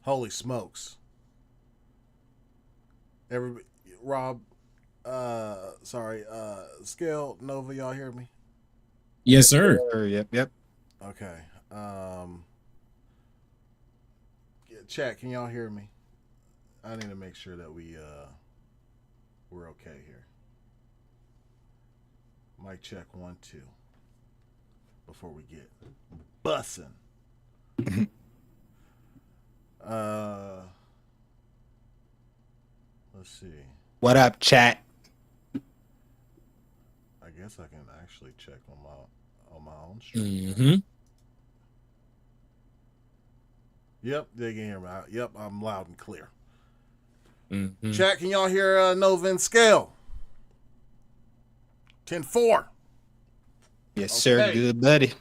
Holy smokes. Everybody, Rob, Scale, Nova, y'all hear me? Yes, sir. Yep. Okay. Chat, can y'all hear me? I need to make sure that we're okay here. Mic check 1 2 before we get bussin'. Let's see. What up, chat? I guess I can actually check on my own stream. Mm-hmm. Yep, they can hear me. Yep, I'm loud and clear. Mm-hmm. Chat, can y'all hear Nova and Scale? 10-4. Yes, sir. Good buddy.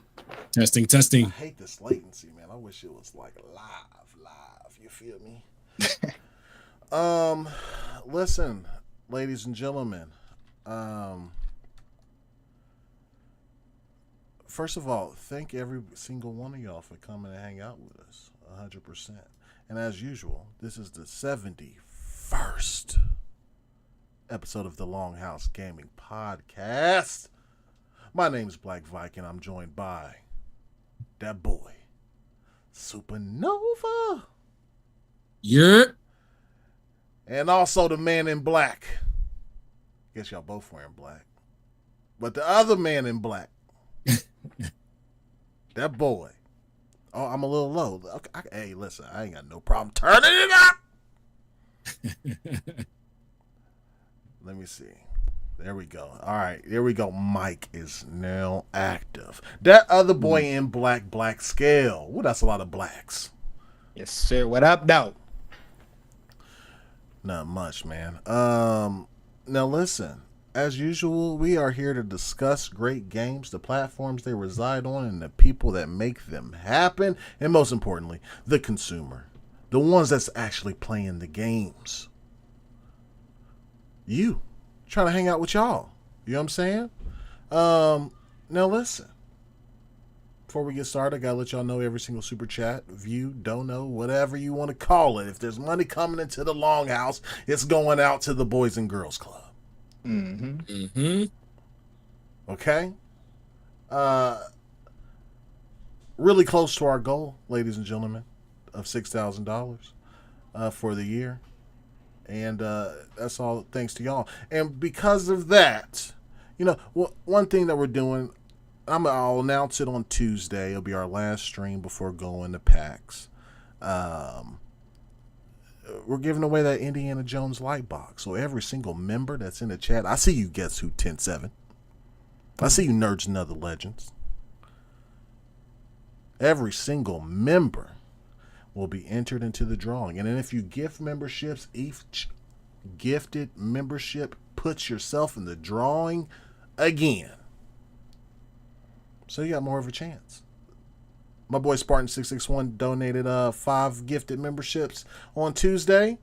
Testing. I hate this latency, man. I wish it was like live. You feel me? Listen, ladies and gentlemen. First of all, thank every single one of y'all for coming to hang out with us, 100%. And as usual, this is the 71st episode of the Longhouse Gaming Podcast. My name is Black Viking. I'm joined by that boy, Supernova. Yeah. And also the man in black. Guess y'all both wearing black. But the other man in black. That boy. Oh, I'm a little low. Okay, hey, listen, I ain't got no problem turning it up. Let me see. There we go. All right, there we go. Mike is now active. That other boy in black scale. Ooh, that's a lot of blacks. Yes, sir. What up, though? Not much, man. Now listen. As usual, we are here to discuss great games, the platforms they reside on, and the people that make them happen, and most importantly, the consumer, the ones that's actually playing the games. You, trying to hang out with y'all. You know what I'm saying? Now listen. Before we get started, I gotta let y'all know every single super chat, view, dono, whatever you want to call it. If there's money coming into the Longhouse, it's going out to the Boys and Girls Club. Okay? Really close to our goal, ladies and gentlemen, of $6,000 for the year. And that's all thanks to y'all. And because of that, you know, one thing that we're doing, I'll announce it on Tuesday. It'll be our last stream before going to PAX. We're giving away that Indiana Jones light box. So every single member that's in the chat, I see you, Guess Who 10-7. I see you, Nerds and Other Legends. Every single member will be entered into the drawing. And then if you gift memberships, each gifted membership puts yourself in the drawing again. So you got more of a chance. My boy Spartan661 donated 5 gifted memberships on Tuesday.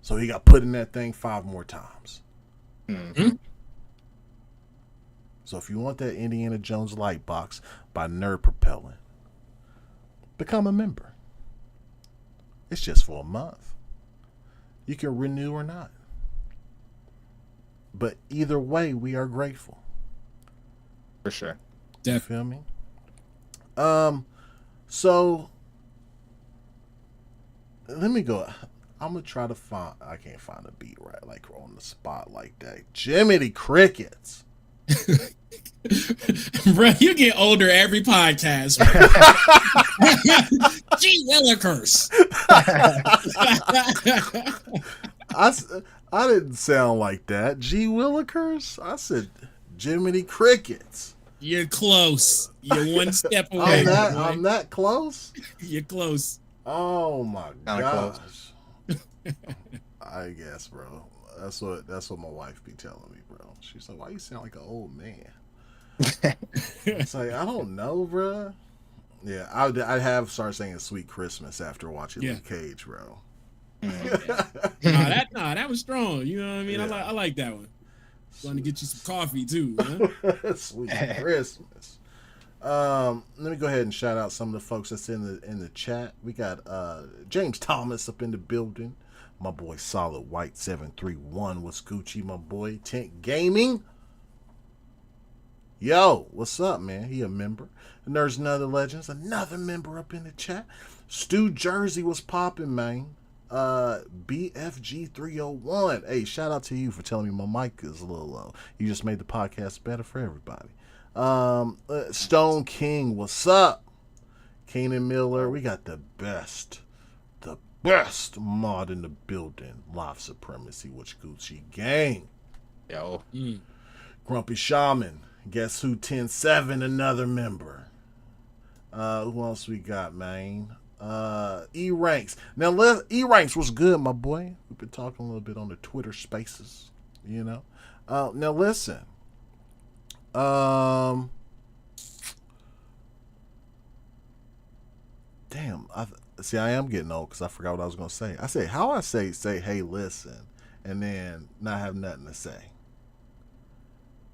So he got put in that thing 5 more times. So if you want that Indiana Jones light box by Nerd Propellant, become a member. It's just for a month. You can renew or not. But either way, we are grateful. For sure. You feel me? So let me go. I'm gonna try to find. I can't find a beat right, like on the spot like that. Jiminy Crickets. Bro, you get older every podcast. Gee Willikers. I didn't sound like that. Gee Willikers. I said Jiminy Crickets. You're close. You're one step away. I'm that close. You're close. Oh my Kinda gosh. I guess, bro. That's what my wife be telling me, bro. She's like, "Why you sound like an old man?" It's like, I don't know, bro. Yeah, I have started saying "Sweet Christmas" after watching Luke Cage, bro. That was strong. You know what I mean? Yeah. I like that one. Going to get you some coffee too. Huh? Sweet Christmas. Let me go ahead and shout out some of the folks that's in the chat. We got James Thomas up in the building. My boy Solid White 731 was Gucci, my boy. Tent Gaming. Yo, what's up, man? He a member. And there's another Legends, another member up in the chat. Stu Jersey was popping, man. BFG 301. Hey, shout out to you for telling me my mic is a little low. You just made the podcast better for everybody. Stone King, what's up? Keenan Miller, we got the best mod in the building. Live Supremacy, which Gucci gang. Yo. Grumpy Shaman, guess who? 10-7, another member. Who else we got, man? E Ranks. Now, E Ranks was good, my boy. We've been talking a little bit on the Twitter Spaces, you know. Now listen. Damn. I am getting old because I forgot what I was gonna say. I say how I say hey listen, and then not have nothing to say.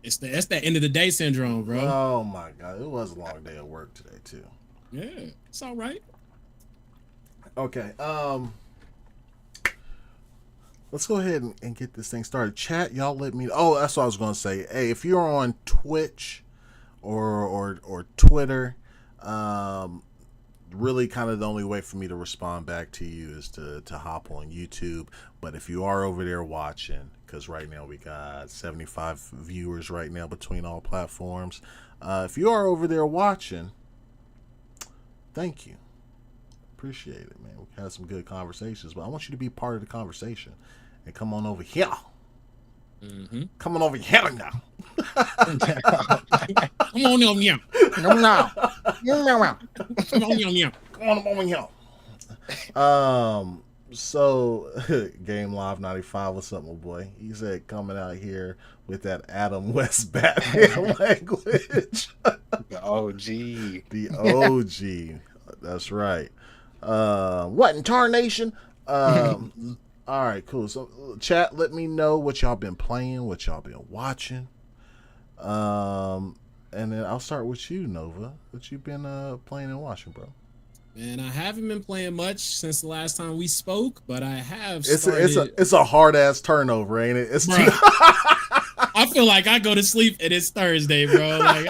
That's that end of the day syndrome, bro. Oh my god, it was a long day of work today too. Yeah, it's all right. Okay. Let's go ahead and get this thing started. Chat, y'all let me. Oh, that's what I was gonna say. Hey, if you're on Twitch or Twitter, really kind of the only way for me to respond back to you is to hop on YouTube. But if you are over there watching, because right now we got 75 viewers right now between all platforms. If you are over there watching, thank you. Appreciate it, man. We had some good conversations, but I want you to be part of the conversation and come on over here. Come on over here now. Come on over here. Come on. Come on over here. Come on over here. So Game Live 95, what's up, my boy? He said coming out here with that Adam West Batman language. The OG. The OG. That's right. What in tarnation? All right, cool. So chat, let me know what y'all been playing, what y'all been watching. And then I'll start with you, Nova. What you been playing and watching, bro? Man, I haven't been playing much since the last time we spoke, but I have started. It's a hard ass turnover, ain't it? It's too. I feel like I go to sleep and it's Thursday, bro. Like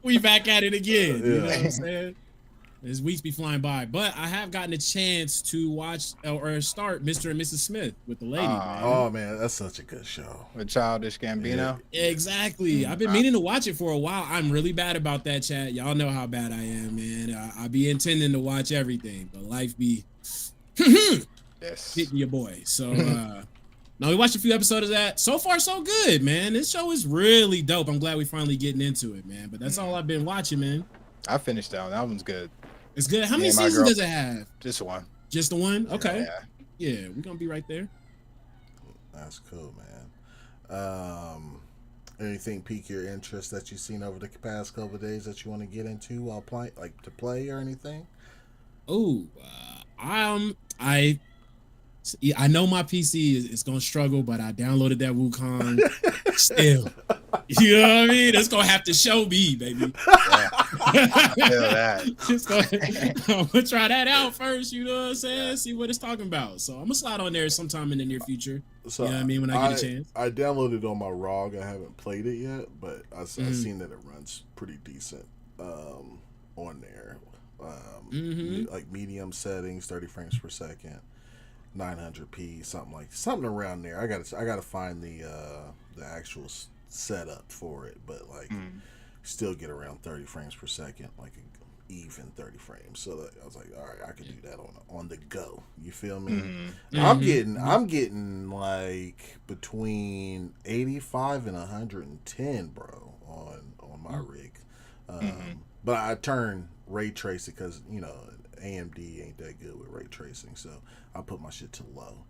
we back at it again. Yeah. You know what I'm saying? These weeks be flying by, but I have gotten a chance to watch or start Mr. and Mrs. Smith with the lady. Man. Oh man, that's such a good show. With Childish Gambino. Yeah. Exactly. I've been meaning to watch it for a while. I'm really bad about that, chat. Y'all know how bad I am, man. I be intending to watch everything, but life be hitting your boy. So no, we watched a few episodes of that. So far, so good, man. This show is really dope. I'm glad we finally getting into it, man. But that's all I've been watching, man. I finished that one. That one's good. It's good. How many seasons does it have? Just one. Just the one? Okay. Yeah, we're gonna be right there. That's cool, man. Anything pique your interest that you've seen over the past couple of days that you want to get into while playing, like to play or anything? Oh, I know my PC is gonna struggle, but I downloaded that Wukong still. You know what I mean? It's gonna have to show me, baby. I'm gonna try that out first, you know what I'm saying? See what it's talking about. So I'm gonna slide on there sometime in the near future. So, you know what I mean? When I get a chance. I downloaded it on my ROG. I haven't played it yet, but I've seen that it runs pretty decent on there. Like medium settings, 30 frames per second. 900p, something around there. I gotta find the actual setup for it, but like still get around 30 frames per second, like an even 30 frames. So I was like, all right, I could do that on the go. You feel me? I'm getting like between 85 and 110, bro, on my rig. But I turn ray tracing because AMD ain't that good with ray tracing, so I put my shit to low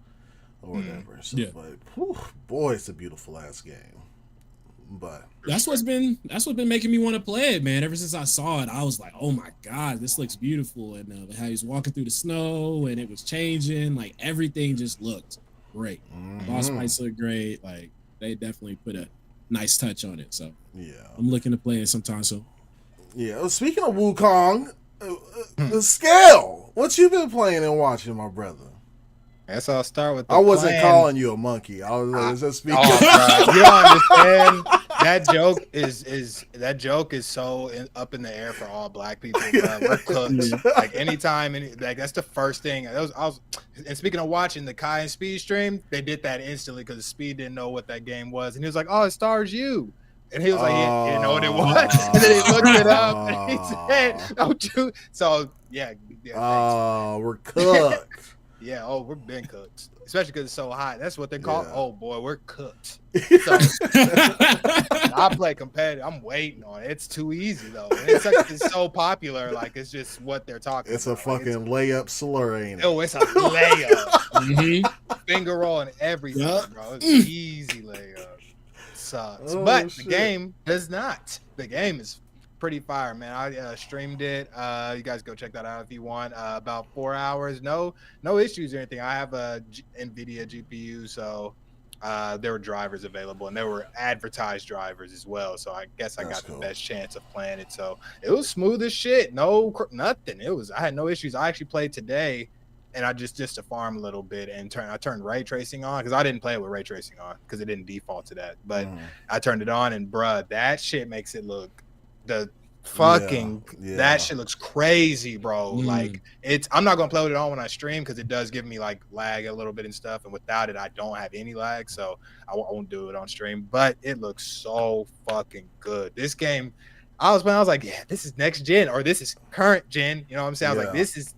or whatever. So, but boy, it's a beautiful ass game. But that's what's been making me want to play it, man. Ever since I saw it, I was like, oh my god, this looks beautiful. And how he's walking through the snow and it was changing, like everything just looked great. Boss fights look great. Like they definitely put a nice touch on it. So yeah, I'm looking to play it sometime soon. Yeah. Well, speaking of Wukong, the scale. What you been playing and watching, my brother? Guess I'll start with. I wasn't calling you a monkey. I was just speaking. Oh, bro, you don't understand. That joke is so up in the air for all black people. Bro. We're cooked. Like anytime, like that's the first thing. And speaking of watching the Kai and Speed stream, they did that instantly because Speed didn't know what that game was, and he was like, "Oh, it stars you." And he was like, he didn't know what it was. And then he looked it up and he said, "Don't you?" So yeah. Oh, we're cooked. Yeah, we've been cooked. Especially because it's so hot. That's what they call Yeah. Oh boy, we're cooked. So I play competitive. I'm waiting on it. It's too easy though. It's so popular. Like it's just what they're talking It's about. a fucking layup slur, ain't it? Oh, it's a layup. Finger roll and everything, bro. It's easy layup. Sucks. But the game does not. The game is pretty fire, man. I streamed it. You guys go check that out if you want. About 4 hours. No issues or anything. I have a NVIDIA GPU, so there were drivers available, and there were advertised drivers as well. So I guess I got the best chance of playing it. So it was smooth as shit. Nothing. I had no issues. I actually played today, and I just to farm a little bit and I turned ray tracing on because I didn't play it with ray tracing on because it didn't default to that. But I turned it on, and bruh, that shit makes it look that shit looks crazy, bro. Like I'm not gonna play with it on when I stream because it does give me like lag a little bit and stuff, and without it I don't have any lag, so I won't do it on stream. But it looks so fucking good. This game I was like, yeah, this is next gen or this is current gen, you know what I'm saying? I was like, this is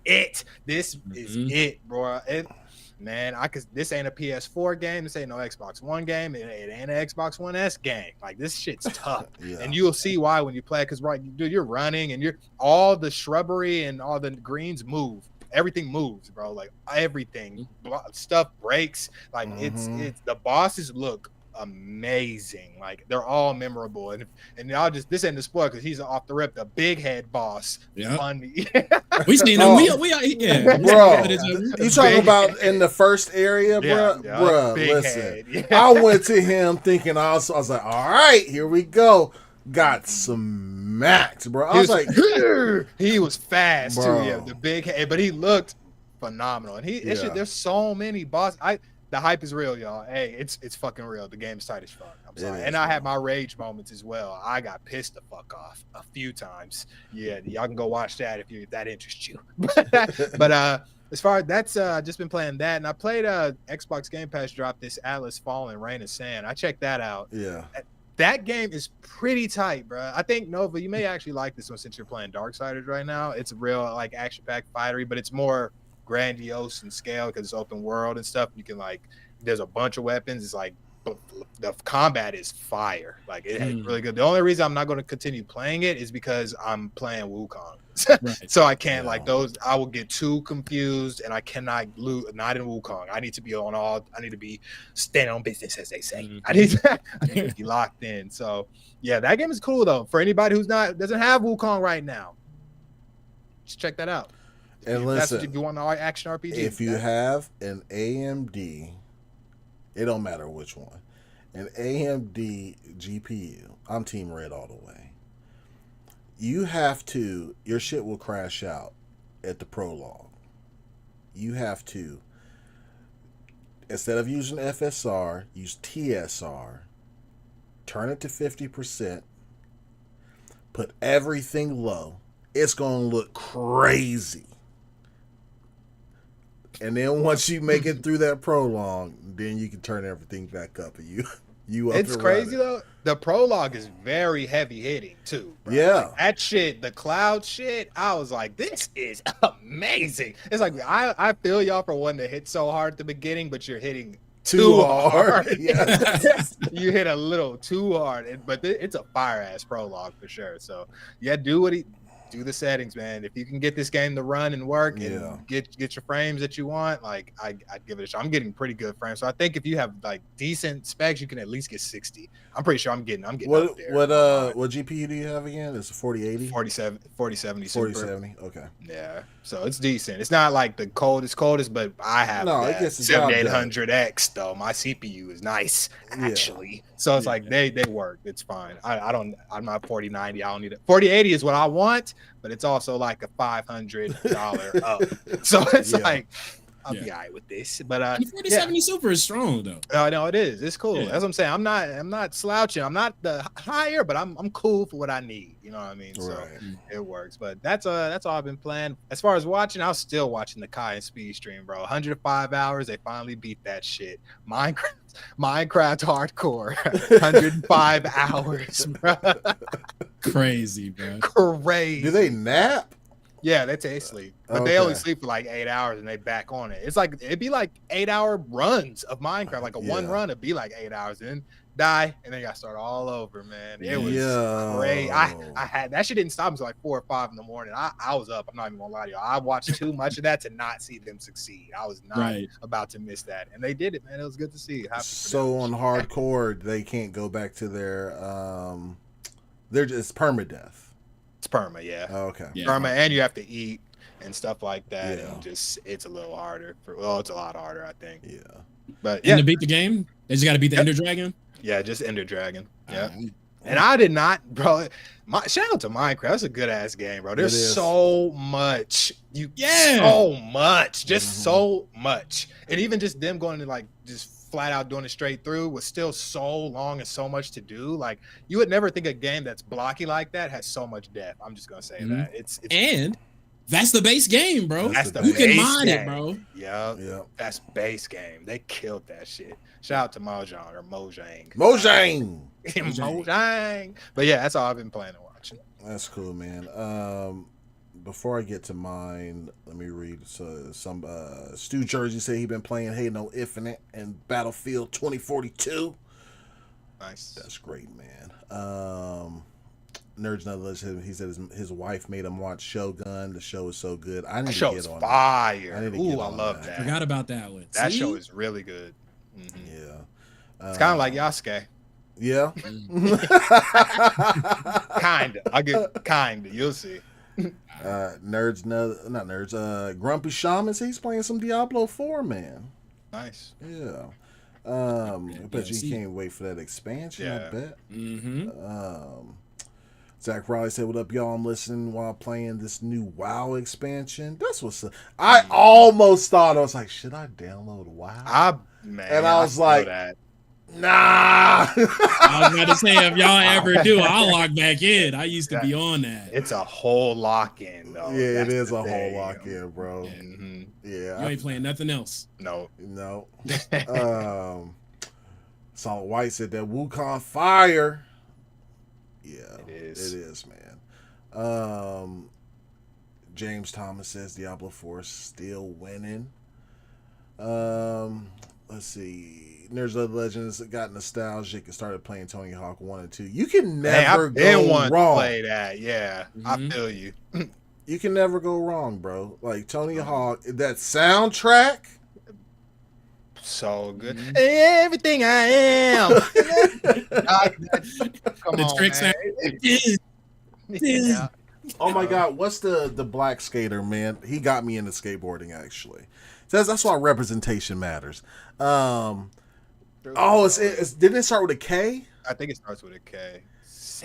it. This is it, bro. Man, this ain't a PS4 game. This ain't no Xbox One game. It ain't an Xbox One S game. Like this shit's tough, and you'll see why when you play. Because dude, you're running, and all the shrubbery and all the greens move. Everything moves, bro. Like everything, stuff breaks. Like it's the bosses look amazing. Like they're all memorable, and y'all this ain't the spoiler because he's off the rip, the big head boss. Funny. We seen him. Bro. You talking about in the first area, bro? Bro, listen. I went to him thinking I was like, all right, here we go. Got smacked, bro. I was like, he was fast bro. Too. Yeah, the big head, but he looked phenomenal. And there's so many bosses. The hype is real, y'all. Hey, it's fucking real. The game's tight as fuck. I'm sorry. And I had my rage moments as well. I got pissed the fuck off a few times. Yeah, y'all can go watch that if that interests you. But as far as that's just been playing that, and I played Xbox Game Pass dropped this Atlas Fallen Rain of Sand. I checked that out. Yeah. That game is pretty tight, bro. I think Nova, you may actually like this one since you're playing Darksiders right now. It's a real like action-packed fightery, but it's more grandiose in scale because it's open world and stuff. You can there's a bunch of weapons. It's like the combat is fire. Like it's really good. The only reason I'm not going to continue playing it is because I'm playing Wukong. Right. So I can't I will get too confused and I cannot not in Wukong. I need to be I need to be standing on business, as they say. I need to be locked in. So yeah, that game is cool though. For anybody who's doesn't have Wukong right now, just check that out. And listen, if you want an action RPG, if you have an AMD, it don't matter which one, an AMD GPU, I'm Team Red all the way. Your shit will crash out at the prologue. You have to, instead of using FSR, use TSR, turn it to 50%, put everything low. It's going to look crazy. And then once you make it through that prologue, then you can turn everything back up. And you up. It's crazy though. The prologue is very heavy hitting too. Bro. Yeah, like, that shit, the cloud shit. I was like, this is amazing. It's like I feel y'all for one to hit so hard at the beginning, but you're hitting too hard. Yeah. You hit a little too hard, but it's a fire ass prologue for sure. So yeah, do the settings, man. If you can get this game to run and work Yeah. and get your frames that you want, like I'd give it a shot. I'm getting pretty good frames, so I think if you have like decent specs, you can at least get 60. I'm pretty sure I'm getting up there. What GPU do you have again? It's a 4080? 4070 4070. Okay. Yeah, so it's decent. It's not like the coldest, but I have it gets the job done. 7800X though. My CPU is nice actually, so it's like they work. It's fine. I'm not 4090. I don't need it. 4080 is what I want, but it's also like a $500 up. So it's like I'll be all right with this. But 4070 Super is strong though. Oh no, it is. It's cool. Yeah. That's what I'm saying. I'm not slouching. I'm not the higher, but I'm cool for what I need. You know what I mean? So it works. But that's all I've been playing. As far as watching, I was still watching the Kai and Speed stream, bro. 105 hours. They finally beat that shit. Minecraft hardcore. 105 hours, bro. Crazy, bro. Crazy. Do they nap? Yeah, they take sleep, but they only sleep for like 8 hours and they back on it. It's like it'd be like 8-hour runs of Minecraft, like one run. It'd be like 8 hours, and then die, and then you got to start all over, man. It was great. I had that shit didn't stop until like 4 or 5 in the morning. I was up. I'm not even gonna lie to you. I watched too much of that to not see them succeed. I was not about to miss that, and they did it, man. It was good to see. So on hardcore, they can't go back to their they're just permadeath. It's perma, yeah. Oh, okay. Yeah. Perma, and you have to eat and stuff like that. Yeah. And it's a little harder. It's a lot harder, I think. Yeah. But And to beat the game, they just got to beat the Ender Dragon. Yeah, just Ender Dragon. Yeah. And I did not, bro. Shout out to Minecraft. That's a good ass game, bro. There's so much. So much. Just so much. And even just them going to like just flat out doing it straight through was still so long and so much to do. Like you would never think a game that's blocky like that has so much depth. I'm just gonna say that. It's and that's the base game, bro. You can mod it, bro. Yeah. That's base game. They killed that shit. Shout out to Mojang or Mojang. Mojang. Mojang. But yeah, that's all I've been playing and watching. That's cool, man. Before I get to mine, let me read some Stu Jersey said he been playing Halo Infinite and Battlefield 2042. Nice. That's great, man. Nerds Not Legend, he said his wife made him watch Shogun. The show is so good. I need to get on fire. I love that. Forgot about that one. That show is really good. Mm-hmm. Yeah. It's kind of like Yasuke. Yeah. Kinda. I'll get kinda. You'll see. Grumpy Shaman, he's playing some Diablo 4, man. Nice. Yeah. I bet you can't wait for that expansion. Yeah. I bet. Mm-hmm. Zach Riley said, "What up, y'all? I'm listening while playing this new WoW expansion." That's what's up. I almost thought, I was like, should I download WoW? I was like, nah. I was about to say, if y'all ever do, I'll log back in. I used to be on that. It's a whole lock-in, though. Yeah, it is a whole lock-in, bro. Yeah. You ain't playing nothing else. No. Solid White said that Wukong fire. Yeah, it is, man. James Thomas says Diablo 4 is still winning. Let's see. Nerds of Legends got nostalgic and started playing Tony Hawk 1 and 2. You can never go wrong. Play that, yeah. I feel you. You can never go wrong, bro. Like Tony Hawk, that soundtrack. So good. Everything I am. Come the on, tricks man. Yeah. Oh my God, what's the black skater, man? He got me into skateboarding, actually. That's why representation matters. Didn't it start with a K? I think it starts with a K.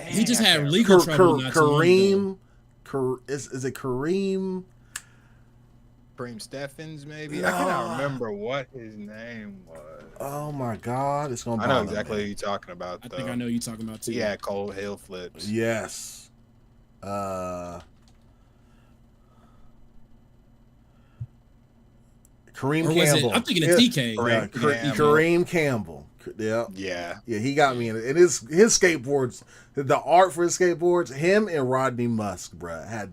He just had legal trouble. Kareem. Is it Kareem? Kareem Steffens, maybe. I cannot remember what his name was. Oh my God, it's gonna. I know exactly what you're talking about. I think I know you're talking about too. Yeah, cold hill flips. Yes. Kareem Campbell. I'm thinking of TK. Kareem Campbell. Yeah. He got me in it. And his skateboards, the art for his skateboards, him and Rodney Musk, bro, had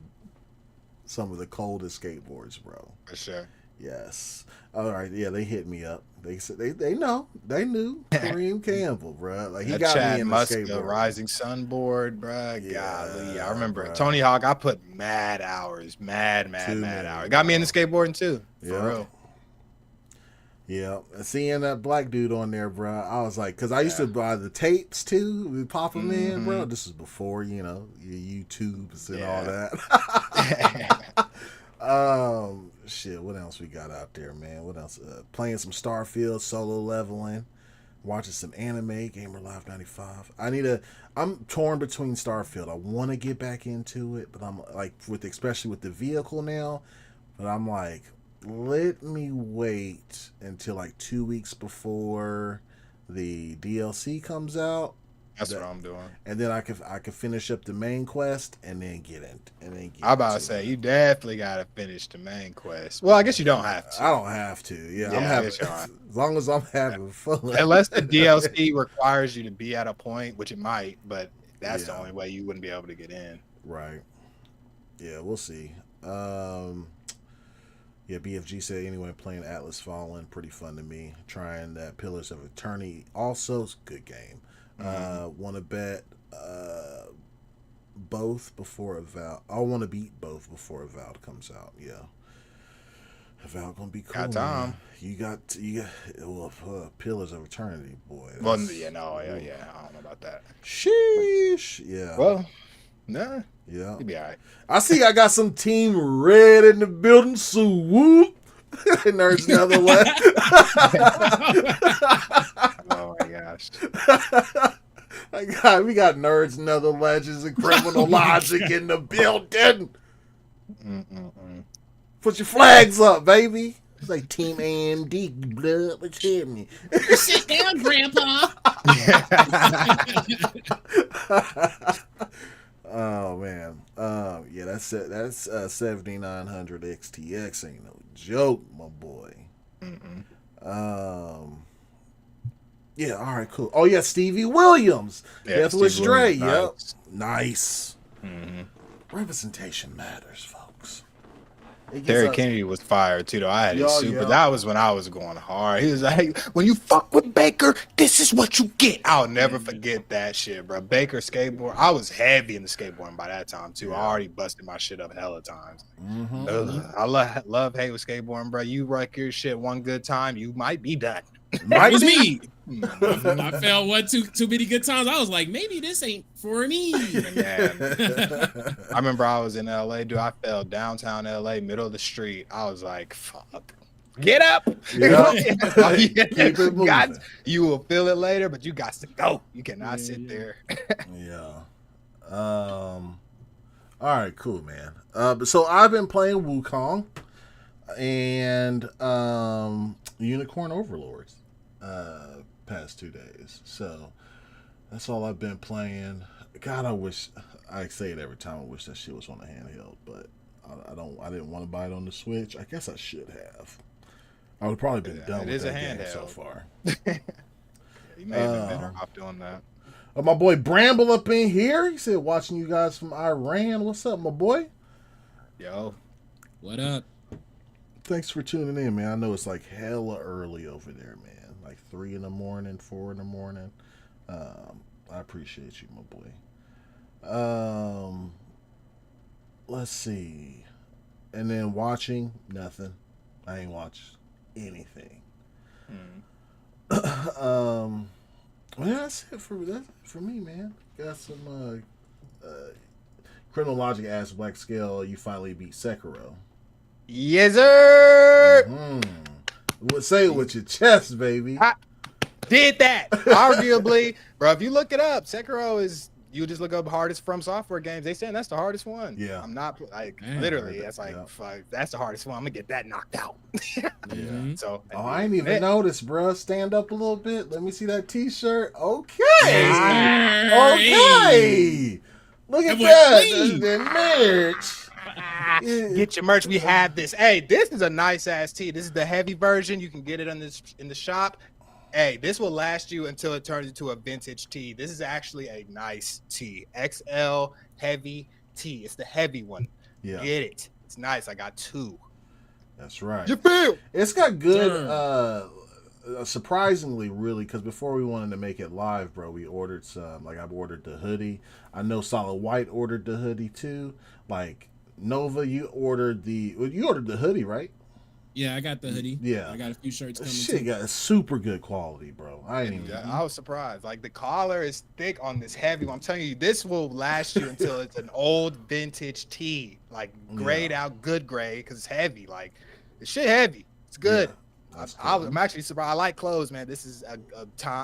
some of the coldest skateboards, bro. For sure. Yes. All right. Yeah, they hit me up. They said they know. They knew Kareem Campbell, bro. Like he that got Chad me in the Muska skateboard. Rising Sun board, bro. Yeah, Golly, I remember bro. Tony Hawk. I put mad hours, mad hours. Got me in the skateboarding too, for real. Yeah, seeing that black dude on there, bro, I was like, because I used to buy the tapes too. We pop them in, bro. This is before, your YouTubes and all that. Shit, what else we got out there, man? What else? Playing some Starfield, solo leveling, watching some anime, Gamer Live 95. I'm torn between Starfield. I want to get back into it, but I'm like, especially with the vehicle now, but I'm like, let me wait until like 2 weeks before the DLC comes out. That's what I'm doing. And then I could finish up the main quest and then get in. I'm about to say you definitely gotta finish the main quest. Well, I guess you don't have to. I don't have to. Yeah, I'm having as long as I'm having fun. Unless the DLC requires you to be at a point, which it might, but that's the only way you wouldn't be able to get in. Right. Yeah, we'll see. Yeah, BFG said anyway, playing Atlas Fallen, pretty fun to me. Trying that Pillars of Eternity, also good game. Want to bet both before Avowed. I want to beat both before Avowed comes out. Yeah, Avowed gonna be cool. Got time. Man. You got Pillars of Eternity, boy. Well, yeah, I don't know about that. Sheesh. Yeah. Well, nah. Yeah. You'll be all right. I see I got some Team Red in the building, so whoop. Nerds another way. Oh my gosh. We got Nerds and Other Legends and Criminal Logic in the building. Put your flags up, baby. It's like Team AMD, blood, what's happening? Sit down, Grandpa. Oh man, yeah, that's it. That's 7900 XTX ain't no joke, my boy. Yeah, all right, cool. Oh yeah, Stevie Williams, Death Wish Dre. Yep, nice. Representation matters, folks. Terry Kennedy was fired too, though. I had it super. That was when I was going hard. He was like, "When you fuck with Baker, this is what you get." I'll never forget that shit, bro. Baker skateboard. I was heavy in the skateboarding by that time too. I already busted my shit up hella times. I love hate with skateboarding, bro. You wreck your shit one good time, you might be done. That was me. I fell too many good times. I was like, maybe this ain't for me. Man. I remember I was in LA, dude. I fell downtown LA, middle of the street. I was like, fuck. Get up. Keep it moving. You will feel it later, but you got to go. You cannot sit there. Yeah. All right, cool, man. So I've been playing Wukong and Unicorn Overlords past 2 days. So that's all I've been playing. God, I say it every time. I wish that shit was on a handheld, but I didn't want to buy it on the Switch. I guess I should have. I would probably been done with that game so far. You may have been better off doing that. My boy Bramble up in here. He said, watching you guys from Iran. What's up, my boy? Yo. What up? Thanks for tuning in, man. I know it's like hella early over there, man. Like 3 in the morning, 4 in the morning. I appreciate you, my boy. Let's see. And then watching, nothing. I ain't watched anything. Well, that's it for me, man. Got some Criminal Logic asked Black Scale, you finally beat Sekiro. Yes, sir. Say it with your chest, baby. I did that. Arguably, bro, if you look it up, Sekiro is, you just look up hardest From Software games. They saying that's the hardest one. Yeah. I'm not like literally. That's like fuck, that's the hardest one. I'm gonna get that knocked out. So. I ain't even noticed, bro. Stand up a little bit. Let me see that T-shirt. Okay. Okay. Look at that. The merch. Get your merch. We have this. Hey, this is a nice ass tee. This is the heavy version. You can get it in the shop. Hey, this will last you until it turns into a vintage tee. This is actually a nice tee. XL heavy tee. It's the heavy one. Yeah. Get it. It's nice. I got 2. That's right. You feel? It's got good surprisingly, really, because before we wanted to make it live, bro, we ordered some. Like, I've ordered the hoodie. I know Solid White ordered the hoodie too. Like, Nova, you ordered the hoodie, right? Yeah, I got the hoodie. Yeah, I got a few shirts coming. Shit, got super good quality, bro. I was surprised. Like, the collar is thick on this heavy one. I'm telling you, this will last you until it's an old vintage tee, like grayed out, good gray, because it's heavy. Like, the shit heavy. It's good. Yeah. I'm actually surprised. I like clothes, man. This is a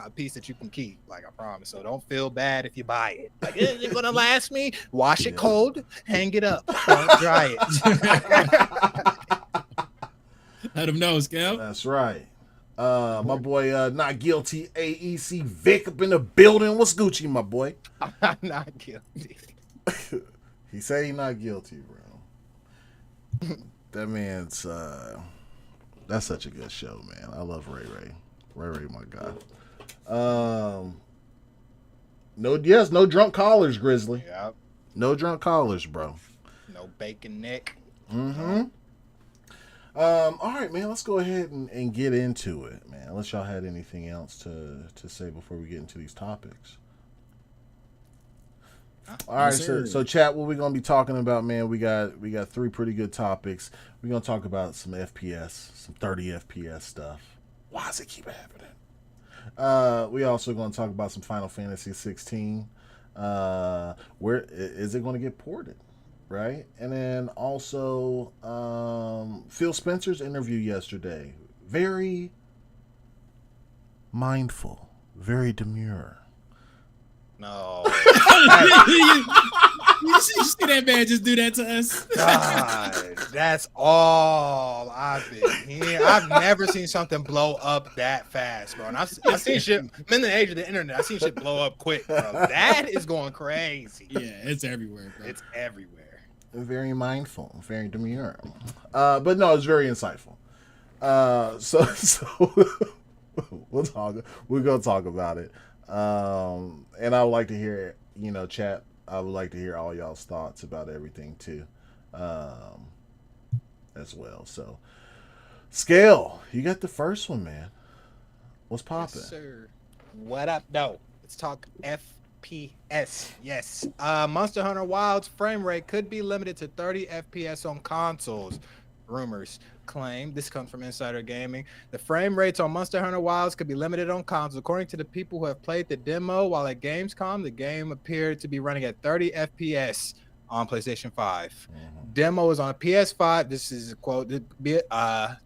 piece that you can keep, like, I promise. So don't feel bad if you buy it. Like, is it gonna last me? Wash it cold, hang it up, don't dry it. Let him know, Scal. That's right. My boy, Not Guilty AEC Vic up in the building. What's Gucci, my boy? I'm not guilty. He say he not guilty, bro. That man's that's such a good show, man. I love Ray Ray. Ray Ray, my guy. No drunk callers, Grizzly. Yep. No drunk callers, bro. No bacon neck. Mm-hmm. All right, man. Let's go ahead and get into it, man. Unless y'all had anything else to say before we get into these topics. All right, so chat. What we gonna be talking about, man? We got 3 pretty good topics. We're gonna talk about some FPS, some 30 FPS stuff. Why does it keep happening? We also gonna talk about some Final Fantasy 16. Where is it gonna get ported? Right, and then also Phil Spencer's interview yesterday. Very mindful, very demure. No. You see that man just do that to us? God, that's all I've been hearing. I've never seen something blow up that fast, bro. And I've seen shit. I'm in the age of the internet. I've seen shit blow up quick, bro. That is going crazy. Yeah, it's everywhere, bro. It's everywhere. Very mindful, very demure. But no, it's very insightful. So we're gonna talk about it. And I would like to hear, chat. I would like to hear all y'all's thoughts about everything too, as well. So, Scale, you got the first one, man. What's poppin'? Yes, sir. What up, though? Let's talk FPS. Yes. Monster Hunter Wilds frame rate could be limited to 30 FPS on consoles. Rumors claim. This comes from Insider Gaming. The frame rates on Monster Hunter Wilds could be limited on consoles. According to the people who have played the demo while at Gamescom, the game appeared to be running at 30 FPS on PlayStation 5. Demo is on a PS5. This is a quote.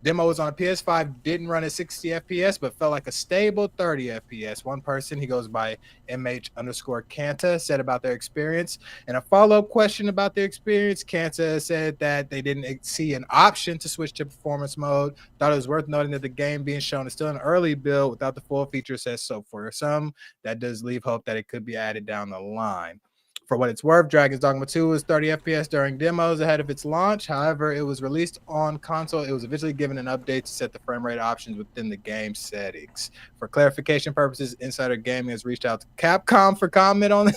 Demo is on a PS5, didn't run at 60 FPS, but felt like a stable 30 FPS. One person, he goes by MH_Kanta, said about their experience. And a follow-up question about their experience, Kanta said that they didn't see an option to switch to performance mode. Thought it was worth noting that the game being shown is still an early build without the full feature set. So for some, that does leave hope that it could be added down the line. For what it's worth, Dragon's Dogma 2 was 30 FPS during demos ahead of its launch. However, it was released on console. It was eventually given an update to set the frame rate options within the game settings. For clarification purposes, Insider Gaming has reached out to Capcom for comment on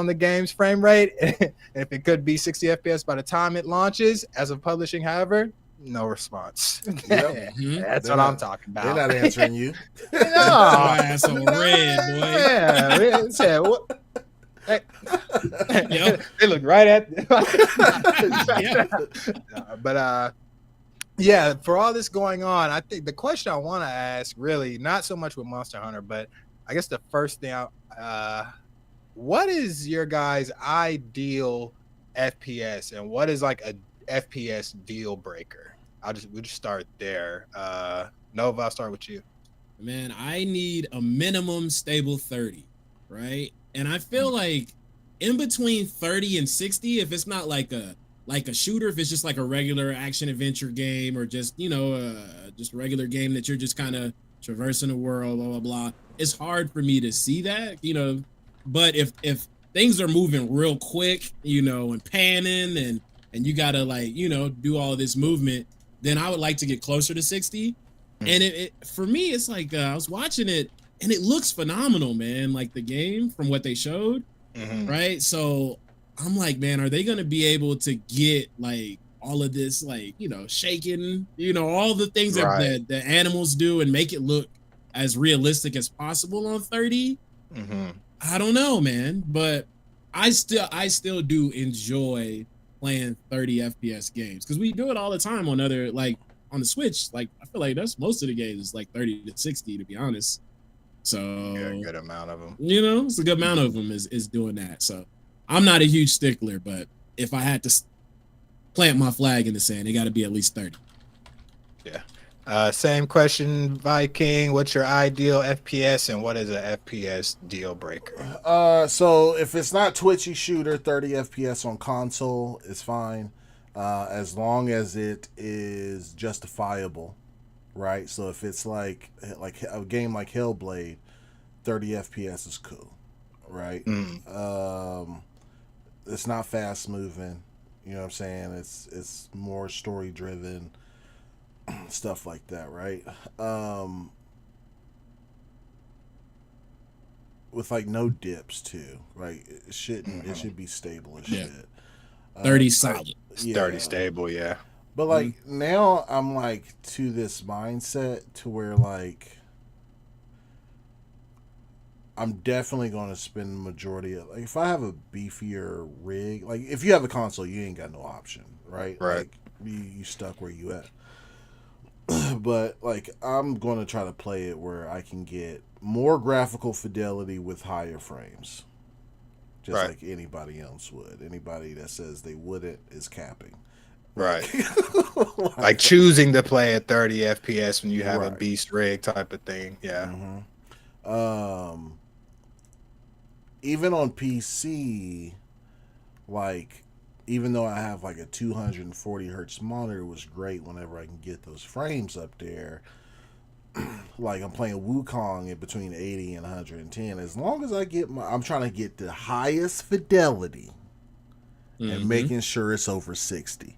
the game's frame rate. And if it could be 60 FPS by the time it launches. As of publishing, however, no response. Yep. That's what I'm talking about. They're not answering you. No, ass on red, boy. Yeah, said what? Hey. Yep. They look right at yeah, for all this going on, I think the question I want to ask, really not so much with Monster Hunter, but I guess the first thing what is your guys' ideal FPS and what is like a FPS deal breaker? We'll just start there. Nova, I'll start with you. Man, I need a minimum stable 30, right? And I feel like in between 30 and 60, if it's not like a shooter, if it's just like a regular action adventure game or just, just a regular game that you're just kind of traversing the world, blah, blah, blah. It's hard for me to see that, but if things are moving real quick, and panning and you got to do all this movement, then I would like to get closer to 60. And it for me, it's like, I was watching it, and it looks phenomenal, man. Like the game from what they showed, right? So I'm like, man, are they going to be able to get like all of this, like, shaking, all the things Right. that the animals do and make it look as realistic as possible on 30. I don't know, man, but I still do enjoy playing 30 FPS games because we do it all the time on other, like on the Switch. Like I feel like that's most of the games is like 30 to 60 to be honest. So Yeah, a good amount of them. it's a good amount of them is doing that. So I'm not a huge stickler, but if I had to plant my flag in the sand, it got to be at least 30. Yeah. Same question, Viking. What's your ideal FPS and what is a FPS deal breaker? So if it's not twitchy shooter, 30 FPS on console is fine, as long as it is justifiable, right? So if it's like a game like Hellblade, 30 FPS is cool, right? It's not fast moving, you know what I'm saying? It's more story driven, stuff like that, right? With like no dips too, right? It should be stable as shit. 30 solid. It's 30 stable, yeah. But like now I'm like to this mindset to where like I'm definitely going to spend the majority of, like, if I have a beefier rig, like if you have a console, you ain't got no option, right? Right. Like you stuck where you at. But like I'm going to try to play it where I can get more graphical fidelity with higher frames, just Right. like anybody else would. Anybody that says they wouldn't is capping. Right. Like choosing to play at 30 FPS when you have a Right. beast rig type of thing. Yeah. Even on PC, like, even though I have like a 240 hertz monitor, it was great whenever I can get those frames up there. Like I'm playing Wukong in between 80 and 110. As long as I get I'm trying to get the highest fidelity and making sure it's over 60.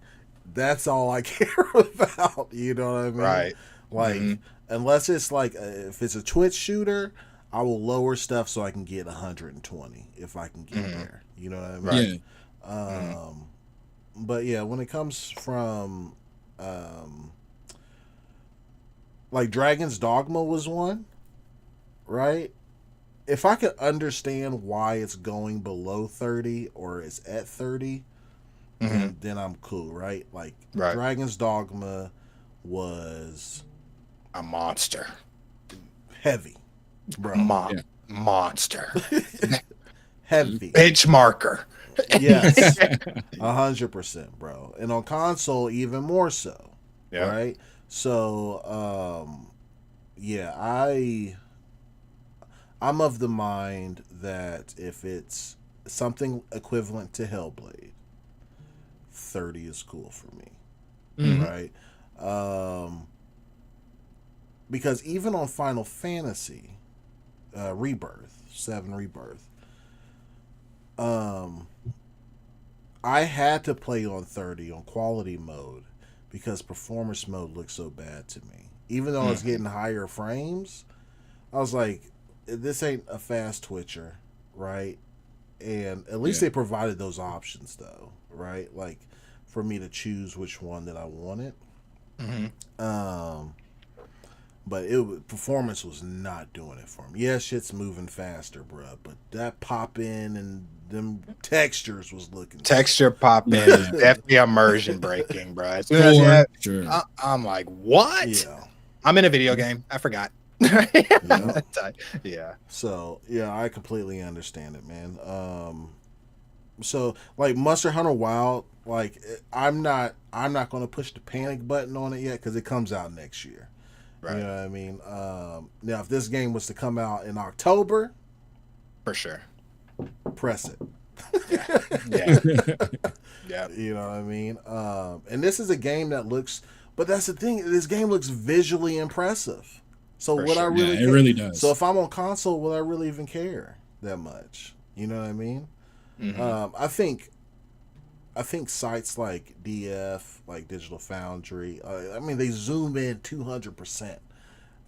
That's all I care about. You know what I mean? Right. Like, unless it's like, if it's a Twitch shooter, I will lower stuff so I can get 120 if I can get there. You know what I mean? Yeah. But yeah, when it comes from, like Dragon's Dogma was one, right? If I could understand why it's going below 30 or it's at 30, then I'm cool, right? Like Dragon's Dogma was a monster. Heavy, bro. Monster. Heavy. Benchmarker. Yes. 100%, bro. And on console, even more so. Yeah. Right? So, yeah, I'm of the mind that if it's something equivalent to Hellblade, 30 is cool for me. Right? Because even on Final Fantasy Rebirth, 7 Rebirth, I had to play on 30 on quality mode because performance mode looked so bad to me. Even though I was getting higher frames, I was like, this ain't a fast twitcher, right? And at least they provided those options though, right? Like for me to choose which one that I wanted. But performance was not doing it for me. Yeah, shit's moving faster, bruh, but that pop in and them textures was looking. Texture pop in is definitely immersion breaking, bro. As soon as Sure. I'm like, what? Yeah. I'm in a video game. I forgot. Yeah. So yeah, I completely understand it, man. So like Monster Hunter Wild, like I'm not going to push the panic button on it yet because it comes out next year. Right. You know what I mean? Now, if this game was to come out in October, for sure, press it. Yeah. You know what I mean? And this is a game that looks, but that's the thing. This game looks visually impressive. So for would sure. I really? It really does. So if I'm on console, will I really even care that much? You know what I mean? I think sites like DF, like Digital Foundry, I mean, they zoom in 200%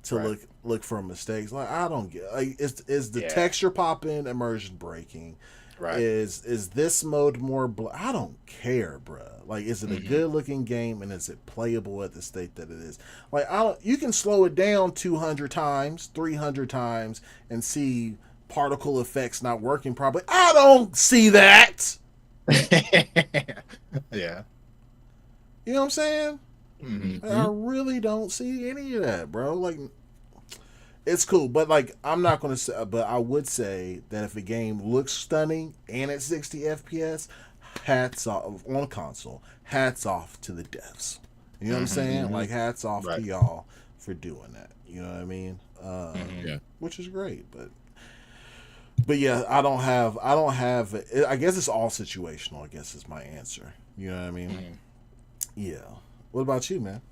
to look for mistakes. Like I don't get, like, is the texture popping, immersion breaking, Right. Is this mode more? I don't care, bruh. Like, is it a good looking game and is it playable at the state that it is? Like, you can slow it down 200 times, 300 times, and see particle effects not working properly. I don't see that. Yeah. You know what I'm saying? Mm-hmm. I really don't see any of that, bro. Like, it's cool, but like, I'm not gonna say, but I would say that if a game looks stunning and it's 60 FPS, hats off on console. Hats off to the devs. You know what I'm saying? Like, hats off to y'all for doing that. You know what I mean? Yeah. Which is great, but yeah, I don't have. I guess it's all situational. I guess is my answer. You know what I mean? Yeah. What about you, man?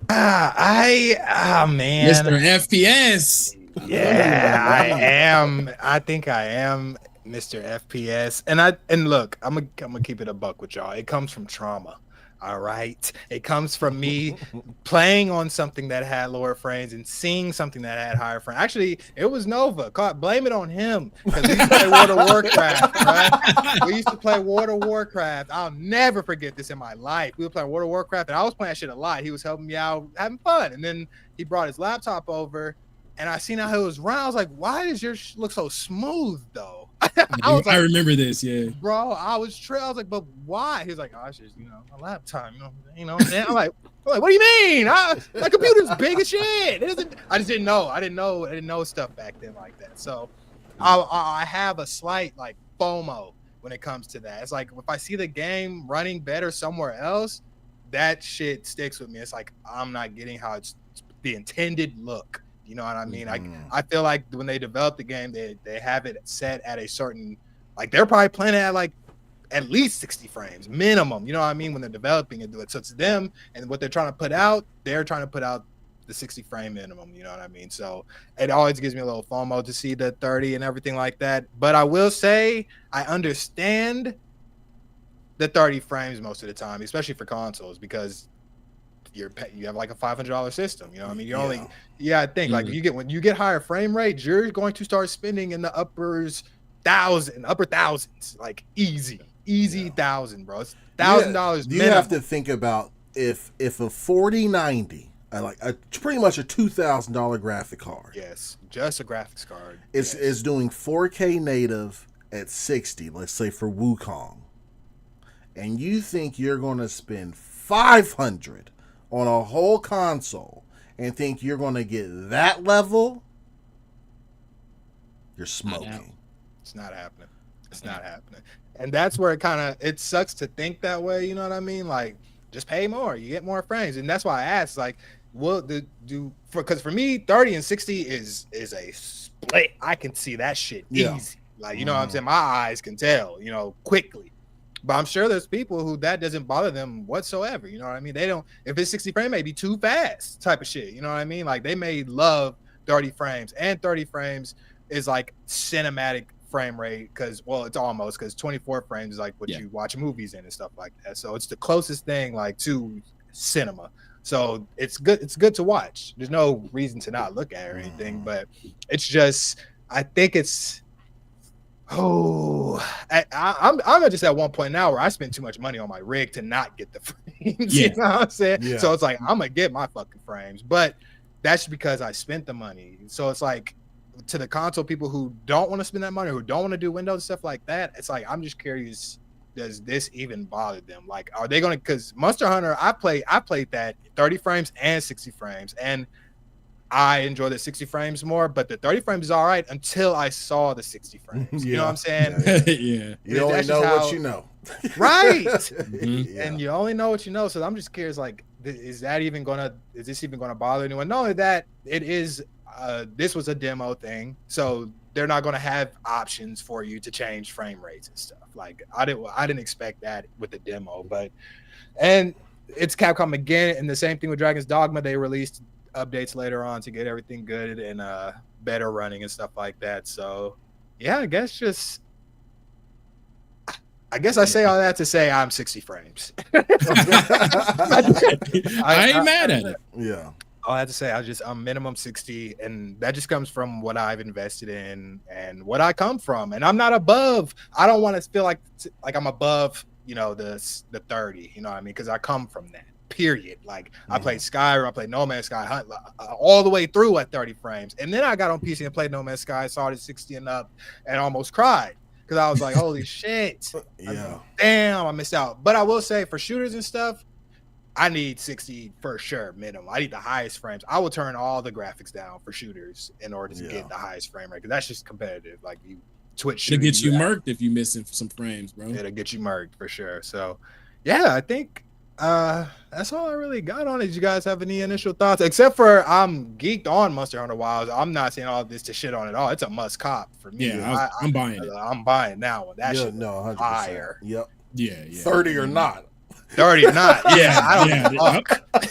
Man, Mr. FPS. Yeah, I am. I think I am Mr. FPS. And look, I'm gonna keep it a buck with y'all. It comes from trauma. All right. It comes from me playing on something that had lower frames and seeing something that had higher frames. Actually, it was Nova. Blame it on him. Because we used to play World of Warcraft, right? We used to play World of Warcraft. I'll never forget this in my life. We were playing World of Warcraft and I was playing that shit a lot. He was helping me out, having fun. And then he brought his laptop over and I seen how it was running. I was like, why does yours look so smooth though? I remember this, yeah. Bro, I was like, but why? He was like, oh, it's just, my laptop, And I'm like, what do you mean? My computer's big as shit. I just didn't know. I didn't know stuff back then like that. So I have a slight like FOMO when it comes to that. It's like if I see the game running better somewhere else, that shit sticks with me. It's like I'm not getting how it's the intended look. You know what I mean? I feel like when they develop the game, they have it set at a certain, like they're probably playing at like at least 60 frames minimum. You know what I mean? When they're developing it, so it's them and what they're trying to put out. They're trying to put out the 60 frame minimum. You know what I mean? So it always gives me a little FOMO to see the 30 and everything like that. But I will say I understand the 30 frames most of the time, especially for consoles, because you have like a $500 system. You know what I mean? I think like when you get higher frame rates, you're going to start spending in the upper thousands, like easy 1,000, bro. It's $1,000. You have to think about if a 4090, pretty much a $2,000 graphic card. Yes, just a graphics card. Is doing 4K native at 60, let's say for Wukong, and you think you're going to spend $500 on a whole console and think you're going to get that level, you're smoking. It's not happening. It's not happening. And that's where it sucks to think that way. You know what I mean? Like, just pay more. You get more frames. And that's why I asked, like, because for me, 30 and 60 is a split. I can see that shit easy. Like, you know what I'm saying? My eyes can tell, quickly. But I'm sure there's people who that doesn't bother them whatsoever. You know what I mean? They don't, if it's 60 frame, maybe too fast type of shit. You know what I mean? Like, they may love 30 frames, and 30 frames is like cinematic frame rate because it's almost, because 24 frames is like what you watch movies in and stuff like that. So it's the closest thing like to cinema. So it's good to watch. There's no reason to not look at it or anything, but it's just, I think it's, I'm just at one point now where I spend too much money on my rig to not get the frames. You know what I'm saying? Yeah. So it's like, I'm gonna get my fucking frames, but that's because I spent the money. So it's like, to the console people who don't want to spend that money, who don't want to do Windows and stuff like that, it's like, I'm just curious, does this even bother them? Like, are they gonna, because Monster Hunter, I played that 30 frames and 60 frames, and I enjoy the 60 frames more, but the 30 frames is all right until I saw the 60 frames. You know what I'm saying? Yeah. You only know what you know. Right. And you only know what you know. So I'm just curious, like, is this even gonna bother anyone? Not only that, it is this was a demo thing, so they're not gonna have options for you to change frame rates and stuff. Like, I didn't expect that with the demo, and it's Capcom again, and the same thing with Dragon's Dogma. They released updates later on to get everything good and better running and stuff like that. So yeah, I guess I say all that to say I'm 60 frames. I ain't mad at it. Yeah. All I have to say, I'm minimum 60, and that just comes from what I've invested in and what I come from. And I'm not above. I don't want to feel like I'm above, the 30. You know what I mean? Because I come from that. Period. Like I played Skyrim, I played No Man's Sky, Hunt, all the way through at 30 frames, and then I got on PC and played No Man's Sky, saw it at 60 and up, and almost cried because I was like, "Holy shit! Damn, I missed out." But I will say, for shooters and stuff, I need 60 for sure minimum. I need the highest frames. I will turn all the graphics down for shooters in order to get the highest frame rate, because that's just competitive. Like Twitch it'll get you murked if you missing some frames, bro. It'll get you murked for sure. So yeah, I think that's all I really got on it. Did you guys have any initial thoughts? Except for I'm geeked on Monster Hunter Wilds. I'm not saying all this to shit on it all. It's a must cop for me. Yeah, I'm buying it. I'm buying that one. That shit 100%. fire. Yep. Yeah. 30 or not. 30 or not. Yeah, I don't know.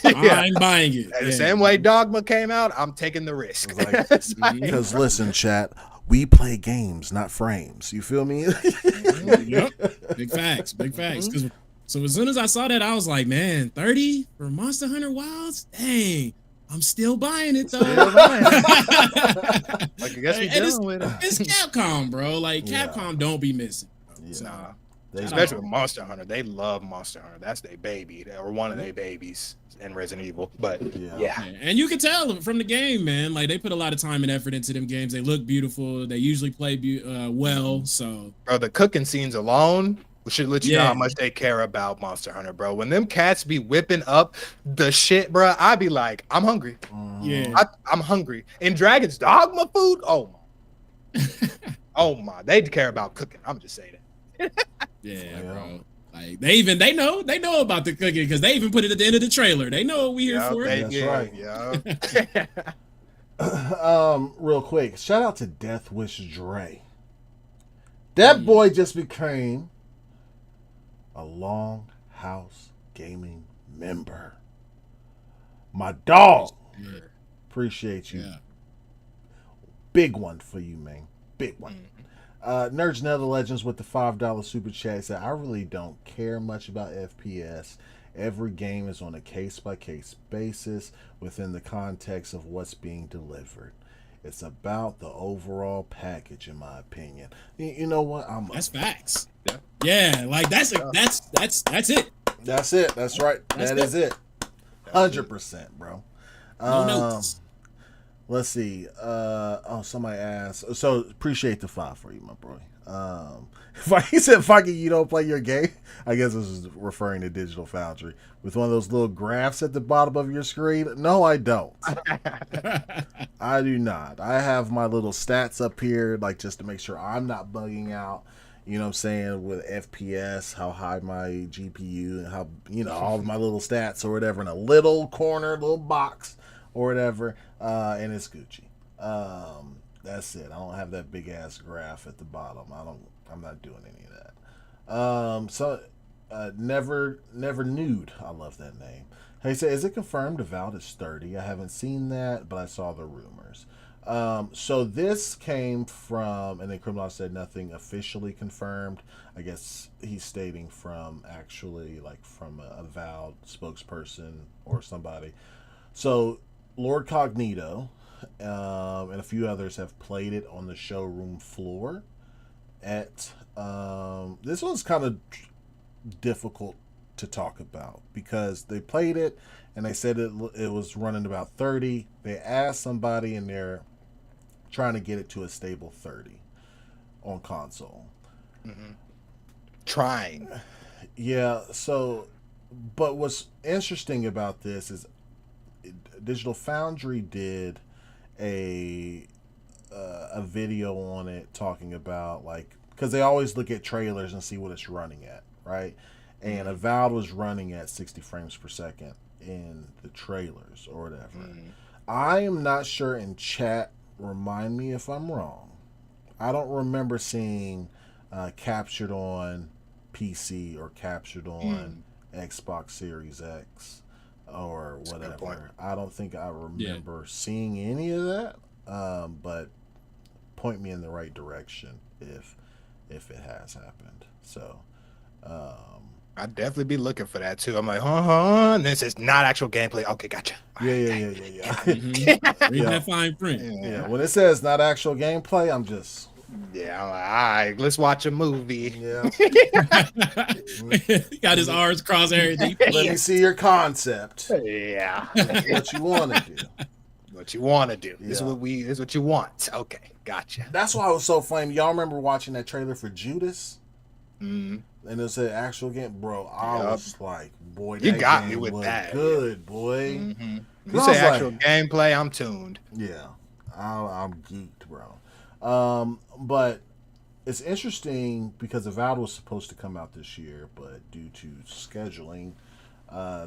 I'm buying it. The same way Dogma came out, I'm taking the risk. Because listen, chat, we play games, not frames. You feel me? Yep. Big facts. So as soon as I saw that, I was like, man, 30 for Monster Hunter Wilds? Dang. I'm still buying it though. Like, I guess we dealing with it. It's Capcom, bro. Like Capcom don't be missing. Nah. Especially with Monster Hunter, they love Monster Hunter. That's their baby, or one of their babies in Resident Evil. But yeah, and you can tell from the game, man. Like they put a lot of time and effort into them games. They look beautiful. They usually play well. So, bro, the cooking scenes alone should let you know how much they care about Monster Hunter, bro. When them cats be whipping up the shit, bro, I be like, I'm hungry. I'm hungry. And Dragon's Dogma food, oh my, they care about cooking. I'm just saying it. Bro. Like they know about the cooking because they even put it at the end of the trailer. They know what we here for. That's right. Real quick, shout out to Death Wish Dre. That boy just became a Longhouse Gaming member. My dog. Appreciate you. Big one for you, man. Big one. Nerds Nether Legends with the $5 super chat said, I really don't care much about FPS. Every game is on a case-by-case basis within the context of what's being delivered. It's about the overall package, in my opinion. You know what? That's facts. Yeah, like that's it. That's it. That's right. That is it. 100%, bro. No notes. Let's see. Somebody asked. So appreciate the 5 for you, my boy. He said, Viking, you don't play your game? I guess this is referring to Digital Foundry. With one of those little graphs at the bottom of your screen? No, I don't. I do not. I have my little stats up here, like just to make sure I'm not bugging out. You know what I'm saying? With FPS, how high my GPU, and how, all of my little stats or whatever in a little corner, little box or whatever. And it's Gucci. That's it. I don't have that big ass graph at the bottom. I'm not doing any of that. Never Nude. I love that name. He said, is it confirmed Avowed is 30? I haven't seen that, but I saw the rumors. So this came from, and then Criminal said nothing officially confirmed. I guess he's stating from from a Avowed spokesperson or somebody. So Lord Cognito and a few others have played it on the showroom floor. This one's kind of difficult to talk about because they played it and they said it was running about 30. They asked somebody and they're trying to get it to a stable 30 on console. Trying. Yeah, so, but what's interesting about this is Digital Foundry did a video on it talking about, because they always look at trailers and see what it's running at, right? And Avowed was running at 60 frames per second in the trailers or whatever. I am not sure, in chat, remind me if I'm wrong. I don't remember seeing captured on PC or captured on Xbox Series X or whatever. I don't think I remember seeing any of that, but point me in the right direction if it has happened. So I'd definitely be looking for that too. I'm like, and this is not actual gameplay. Okay, gotcha. Yeah. Read that fine print. Yeah, when it says not actual gameplay, I'm just I'm like, all right, let's watch a movie. yeah. He got his R's crossed everything. Let me see your concept. Yeah. What you want to do. What you want to do. This Yeah. is what you want. Okay, gotcha. That's why it was so funny. Y'all remember watching that trailer for Judas? Mm. And it said actual game, bro. I was like, boy, You that got game me with was that. good, boy. Mm-hmm. I You was say actual like, gameplay, I'm tuned. yeah, I'm geeked, bro. But it's interesting because Avowed was supposed to come out this year, but due to scheduling,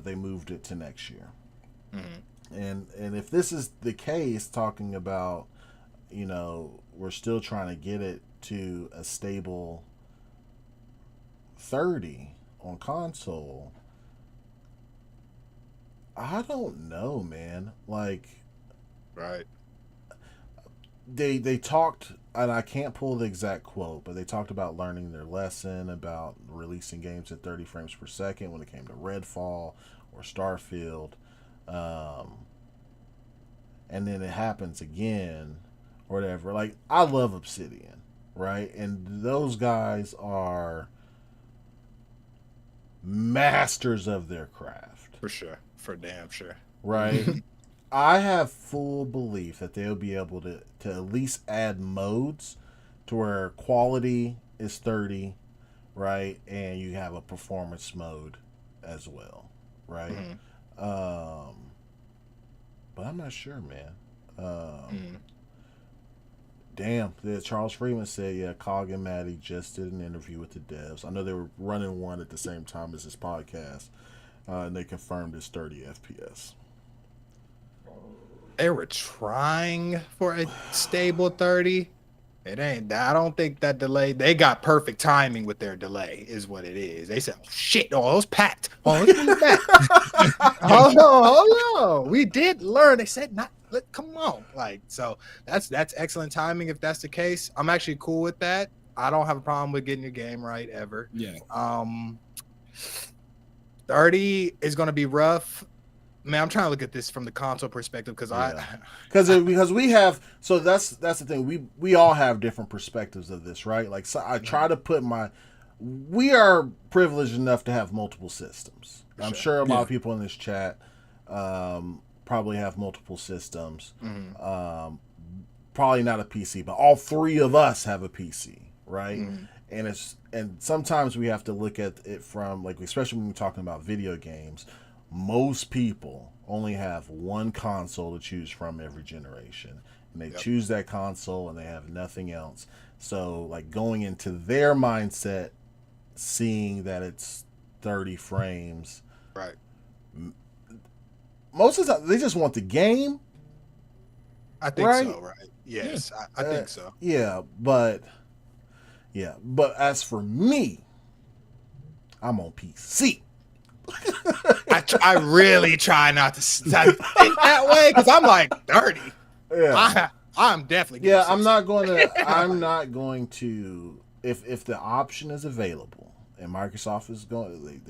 they moved it to next year. Mm-hmm. And if this is the case, talking about, we're still trying to get it to a stable 30 on console. I don't know, man. Like, Right. they talked, and I can't pull the exact quote, but they talked about learning their lesson about releasing games at 30 frames per second when it came to Redfall or Starfield. And then it happens again or whatever. Like, I love Obsidian, right? And those guys are masters of their craft. For sure. For damn sure. Right? I have full belief that they'll be able to at least add modes to where quality is 30, right? And you have a performance mode as well, right? Mm-hmm. But I'm not sure, man. Damn, Charles Freeman said, yeah, Cog and Maddie just did an interview with the devs. I know they were running one at the same time as this podcast, and they confirmed it's 30 FPS. They were trying for a stable 30. It ain't. I don't think that delay. They got perfect timing with their delay, is what it is. They said, oh, shit, it was packed. Oh, let's move back. Hold on. We did learn. They said, come on. Like, so that's excellent timing if that's the case. I'm actually cool with that. I don't have a problem with getting your game right ever. Yeah. 30 is going to be rough. Man, I'm trying to look at this from the console perspective because because we have, so that's the thing, we all have different perspectives of this, right? Like, so I try to put we are privileged enough to have multiple systems. I'm sure a lot of people in this chat probably have multiple systems. Mm-hmm. Probably not a PC, but all three of us have a PC, right? Mm-hmm. And sometimes we have to look at it from, like, especially when we're talking about video games. Most people only have one console to choose from every generation, and they choose that console and they have nothing else. So, like, going into their mindset, seeing that it's 30 frames, Right. Most of the time they just want the game. I think right? so, right? Yes, I think so. But as for me, I'm on PC. I really try not to think that way because I'm like 30. Yeah, I'm definitely. Yeah, I'm not going to. If the option is available and Microsoft is going,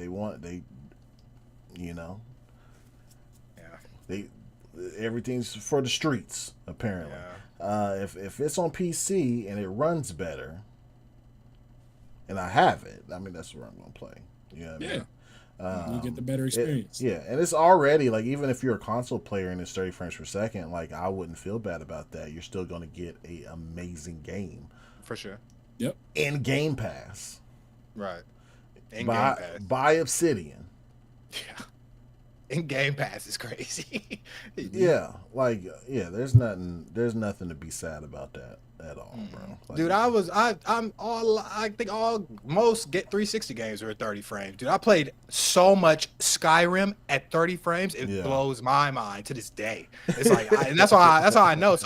everything's for the streets apparently. Yeah. If it's on PC and it runs better, and I have it, I mean that's where I'm going to play. You know what I mean? You get the better experience. And it's already, like, even if you're a console player and it's 30 frames per second, like, I wouldn't feel bad about that. You're still going to get a amazing game. For sure. Yep. In Game Pass. Right. Game Pass. By Obsidian. Yeah. In Game Pass is crazy. There's nothing to be sad about that at all, bro. Like, dude, I think most get 360 games are at 30 frames. Dude, I played so much Skyrim at 30 frames. It blows my mind to this day. It's like, and that's how I know.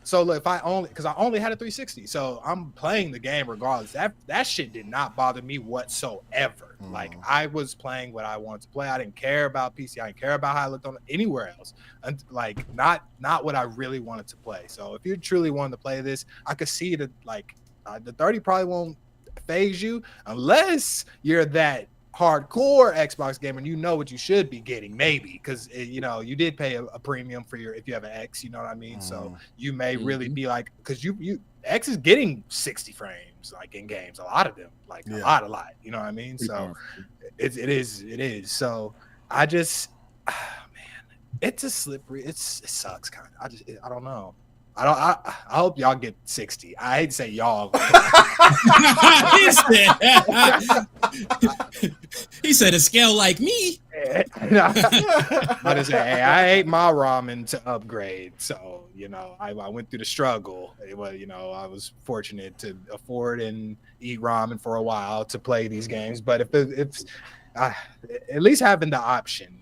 So look, because I only had a 360, so I'm playing the game regardless. That shit did not bother me whatsoever. Like, I was playing what I wanted to play. I didn't care about PC. I didn't care about how I looked on anywhere else. And like, not what I really wanted to play. So if you truly wanted to play this, I could see that, like, the 30 probably won't phase you unless you're that hardcore Xbox gamer, you know what you should be getting, maybe, because you did pay a premium for if you have an X, you know what I mean? So you may really be like, because you X is getting 60 frames like in games, a lot of them, like a lot, you know what I mean? So it is. So I just, man, it's a slippery, it sucks kind of. I don't know. I hope y'all get 60. I hate to say y'all. He said a scale like me. I say, hey, I ate my ramen to upgrade, so I went through the struggle. I was fortunate to afford and eat ramen for a while to play these games. But if at least having the option,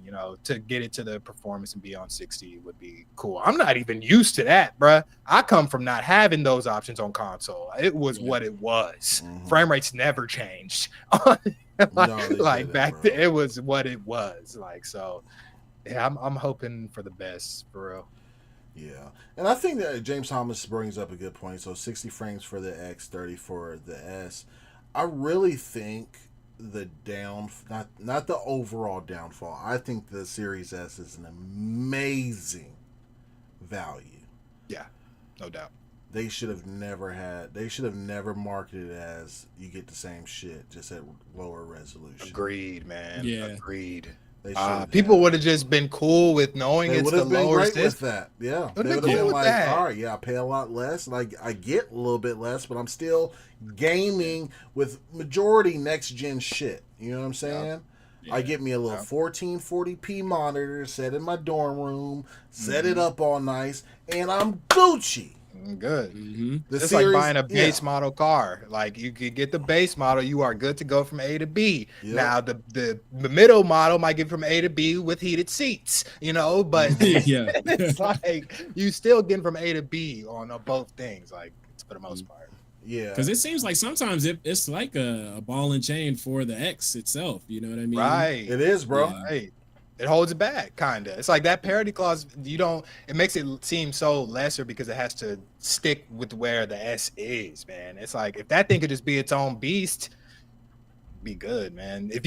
to get it to the performance and be on 60 would be cool. I'm not even used to that, bruh. I come from not having those options on console. It was what it was. Frame rates never changed. Like back then, it was what it was. Like, so yeah, I'm hoping for the best, for real. Yeah, and I think that James Thomas brings up a good point. So 60 frames for the X, 30 for the S. I really think the not the overall downfall. I think the Series S is an amazing value. Yeah, no doubt. They should have never marketed it as you get the same shit, just at lower resolution. Agreed, man. Yeah. Agreed. People would have just been cool with knowing it's the lowest. With that. Yeah. They would have been like, all right, yeah, I pay a lot less, and I get a little bit less, but I'm still gaming with majority next gen shit. You know what I'm saying? Yeah. I get me a little 1440p monitor, set in my dorm room, set it up all nice, and I'm Gucci. Good. It's like buying a base model car. Like, you could get the base model, you are good to go from A to B. Yep. Now the middle model might get from A to B with heated seats, but it's like you still getting from A to B on both things, like, for the most part. Yeah, because it seems like sometimes it's like a ball and chain for the X itself. You know what I mean? Right. It is, bro. Yeah. Right. It holds it back, kind of. It's like that parity clause, it makes it seem so lesser because it has to stick with where the S is, man. It's like, if that thing could just be its own beast, be good, man. If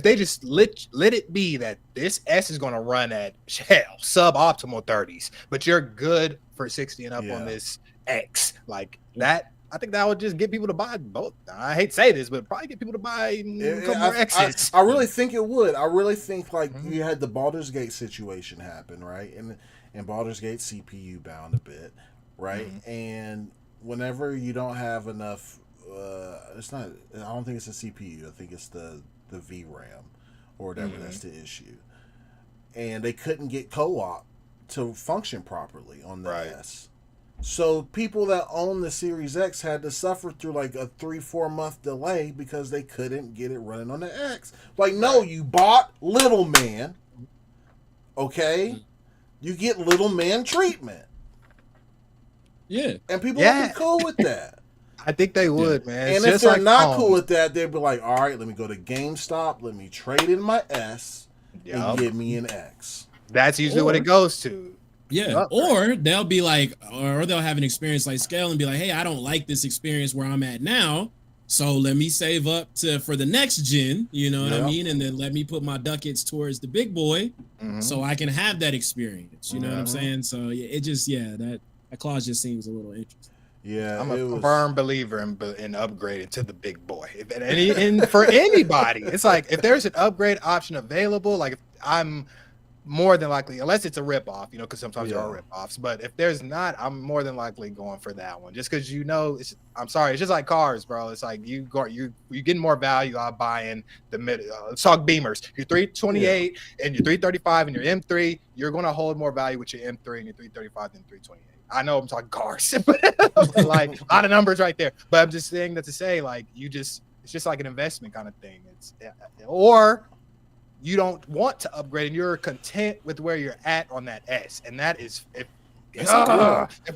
they just let it be that this S is going to run at, suboptimal 30s, but you're good for 60 and up on this X, like that. I think that would just get people to buy both. I hate to say this, but probably get people to buy a couple more X's. I really think it would. I really think, like, you had the Baldur's Gate situation happen, right? And Baldur's Gate CPU bound a bit, right? And whenever you don't have enough, it's not. I don't think it's a CPU. I think it's the VRAM or whatever. That's the issue. And they couldn't get co-op to function properly on the S. So people that own the Series X had to suffer through like a 3-4 month delay because they couldn't get it running on the X. Like, no, you bought little man, okay? You get little man treatment. Yeah. And people would be cool with that. I think they would, man. And if they're not cool with that, they'd be like, all right, let me go to GameStop, let me trade in my S and get me an X. That's usually what it goes to. Yeah, or they'll be like, or they'll have an experience like Scale and be like, hey, I don't like this experience where I'm at now, so let me save up for the next gen, you know what I mean? And then let me put my ducats towards the big boy so I can have that experience, you know what I'm saying? So it just, that clause just seems a little interesting. Yeah, I'm a firm believer in upgrading to the big boy. And for anybody, it's like, if there's an upgrade option available, like, if I'm more than likely, unless it's a ripoff, because sometimes there are ripoffs. But if there's not, I'm more than likely going for that one, just because I'm sorry, it's just like cars, bro. It's like you're getting more value out buying the mid. Let's talk Beamers. Your 328 and your 335 and your M3, you're going to hold more value with your M3 and your 335 than 328. I know I'm talking cars, but like a lot of numbers right there. But I'm just saying that to say, like, it's just like an investment kind of thing. Or you don't want to upgrade and you're content with where you're at on that S. And that is, if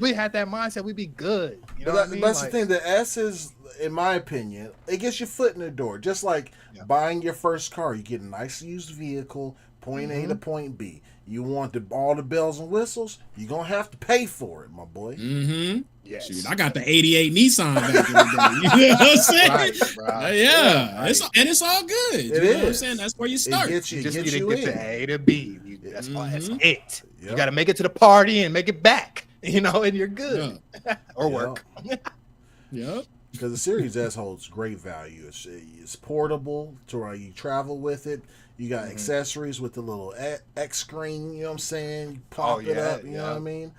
we had that mindset, we'd be good. You know what I mean? That's the thing. The S is, in my opinion, it gets your foot in the door. Just like buying your first car. You get a nice used vehicle, point A to point B. You want all the bells and whistles, you're going to have to pay for it, my boy. Mm-hmm. Yes. Shoot, I got the 88 Nissan back in the day. You know what I'm saying? Right, bro. Yeah. Right. It's all good. It you know is. what I'm saying? That's where you start. It You just gets need you to get in. to A to B. That's Mhm. it. Yep. You got to make it to the party and make it back, you know, and you're good. Or Yep. work. Yep. Because the Series S holds great value. It's portable to where you travel with it. You got accessories with the little X screen, you know what I'm saying? You pop it up, you know what I mean?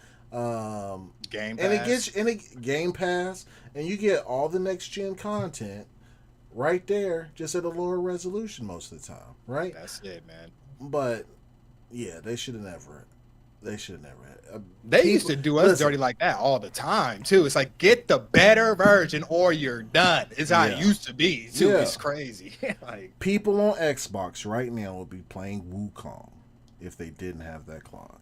Game and Pass. Game Pass, and you get all the next gen content right there, just at a lower resolution most of the time, right? That's it, man. But yeah, they should have never. They used to do us dirty like that all the time too. It's like, get the better version or you're done. It's how it used to be too. Yeah. It's crazy. Like, people on Xbox right now would be playing Wukong if they didn't have that clause.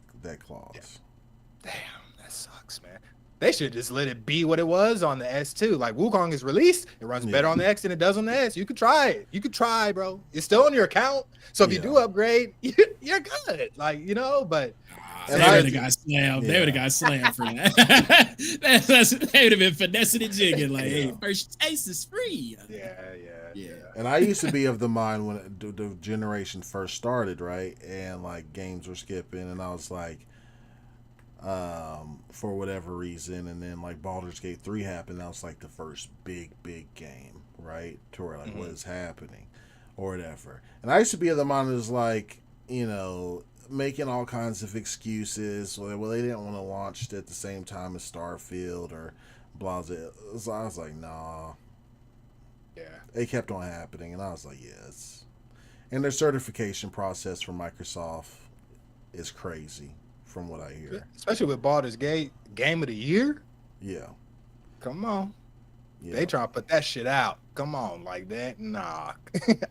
damn, that sucks, man. They should just let it be what it was on the S2. Like, Wukong is released, it runs better on the X than it does on the S. You could try it. You could try, bro. It's still on your account. So if you do upgrade, you're good. Like, you know, but they would have got slammed. They would have got slammed for that. They would have been finessing and jigging. Like, hey, first taste is free. Yeah. And I used to be of the mind when the generation first started, right? And like games were skipping, and I was like, for whatever reason, and then like Baldur's Gate 3 happened. That was like the first big game, right? To where like what is happening, or whatever. And I used to be of the mind that was like, you know, making all kinds of excuses. Well, they didn't want to launch it at the same time as Starfield or blah blah. So I was like, nah. Yeah. It kept on happening, and I was like, yes. And their certification process for Microsoft is crazy, from what I hear. Especially with Baldur's Gate, Game of the Year. Yeah. Come on. Yeah. They try to put that shit out. Come on, like that. Nah.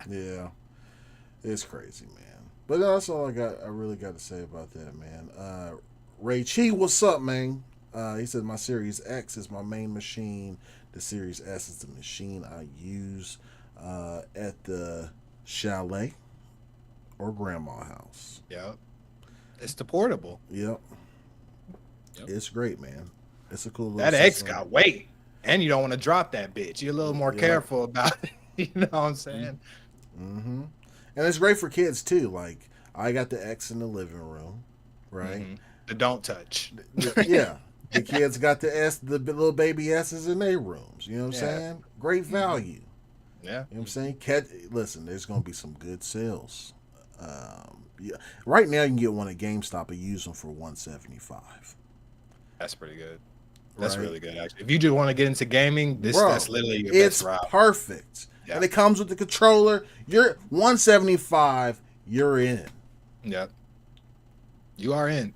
Yeah. It's crazy, man. But that's all I really got to say about that, man. Ray Chi, what's up, man? He said my Series X is my main machine. The Series S is the machine I use at the chalet or grandma house. Yep. It's the portable. Yep. It's great, man. It's a cool little That X system. got weight. And you don't want to drop that bitch. You're a little more careful about it. You know what I'm saying? Mm-hmm. And it's great for kids too. Like I got the X in the living room, right? Mm-hmm. The don't touch. Yeah. The kids got the S, the little baby S's in their rooms. You know what I'm saying? Great value. Yeah. You know what I'm saying? Listen, there's going to be some good sales. Yeah. Right now, you can get one at GameStop and use them for $175. That's pretty good. That's Right? really good, actually. If you just want to get into gaming, that's literally your best route. It's perfect. Yeah. And it comes with the controller. You're $175. You're in. Yep. You are in.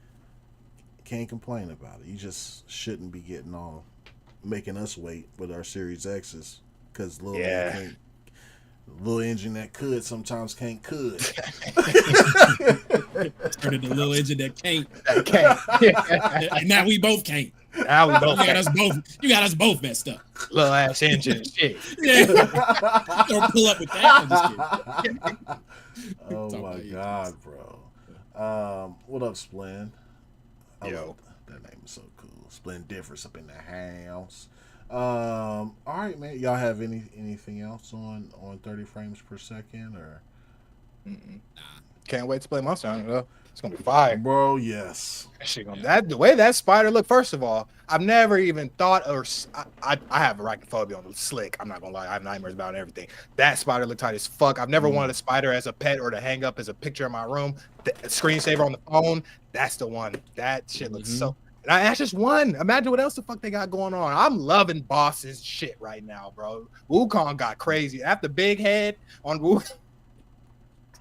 Can't complain about it. You just shouldn't be making us wait with our Series X's because little engine that could sometimes can't could. Started the little engine that can't. That can't. And now we both can't. Now we both You got us both messed up. little ass engine and shit. Yeah. Don't pull up with that. I'm just kidding. Oh my god, bro. What up, Splend? Yo, that name is so cool. Splendiferous up in the house. All right, man. Y'all have anything else on 30 frames per second or? can't wait to play Monster Hunter though. It's gonna be fire. Bro, yes. The way that spider looked. First of all, I've never even thought, I have arachnophobia on the slick. I'm not gonna lie, I have nightmares about it and everything. That spider looked tight as fuck. I've never wanted a spider as a pet or to hang up as a picture in my room. The screensaver on the phone, that's the one. That shit looks so. That's just one. Imagine what else the fuck they got going on. I'm loving Boss's shit right now, bro. Wukong got crazy after Big Head on Wukong.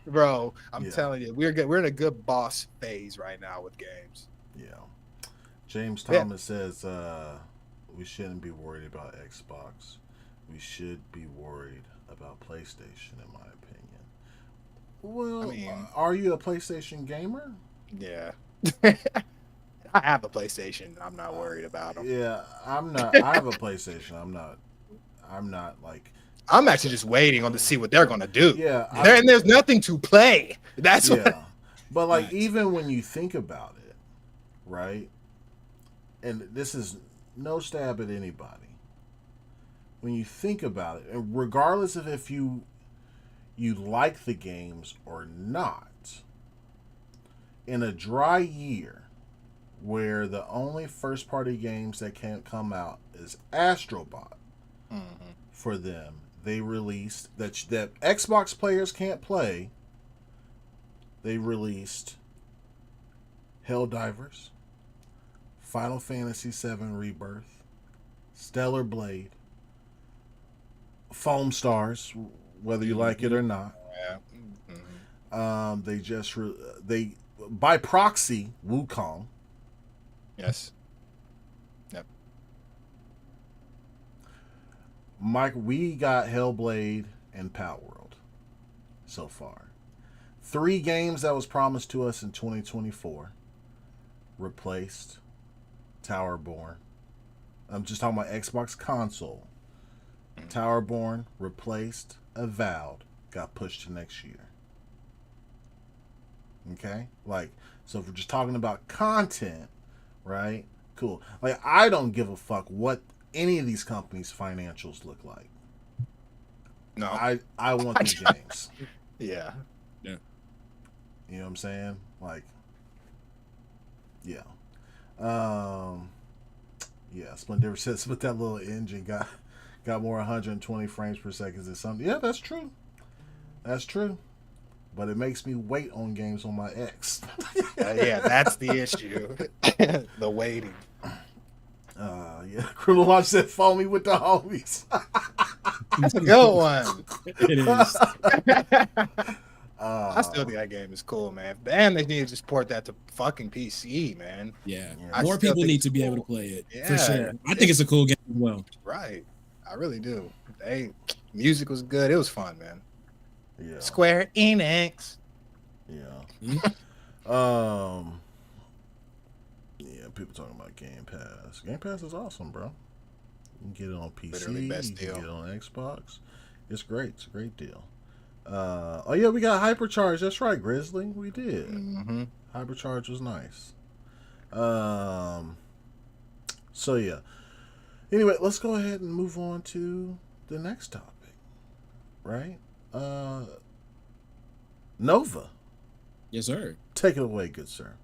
Bro, I'm telling you, we're good. We're in a good boss phase right now with games. Yeah. James Thomas says we shouldn't be worried about Xbox. We should be worried about PlayStation, in my opinion. Well, I mean, are you a PlayStation gamer? Yeah. I have a PlayStation. I'm not worried about them. Yeah, I'm not. I have a PlayStation. I'm not like. I'm actually just waiting on to see what they're gonna do. Yeah, and there's nothing to play. That's what. But like, Facts. even when you think about it, right? And this is no stab at anybody. When you think about it, and regardless of if you like the games or not, in a dry year where the only first party games that can't come out is Astrobot, for them, they released that Xbox players can't play. They released Helldivers, Final Fantasy VII Rebirth, Stellar Blade, Foam Stars, whether you like it or not. Yeah. They by proxy Wukong. Yes. Yep. Mike, we got Hellblade and Palworld so far. 3 games that was promised to us in 2024 replaced Towerborn. I'm just talking about Xbox console. Towerborn replaced Avowed, got pushed to next year. Okay? Like, so if we're just talking about content, right? Cool. Like, I don't give a fuck what any of these companies' financials look like. No. I want the games. Yeah. You know what I'm saying? Like, yeah. Yeah, Splendifer says, but that little engine got more 120 frames per second than something. Yeah, that's true. That's true. But it makes me wait on games on my X. Yeah, that's the issue. The waiting. Yeah, Criminal Launch said, "Phone me with the homies." That's a good one. It is. I still think that game is cool, man. And they need to just port that to fucking PC, man. Yeah. I More still people think need it's to be cool. able to play it. For Yeah. sure. I think it's a cool game as well. Right. I really do. Music was good. It was fun, man. Yeah. Square Enix. Yeah. Yeah, people talking about Game Pass. Game Pass is awesome, bro. You can get it on PC. Literally best you can deal. get it on Xbox. It's great. It's a great deal. Oh yeah, we got Hypercharge. That's right, Grizzly. We did. Mm-hmm. Hypercharge was nice. So yeah. Anyway, let's go ahead and move on to the next topic. Right? Nova. Yes, sir. Take it away, good sir.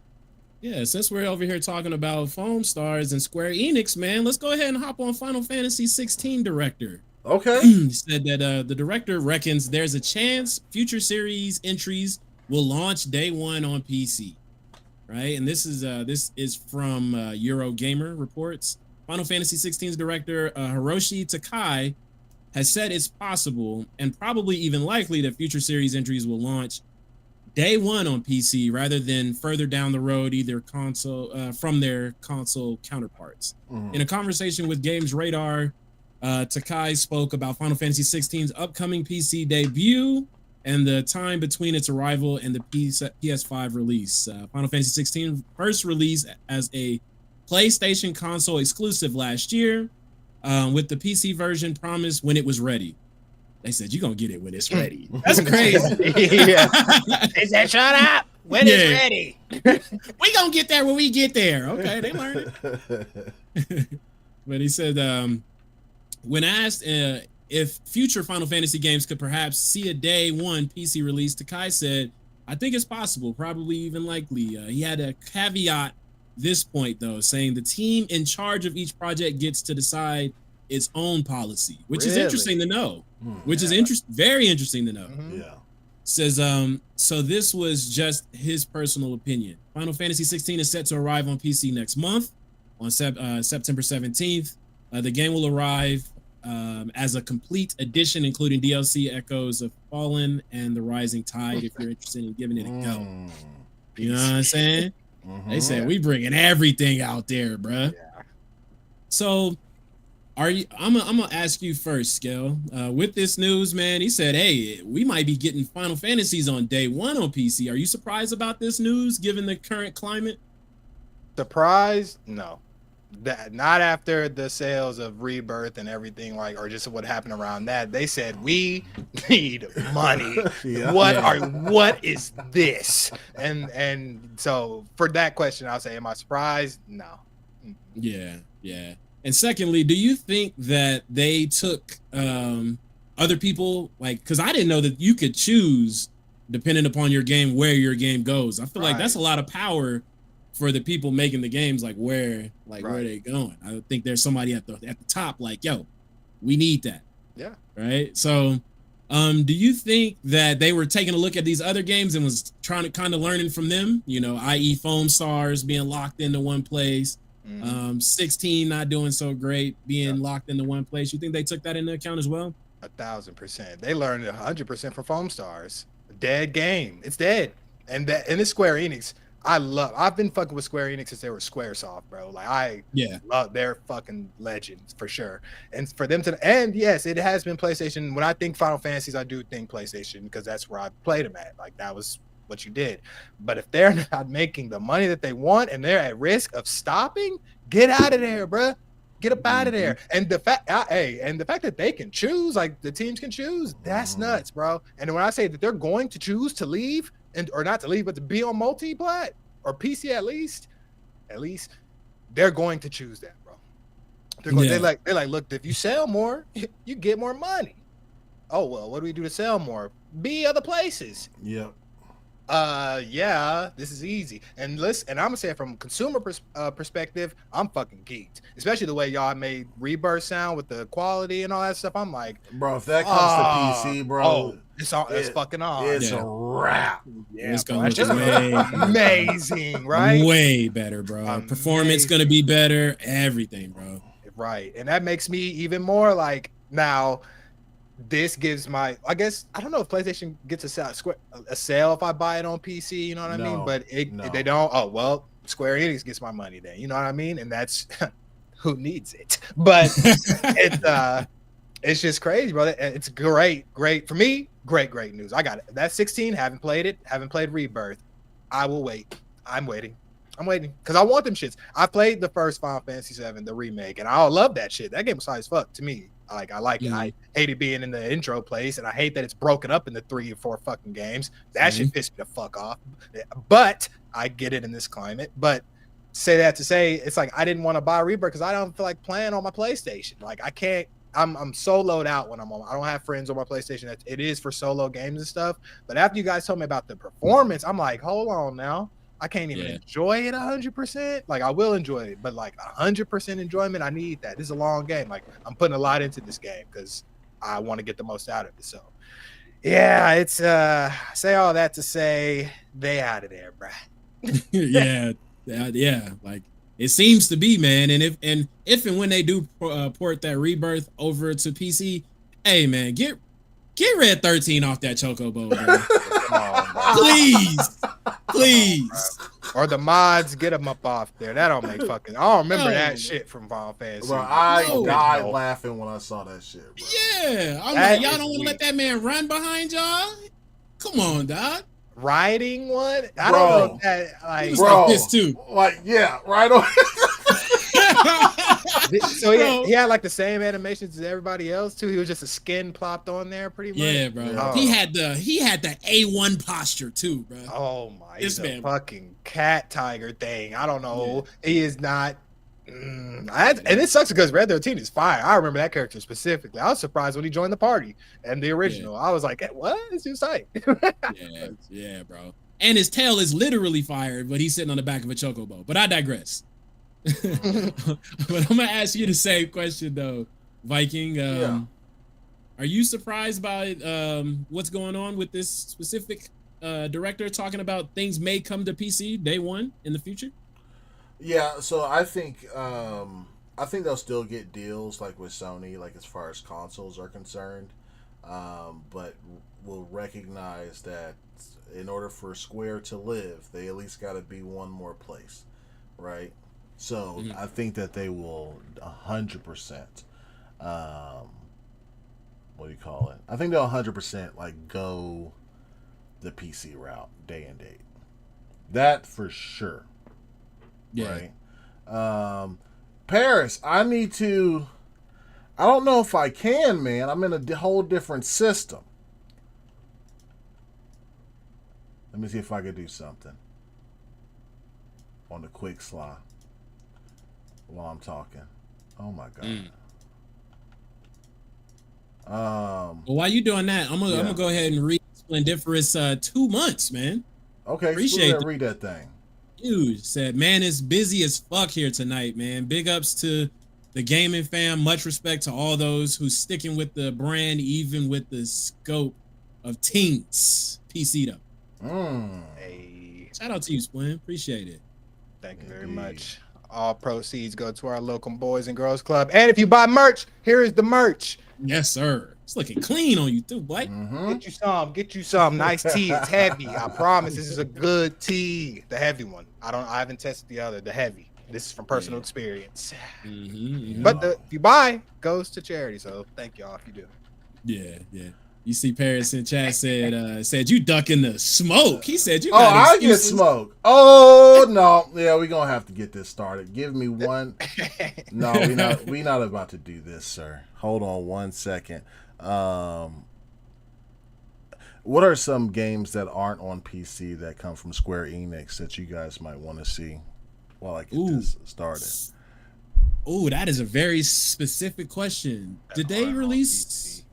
Yeah, since we're over here talking about Foam Stars and Square Enix, man, let's go ahead and hop on Final Fantasy 16 director. Okay. He said that the director reckons there's a chance future series entries will launch day one on PC. Right? And this is from Eurogamer reports. Final Fantasy 16's director Hiroshi Takai has said it's possible and probably even likely that future series entries will launch day one on PC rather than further down the road, either console from their console counterparts. In a conversation with Games Radar, Takai spoke about Final Fantasy 16's upcoming PC debut and the time between its arrival and the PS5 release. Final Fantasy 16 first released as a PlayStation console exclusive last year, with the PC version promised when it was ready. They said, you're going to get it when it's ready. That's crazy. Yeah. They said, shut up when it's ready. We going to get there when we get there. Okay, they learned it. But he said, when asked if future Final Fantasy games could perhaps see a day one PC release, Takai said, I think it's possible, probably even likely. He had a caveat this point, though, saying the team in charge of each project gets to decide its own policy, which is interesting to know. Very interesting to know. Yeah. Says, so this was just his personal opinion. Final Fantasy 16 is set to arrive on PC next month on September 17th. The game will arrive as a complete edition, including DLC, Echoes of Fallen, and The Rising Tide, if you're interested in giving it a go. You know what I'm saying? They said, we bringing everything out there, bruh. Yeah. So, I'm gonna ask you first, Skell. With this news, man, he said, hey, we might be getting Final Fantasies on day one on PC. Are you surprised about this news, given the current climate? Surprised? No. That not after the sales of Rebirth and everything, like, or just what happened around that. They said we need money. Yeah. What is this? And so for that question, I'll say, am I surprised? No. Yeah. And secondly, do you think that they took other people, like, because I didn't know that you could choose depending upon your game where your game goes. I feel like that's a lot of power for the people making the games, like where they going. I think there's somebody at the top, like, yo, we need that. Yeah. Right. So, do you think that they were taking a look at these other games and was trying to kind of learning from them? You know, i.e., Foam Stars being locked into one place, 16 not doing so great, being locked into one place. You think they took that into account as well? 1,000%. They learned 100% from Foam Stars. Dead game. It's dead. And it's Square Enix. I've been fucking with Square Enix since they were Squaresoft, bro. Like, I love their fucking legends for sure. And for them and yes, it has been PlayStation. When I think Final Fantasies, I do think PlayStation because that's where I played them at. Like, that was what you did. But if they're not making the money that they want and they're at risk of stopping, get out of there, bro. Get up out of there. And the fact that they can choose, like the teams can choose, that's nuts, bro. And when I say that they're going to choose to leave, or not to leave, but to be on multi-plat or PC at least, they're going to choose that, bro. They're like, look, if you sell more, you get more money. Oh, well, what do we do to sell more? Be other places. Yep. This is easy. And listen, and I'm gonna say it from a consumer perspective, I'm fucking geeked. Especially the way y'all made Rebirth sound with the quality and all that stuff. I'm like, bro, if that comes to PC, bro, it's fucking on. It's a wrap. Yeah, it's gonna look way amazing, right? Way better, bro. Amazing. Performance gonna be better. Everything, bro. Right, and that makes me even more like now. This gives I guess I don't know if PlayStation gets a sale if I buy it on PC, you know what I mean? But they don't. Oh well, Square Enix gets my money then, you know what I mean? And that's who needs it. But it's just crazy, bro. It's great for me. Great news. I got it. That's 16. Haven't played it. Haven't played Rebirth. I will wait. I'm waiting because I want them shits. I played the first Final Fantasy VII, the remake, and I love that shit. That game was high as fuck to me. I like it. I hated being in the intro place, and I hate that it's broken up into 3 or 4 fucking games. That shit pissed me the fuck off. But I get it in this climate. But say that to say, it's like I didn't want to buy Rebirth because I don't feel like playing on my PlayStation. Like I can't. I'm soloed out when I'm on. I don't have friends on my PlayStation. It is for solo games and stuff. But after you guys told me about the performance, I'm like, hold on now. I can't even enjoy it 100%. Like I will enjoy it, but like 100% enjoyment, I need that. This is a long game. Like I'm putting a lot into this game because I want to get the most out of it. So yeah, it's say all that to say they out of there, bro. yeah. Like it seems to be, man. And if and when they do port that Rebirth over to PC, hey man, get Red 13 off that chocobo, please. Or the mods, get them up off there. That don't make fucking. I don't remember that shit from Final Fantasy. Bro, I died laughing when I saw that shit, bro. Yeah, I'm like, y'all don't want to let that man run behind y'all. Come on, dog. Riding one, I don't know if that like. Bro, this too. Like right on. So he had like the same animations as everybody else too. He was just a skin plopped on there, pretty much. Yeah, bro. Yeah. He had the A1 posture too, bro. Oh my, he's a fucking cat tiger thing. I don't know. Yeah. He is not. And it sucks because Red 13 is fire. I remember that character specifically. I was surprised when he joined the party and the original. I was like, hey, what? This dude's tight. yeah, bro. And his tail is literally fired, but he's sitting on the back of a chocobo. But I digress. But I'm gonna ask you the same question though, Viking. Are you surprised by what's going on with this specific director talking about things may come to PC day one in the future? Yeah, so I think they'll still get deals like with Sony, like as far as consoles are concerned, but we'll recognize that in order for Square to live, they at least got to be one more place, right? So I think that they will 100%. What do you call it? I think they'll 100% like go the PC route day and date. That for sure. Yeah. Right. Parris, I don't know if I can, man. I'm in a whole different system. Let me see if I can do something on the quick slide while I'm talking. Oh my god. Well, while you doing that, I'm gonna go ahead and read Splendiferous 2 months, man. Okay, Appreciate it. Read that thing. You said, man, it's busy as fuck here tonight, man. Big ups to the gaming fam. Much respect to all those who's sticking with the brand, even with the scope of teens. PC though. Hey. Shout out to you, Splin. Appreciate it. Thank you very much. All proceeds go to our local Boys and Girls Club. And if you buy merch, here is the merch. Yes, sir. It's looking clean on you too, boy. Get you some nice tea. It's heavy. I promise this is a good tea. The heavy one. I haven't tested the other, the heavy. This is from personal experience. But if you buy, goes to charity. So thank y'all if you do. Yeah. You see Parris in chat said you ducking the smoke. He said you got I get smoke. Oh no. Yeah, we're gonna have to get this started. Give me one. No, we not about to do this, sir. Hold on 1 second. What are some games that aren't on PC that come from Square Enix that you guys might want to see while I get this started? Oh, that is a very specific question. Did they release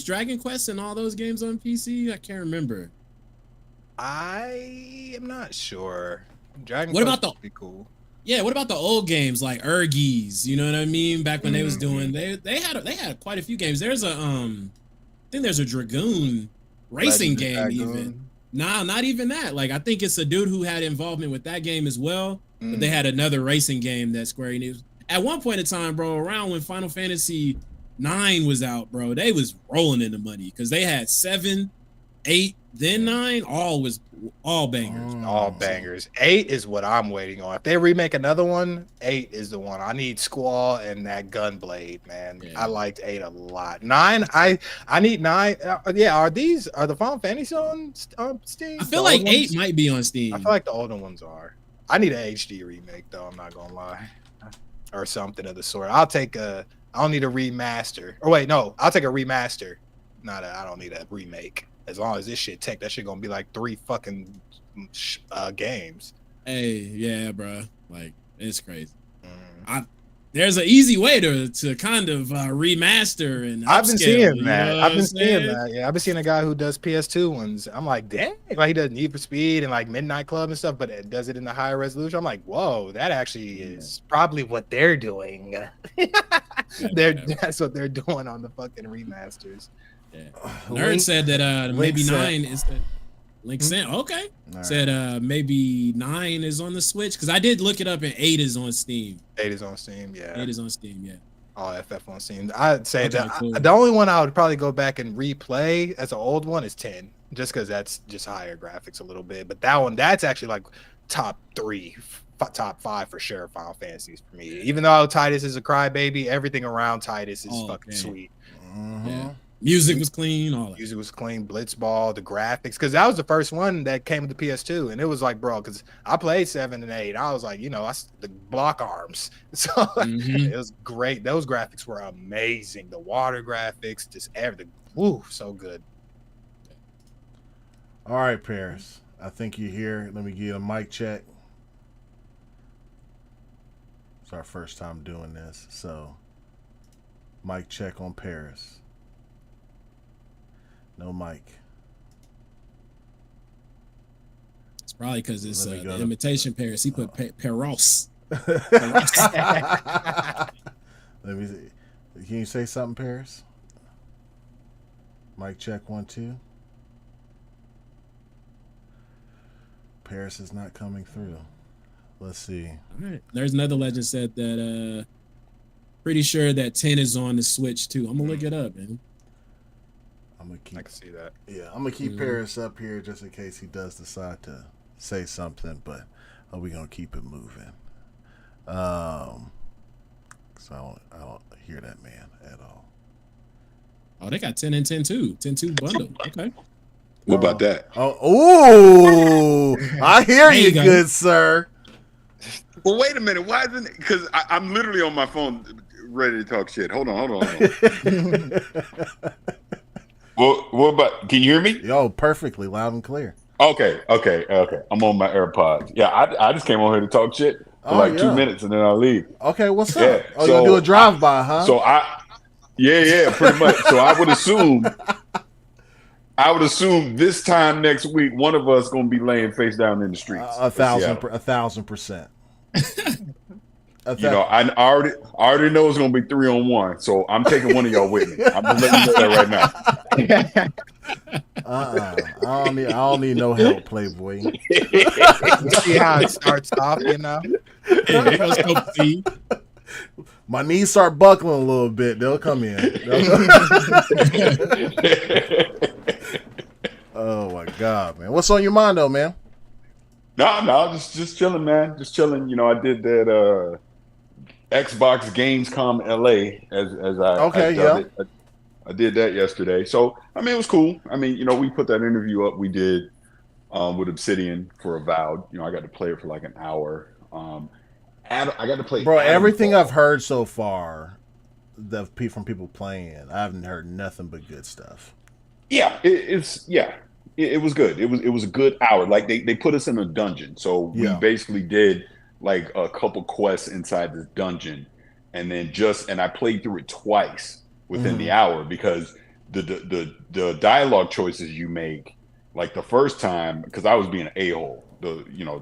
Dragon Quest and all those games on PC? I can't remember. I am not sure. Dragon What Quest about would be cool. Yeah, what about the old games like Ergies? You know what I mean? Back when they was doing, they had quite a few games. There's a I think there's a Dragoon racing game Dragoon. even. Nah, not even that. Like I think it's a dude who had involvement with that game as well. But they had another racing game that Square Enix. At one point in time, bro, around when Final Fantasy 9 was out, bro, they was rolling in the money because they had 7, 8, then 9, all bangers. All bangers. 8 is what I'm waiting on. If they remake another one, 8 is the one. I need Squall and that Gunblade, man. Yeah. I liked 8 a lot. 9, I need 9. Are the Final Fantasy on Steam? I feel like 8 might be on Steam. I feel like the older ones are. I need an HD remake though. I'm not gonna lie, or something of the sort. I don't need a remaster. Or wait, no, I'll take a remaster. I don't need a remake. As long as this shit that shit gonna be like 3 fucking games. Hey, yeah, bro. Like it's crazy. There's an easy way to kind of remaster and I've been upscale, seeing that. Yeah, I've been seeing a guy who does PS2 ones. I'm like, dang, like he does Need for Speed and like Midnight Club and stuff, but it does it in the higher resolution. I'm like, whoa, that actually is probably what they're doing. That's what they're doing on the fucking remasters. Yeah. Nerd said that maybe 9 is the Link sent. Okay. Right. Said maybe 9 is on the Switch because I did look it up and 8 is on Steam. 8 is on Steam, yeah. 8 is on Steam, yeah. All FF on Steam. I'd say the only one I would probably go back and replay as an old one is 10, just because that's just higher graphics a little bit. But that's actually like top 3, top 5 for sure. Final Fantasies for me. Even though Titus is a crybaby, everything around Titus is fucking sweet. Yeah. Music was clean, all that. Music was clean, Blitzball, the graphics, because that was the first one that came with the PS2, and it was like, bro, because I played 7 and 8, I was like, the block arms, so it was great. Those graphics were amazing. The water graphics, just everything, so good. All right, Parris, I think you're here. Let me give you a mic check. It's our first time doing this, so mic check on Parris. No mic. It's probably because it's the imitation Parris. He put Parris. Let me see. Can you say something, Parris? Mic check 1 2. Parris is not coming through. Let's see. All right. There's another legend said that pretty sure that 10 is on the Switch too. I'm gonna look it up, man. I can see that. Yeah, I'm gonna keep Parris up here just in case he does decide to say something, but we're gonna keep it moving. So I don't hear that man at all. Oh, they got 10 and 10 too. 10-2 bundle. Okay. What about that? Oh, I hear you, good sir. Well, wait a minute. Why isn't it? Because I'm literally on my phone ready to talk shit. Hold on. Well, what about? Can you hear me? Yo, perfectly loud and clear. Okay. I'm on my AirPods. Yeah, I just came on here to talk shit for like 2 minutes and then I'll leave. Okay, what's up? Yeah, Oh, you'll do a drive-by, huh? So yeah, pretty much. So I would assume this time next week, one of us gonna be laying face down in the streets. 1,000%. You know, I already know it's gonna be 3-on-1, so I'm taking one of y'all with me. I'm just letting you know that right now. I don't need no help, Playboy. See how it starts off, you know? My knees start buckling a little bit. They'll come in. Oh my God, man! What's on your mind, though, man? No, just chilling, man. Just chilling. You know, I did that Xbox Gamescom LA as I did that yesterday. So I mean, it was cool. I mean, you know, we put that interview up we did with Obsidian for Avowed. You know, I got to play it for like an hour. I got to play. Bro, everything I've heard so far, from people playing, I haven't heard nothing but good stuff. Yeah, it was good. It was a good hour. Like they put us in a dungeon, so we basically did like a couple quests inside this dungeon, and then I played through it twice within the hour because the dialogue choices you make, like the first time, because I was being an a-hole,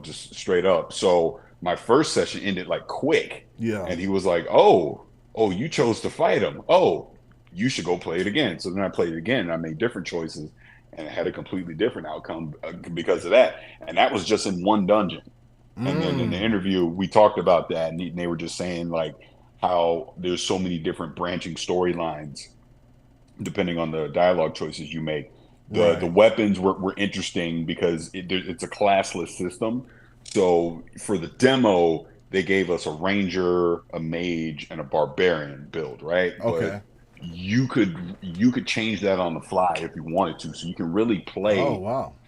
just straight up. So my first session ended like quick. Yeah. And he was like, oh, you chose to fight him. Oh, you should go play it again. So then I played it again and I made different choices and it had a completely different outcome because of that. And that was just in one dungeon. And then in the interview, we talked about that and they were just saying like how there's so many different branching storylines depending on the dialogue choices you make. The weapons were interesting because it's a classless system. So for the demo, they gave us a ranger, a mage, and a barbarian build, right? Okay. But you could change that on the fly if you wanted to. So you can really play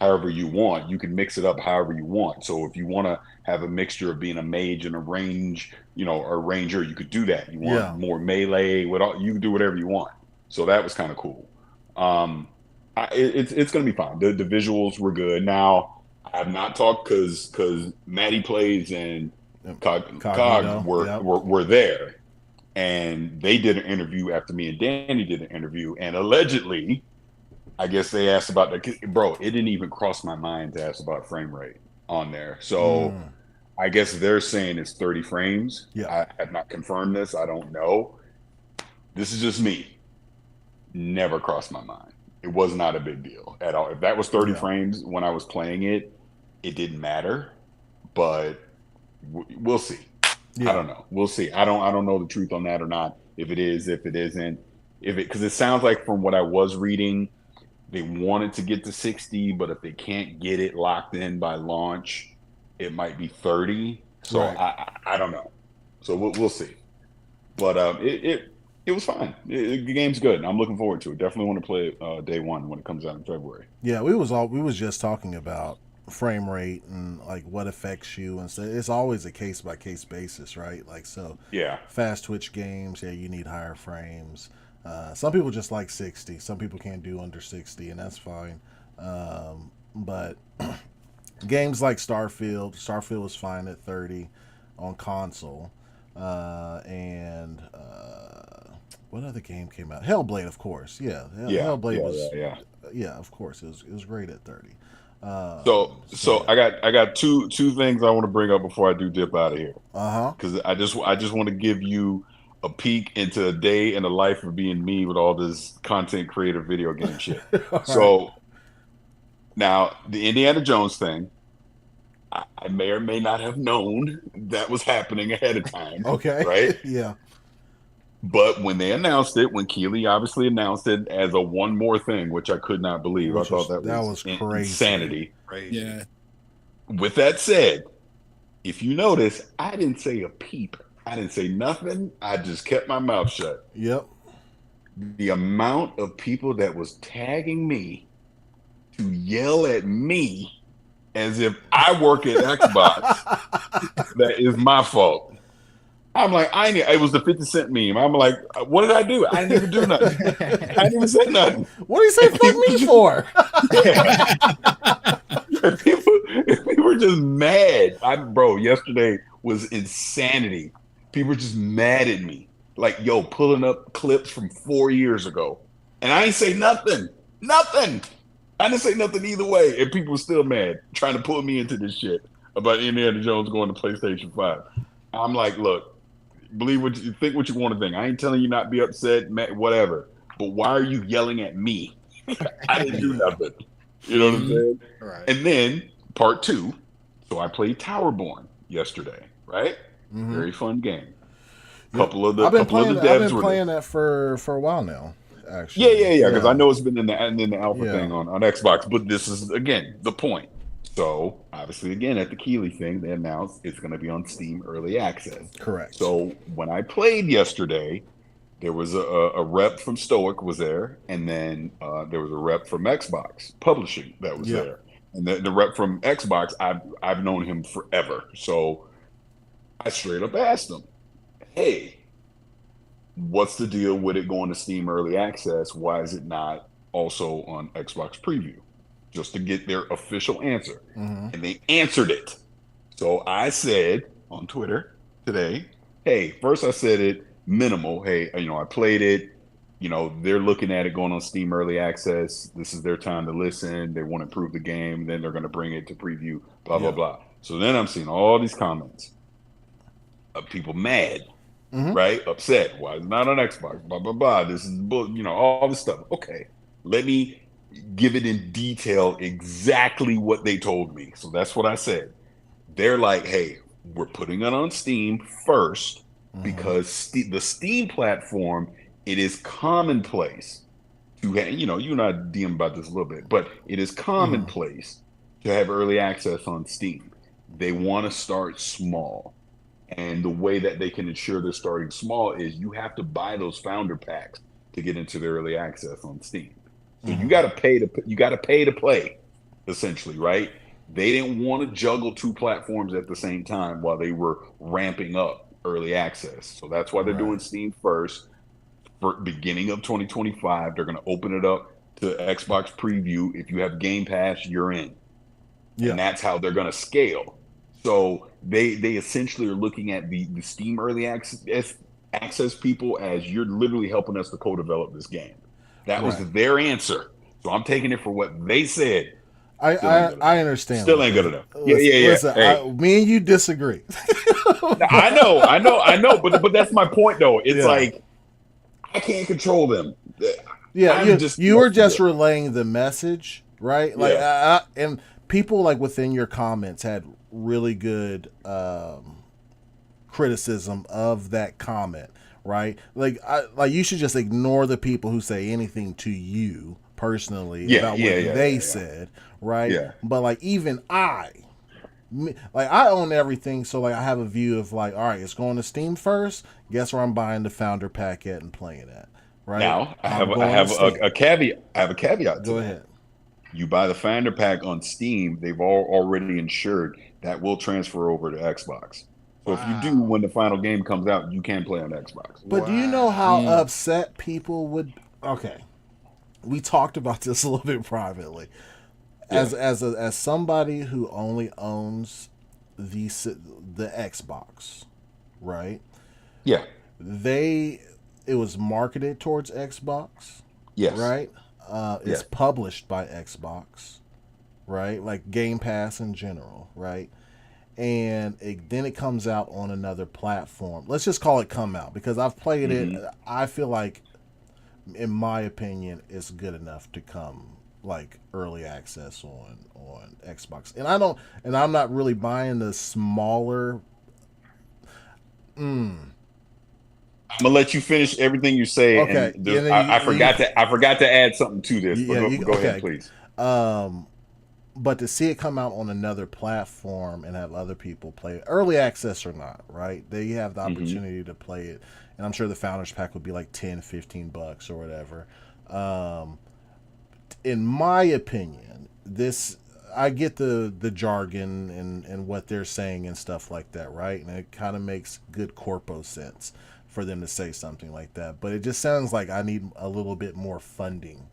however you want. You can mix it up however you want. So if you want to have a mixture of being a mage and a ranger, you could do that. You want more melee, you can do whatever you want. So that was kind of cool. It's going to be fine. The visuals were good. Now, I have not talked because Maddie Plays and Cog were there, and they did an interview after me and Danny did an interview, and allegedly, I guess they asked about bro. It didn't even cross my mind to ask about frame rate on there. So I guess they're saying it's 30 frames. Yeah, I have not confirmed this. I don't know. This is just me. Never crossed my mind. It was not a big deal at all. If that was 30 frames when I was playing it, it didn't matter, but we'll see. I don't know. We'll see. I don't know the truth on that or not. If it is, if it isn't, because it sounds like from what I was reading, they wanted to get to 60, but if they can't get it locked in by launch, it might be 30. So I don't know. So we'll see. But it was fine. The game's good. I'm looking forward to it. Definitely want to play it day one when it comes out in February. Yeah, we was just talking about frame rate and like what affects you, and so it's always a case by case basis, right? Like fast twitch games, you need higher frames. Some people just like 60. Some people can't do under 60, and that's fine. But games like Starfield was fine at 30 on console, and what other game came out? Hellblade, of course. Hellblade was of course it was great at 30. So I got two things I want to bring up before I do dip out of here. Because I just want to give you a peek into a day in the life of being me with all this content creator video game shit. So now the Indiana Jones thing, I may or may not have known that was happening ahead of time. Okay. Right? Yeah. But when they announced it, when Keeley obviously announced it as a one more thing, which I could not believe. I thought that was crazy. Insanity. Crazy. Yeah. With that said, if you notice, I didn't say a peep. I didn't say nothing. I just kept my mouth shut. Yep. The amount of people that was tagging me to yell at me as if I work at Xbox. That is my fault. I'm like, it was the 50 Cent meme. I'm like, what did I do? I didn't even do nothing. I didn't even say nothing. What do you say fuck me for? People were just mad. Bro, yesterday was insanity. People were just mad at me. Like, yo, pulling up clips from 4 years ago. And I ain't say nothing. Nothing. I didn't say nothing either way. And people were still mad, trying to pull me into this shit about Indiana Jones going to PlayStation 5. I'm like, look, believe what you think, what you want to think. I ain't telling you not to be upset, whatever. But why are you yelling at me? I didn't do nothing. You know what I'm saying? Right. And then part 2. So I played Towerborn yesterday, right? Mm-hmm. Very fun game. Yep. I've been playing that for a while now. Actually, yeah. Because I know it's been in the alpha thing on Xbox, but this is again the point. So obviously, again at the Keeley thing, they announced it's going to be on Steam Early Access. Correct. So when I played yesterday, there was a rep from Stoic was there, and then there was a rep from Xbox Publishing that was there, and the rep from Xbox, I've known him forever. So I straight up asked him, hey, what's the deal with it going to Steam Early Access? Why is it not also on Xbox Preview? Just to get their official answer. Mm-hmm. And they answered it. So I said on Twitter today, hey, first I said it minimal. Hey, I played it. They're looking at it going on Steam Early Access. This is their time to listen. They want to improve the game. Then they're going to bring it to preview, blah, blah, blah. So then I'm seeing all these comments of people mad. Mm-hmm. Right? Upset. Why is it not on Xbox? Blah, blah, blah. This is, all this stuff. Okay. Let me give it in detail exactly what they told me. So that's what I said. They're like, hey, we're putting it on Steam first because the Steam platform, it is commonplace to have, you and I DM about this a little bit, but it is commonplace to have early access on Steam. They want to start small. And the way that they can ensure they're starting small is you have to buy those founder packs to get into the early access on Steam. So you got to pay to play, essentially, right? They didn't want to juggle 2 platforms at the same time while they were ramping up early access. So that's why they're doing Steam first. For beginning of 2025, they're going to open it up to Xbox Preview. If you have Game Pass, you're in. Yeah. And that's how they're going to scale. So they essentially are looking at the Steam Early access people as you're literally helping us to co-develop this game. That was their answer. So I'm taking it for what they said. I understand. Still ain't good enough. Yeah. Listen, hey. Me and you disagree. I know. But that's my point, though. It's like I can't control them. Yeah, you were just relaying the message, right? Like, and people like within your comments had really good criticism of that comment, right? Like you should just ignore the people who say anything to you personally about what they said, right? Yeah. But like even I own everything, so like I have a view of like, all right, it's going to Steam first. Guess where I'm buying the founder pack at and playing at, right? Now I have a caveat. I have a caveat. Go ahead. You buy the founder pack on Steam, they've already ensured that will transfer over to Xbox. So if you do, when the final game comes out, you can play on Xbox. But do you know how upset people would? Okay, we talked about this a little bit privately. As somebody who only owns the Xbox, right? Yeah. It was marketed towards Xbox. Yes. Right. It's published by Xbox, right? Like Game Pass in general, right? And then it comes out on another platform. Let's just call it come out because I've played it. I feel like, in my opinion, it's good enough to come like early access on Xbox. And I'm not really buying the smaller. I'm gonna let you finish everything you say. Okay. And I forgot to add something to this. But go ahead, please. But to see it come out on another platform and have other people play it, early access or not, right? They have the opportunity to play it. And I'm sure the Founders Pack would be like $10-$15 or whatever. In my opinion, I get the jargon and what they're saying and stuff like that, right? And it kind of makes good corpo sense for them to say something like that. But it just sounds like I need a little bit more funding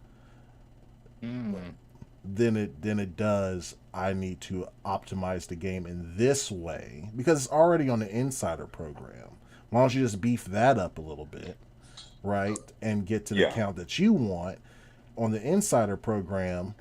than it does. I need to optimize the game in this way because it's already on the insider program. Why don't you just beef that up a little bit, right? And get to the count that you want on the insider program.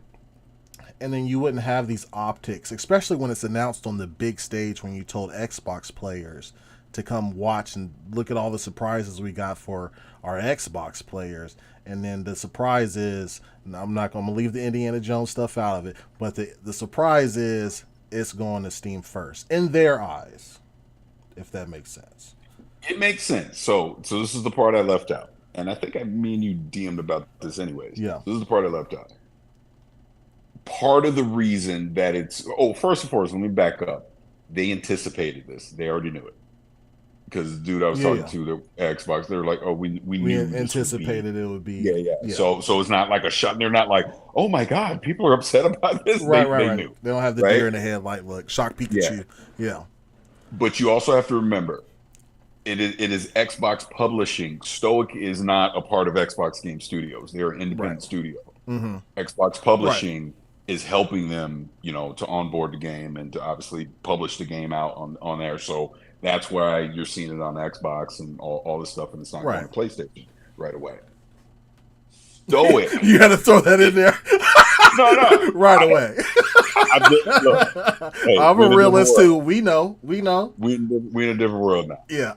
And then you wouldn't have these optics, especially when it's announced on the big stage when you told Xbox players to come watch and look at all the surprises we got for our Xbox players. And then the surprise is, I'm not going to leave the Indiana Jones stuff out of it, but the surprise is it's going to Steam first in their eyes, if that makes sense. It makes sense. So this is the part I left out. And I think me and you DM'd about this anyways. Yeah. So this is the part I left out. Part of the reason that first and foremost, let me back up. They anticipated this. They already knew it. Because the dude I was talking to, the Xbox, they were like, "Oh, we knew anticipated it would be." Yeah. So it's not like a shot. They're not like, "Oh my God, people are upset about this." Right. They knew. They don't have the deer in the headlight look. Shock Pikachu. Yeah. But you also have to remember, it is Xbox publishing. Stoic is not a part of Xbox Game Studios. They're an independent studio. Mm-hmm. Xbox publishing is helping them, to onboard the game and to obviously publish the game out on there. So that's why you're seeing it on Xbox and all this stuff, and it's not going to PlayStation right away. Stoic. You had to throw that in there. No. Away. I'm a realist too. We know. We're in a different world now. Yeah.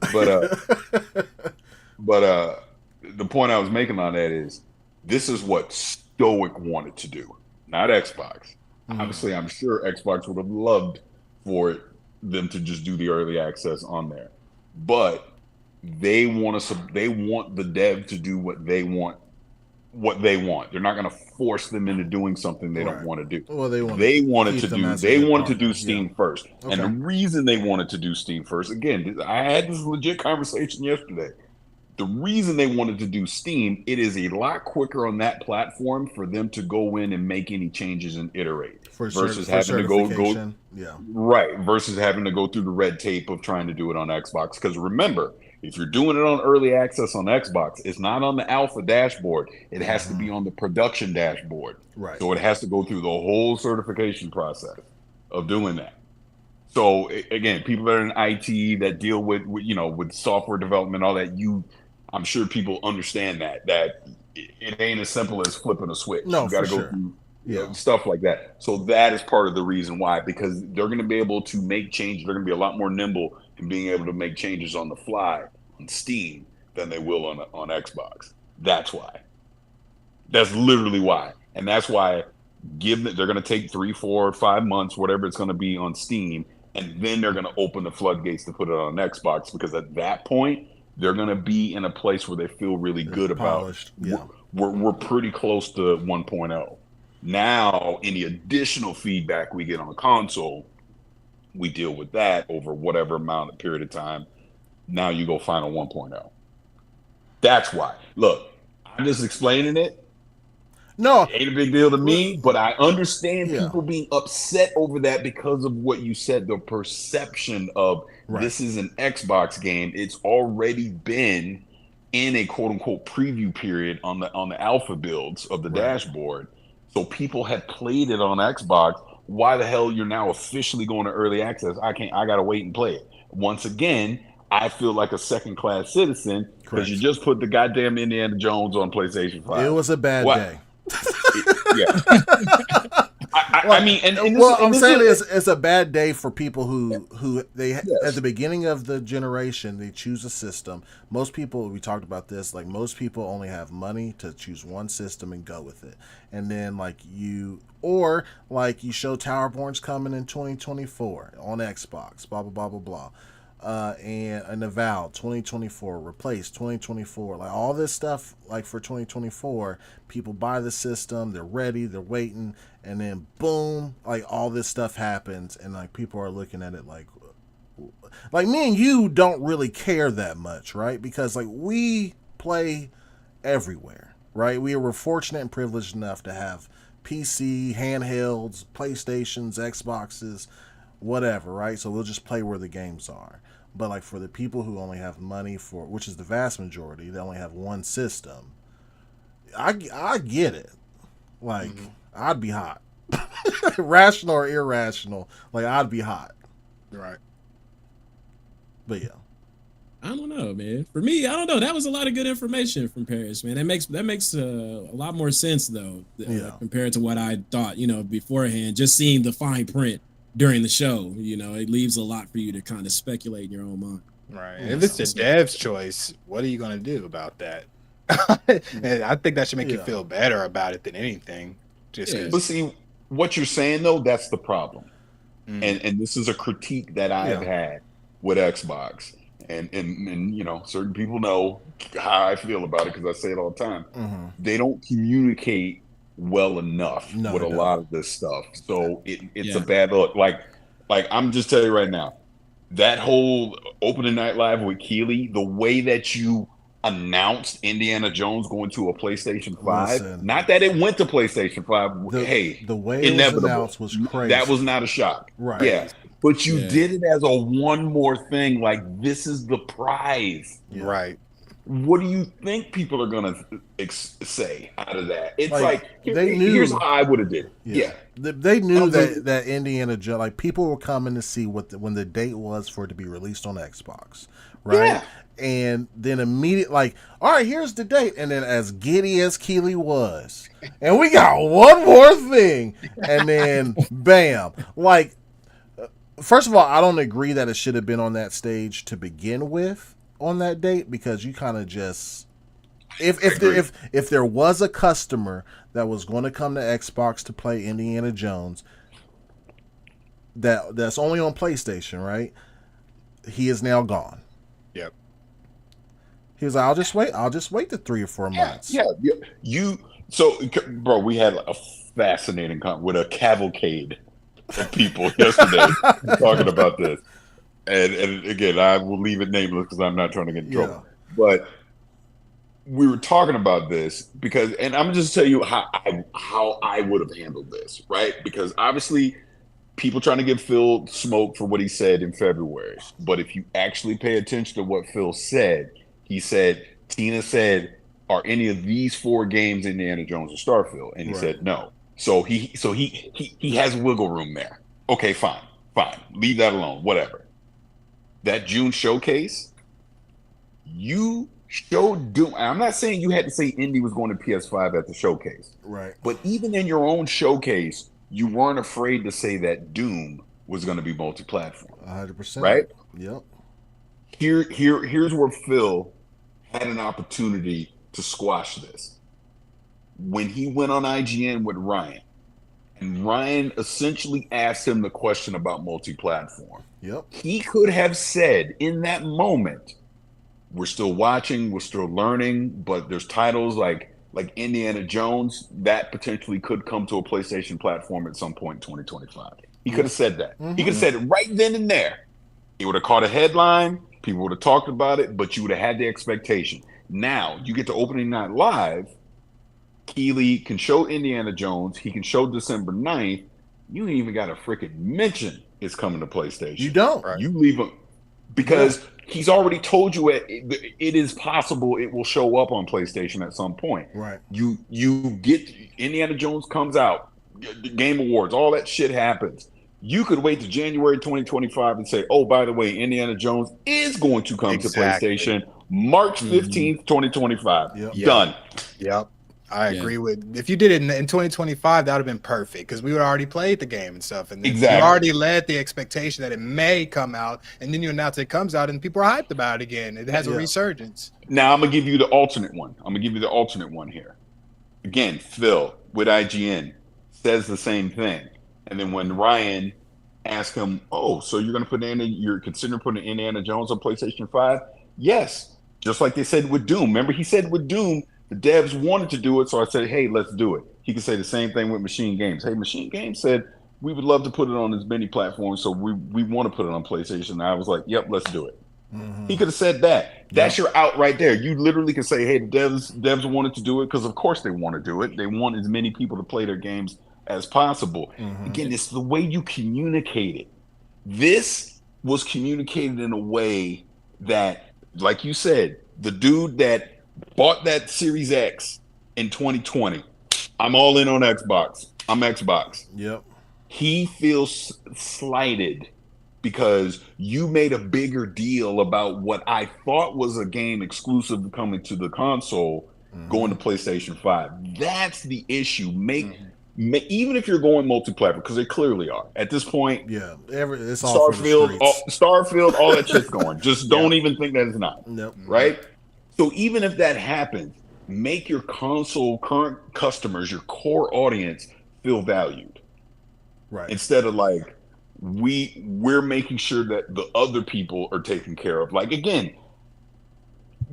But the point I was making on that is this is what Stoic wanted to do, not Xbox. Obviously, I'm sure Xbox would have loved for them to just do the early access on there, but they want the dev to do what they want. They're not going to force them into doing something they don't want to do. Well, they wanted to do Steam first. Okay. And the reason they wanted to do Steam first, again, I had this legit conversation yesterday. The reason they wanted to do Steam, it is a lot quicker on that platform for them to go in and make any changes and iterate versus having to go versus having to go through the red tape of trying to do it on Xbox. Because remember, if you're doing it on early access on Xbox, it's not on the alpha dashboard. It has to be on the production dashboard. Right. So it has to go through the whole certification process of doing that. So again, people that are in IT that deal with software development, all that, I'm sure people understand that it ain't as simple as flipping a switch. No, you got to go through stuff like that. So that is part of the reason why, because they're going to be able to make changes. They're going to be a lot more nimble in being able to make changes on the fly on Steam than they will on Xbox. That's why. That's literally why. And that's why they're going to take 3, 4, 5 months, whatever it's going to be on Steam, and then they're going to open the floodgates to put it on Xbox, because at that point, they're going to be in a place where they feel really good polished. About we're pretty close to 1.0. Now, any additional feedback we get on the console, we deal with that over whatever amount of period of time. Now you go final 1.0. That's why. Look, I'm just explaining it. No, it ain't a big deal to me, but I understand people being upset over that because of what you said, the perception of this is an Xbox game. It's already been in a quote unquote preview period on the alpha builds of the dashboard. So people had played it on Xbox. Why the hell you're now officially going to early access? I got to wait and play it. Once again, I feel like a second-class citizen because you just put the goddamn Indiana Jones on PlayStation 5. It was a bad day. I mean, I'm saying it's a bad day for people who they at the beginning of the generation they choose a system. Most people, we talked about this, like most people only have money to choose one system and go with it. And then you show Towerborn's coming in 2024 on Xbox, blah blah blah blah blah. And Avowed 2024, replace 2024, like all this stuff, like for 2024, people buy the system, they're ready, they're waiting, and then boom, like all this stuff happens, and like people are looking at it like me and you don't really care that much, right? Because like we play everywhere, right? We were fortunate and privileged enough to have PC, handhelds, PlayStations, Xboxes, whatever, right? So they'll just play where the games are. But like for the people who only have money for, which is the vast majority, they only have one system. I get it. Like I'd be hot, rational or irrational. Like I'd be hot. Right. But yeah. I don't know, man. For me, I don't know. That was a lot of good information from Parris, man. That makes a lot more sense though, compared to what I thought. Beforehand, just seeing the fine print during the show, it leaves a lot for you to kind of speculate in your own mind. Right. If it's the dev's choice, what are you going to do about that? And I think that should make you feel better about it than anything. But see, what you're saying though, that's the problem. And this is a critique that I have had with Xbox. And certain people know how I feel about it because I say it all the time. They don't communicate well enough with a lot of this stuff, so it's a bad look. Like I'm just telling you right now, that whole opening night live with Keeley, the way that you announced Indiana Jones going to a PlayStation 5, not that it went to PlayStation 5. The way it was announced was crazy. That was not a shock, right? Yeah. But you did it as a one more thing, like this is the prize. Right. What do you think people are going to say out of that? It's here's how I would have did it. Yeah. They knew that Indiana Jones, like people were coming to see when the date was for it to be released on Xbox, right? Yeah. And then immediately, all right, here's the date. And then as giddy as Keeley was, and we got one more thing. And then bam. First of all, I don't agree that it should have been on that stage to begin with on that date, because you kind of just if there was a customer that was going to come to Xbox to play Indiana Jones that's only on PlayStation, right? He is now gone. Yep. He was like, I'll just wait the 3 or 4 months. Yeah. Bro, we had a fascinating with a cavalcade of people yesterday talking about this, and again, I will leave it nameless because I'm not trying to get in trouble. But we were talking about this because, and I'm just tell you how I would have handled this, right? Because obviously, people trying to give Phil smoke for what he said in February, but if you actually pay attention to what Phil said, he said Tina said, "Are any of these 4 games Indiana Jones or Starfield?" And he said no. So he has wiggle room there. Okay, fine. Leave that alone. Whatever. That June showcase, you showed Doom. I'm not saying you had to say Indy was going to PS5 at the showcase. Right. But even in your own showcase, you weren't afraid to say that Doom was going to be multi-platform. 100%. Right? Yep. Here's where Phil had an opportunity to squash this. When he went on IGN with Ryan, and Ryan essentially asked him the question about multi-platform. Yep. He could have said in that moment, we're still watching, we're still learning, but there's titles like Indiana Jones that potentially could come to a PlayStation platform at some point in 2025. He could have said that. He could have said it right then and there. It would have caught a headline, people would have talked about it, but you would have had the expectation. Now, you get to opening night live, Keeley can show Indiana Jones. He can show December 9th. You ain't even got a freaking mention it's coming to PlayStation. You don't. Right. You leave him because he's already told you it is possible it will show up on PlayStation at some point. Right. You get Indiana Jones comes out, the Game Awards, all that shit happens. You could wait to January 2025 and say, oh, by the way, Indiana Jones is going to come to PlayStation March 15th, 2025. Yep. Done. Yep. I agree with. If you did it in 2025, that would have been perfect because we would already played the game and stuff, and you already led the expectation that it may come out, and then you announce it comes out, and people are hyped about it again. It has a resurgence. Now I'm gonna give you the alternate one. Here. Again, Phil with IGN says the same thing, and then when Ryan asked him, "Oh, so you're considering putting Indiana Jones on PlayStation 5?" Yes, just like they said with Doom. Remember, he said with Doom. The devs wanted to do it, so I said, hey, let's do it. He could say the same thing with Machine Games. Hey, Machine Games said, we would love to put it on as many platforms, so we want to put it on PlayStation. And I was like, yep, let's do it. Mm-hmm. He could have said that. That's your out right there. You literally can say, hey, the devs wanted to do it because of course they want to do it. They want as many people to play their games as possible. Mm-hmm. Again, it's the way you communicate it. This was communicated in a way that, like you said, the dude that bought that Series X in 2020, I'm all in on Xbox. I'm Xbox. Yep. He feels slighted because you made a bigger deal about what I thought was a game exclusive coming to the console, going to PlayStation 5. That's the issue. Even if you're going multi-platform, because they clearly are at this point. Yeah, it's all Starfield, all that shit's going. Just don't even think that it's not. Nope. Right? So even if that happens, make your console current customers, your core audience, feel valued. Right. Instead of like, we're making sure that the other people are taken care of. Like, again,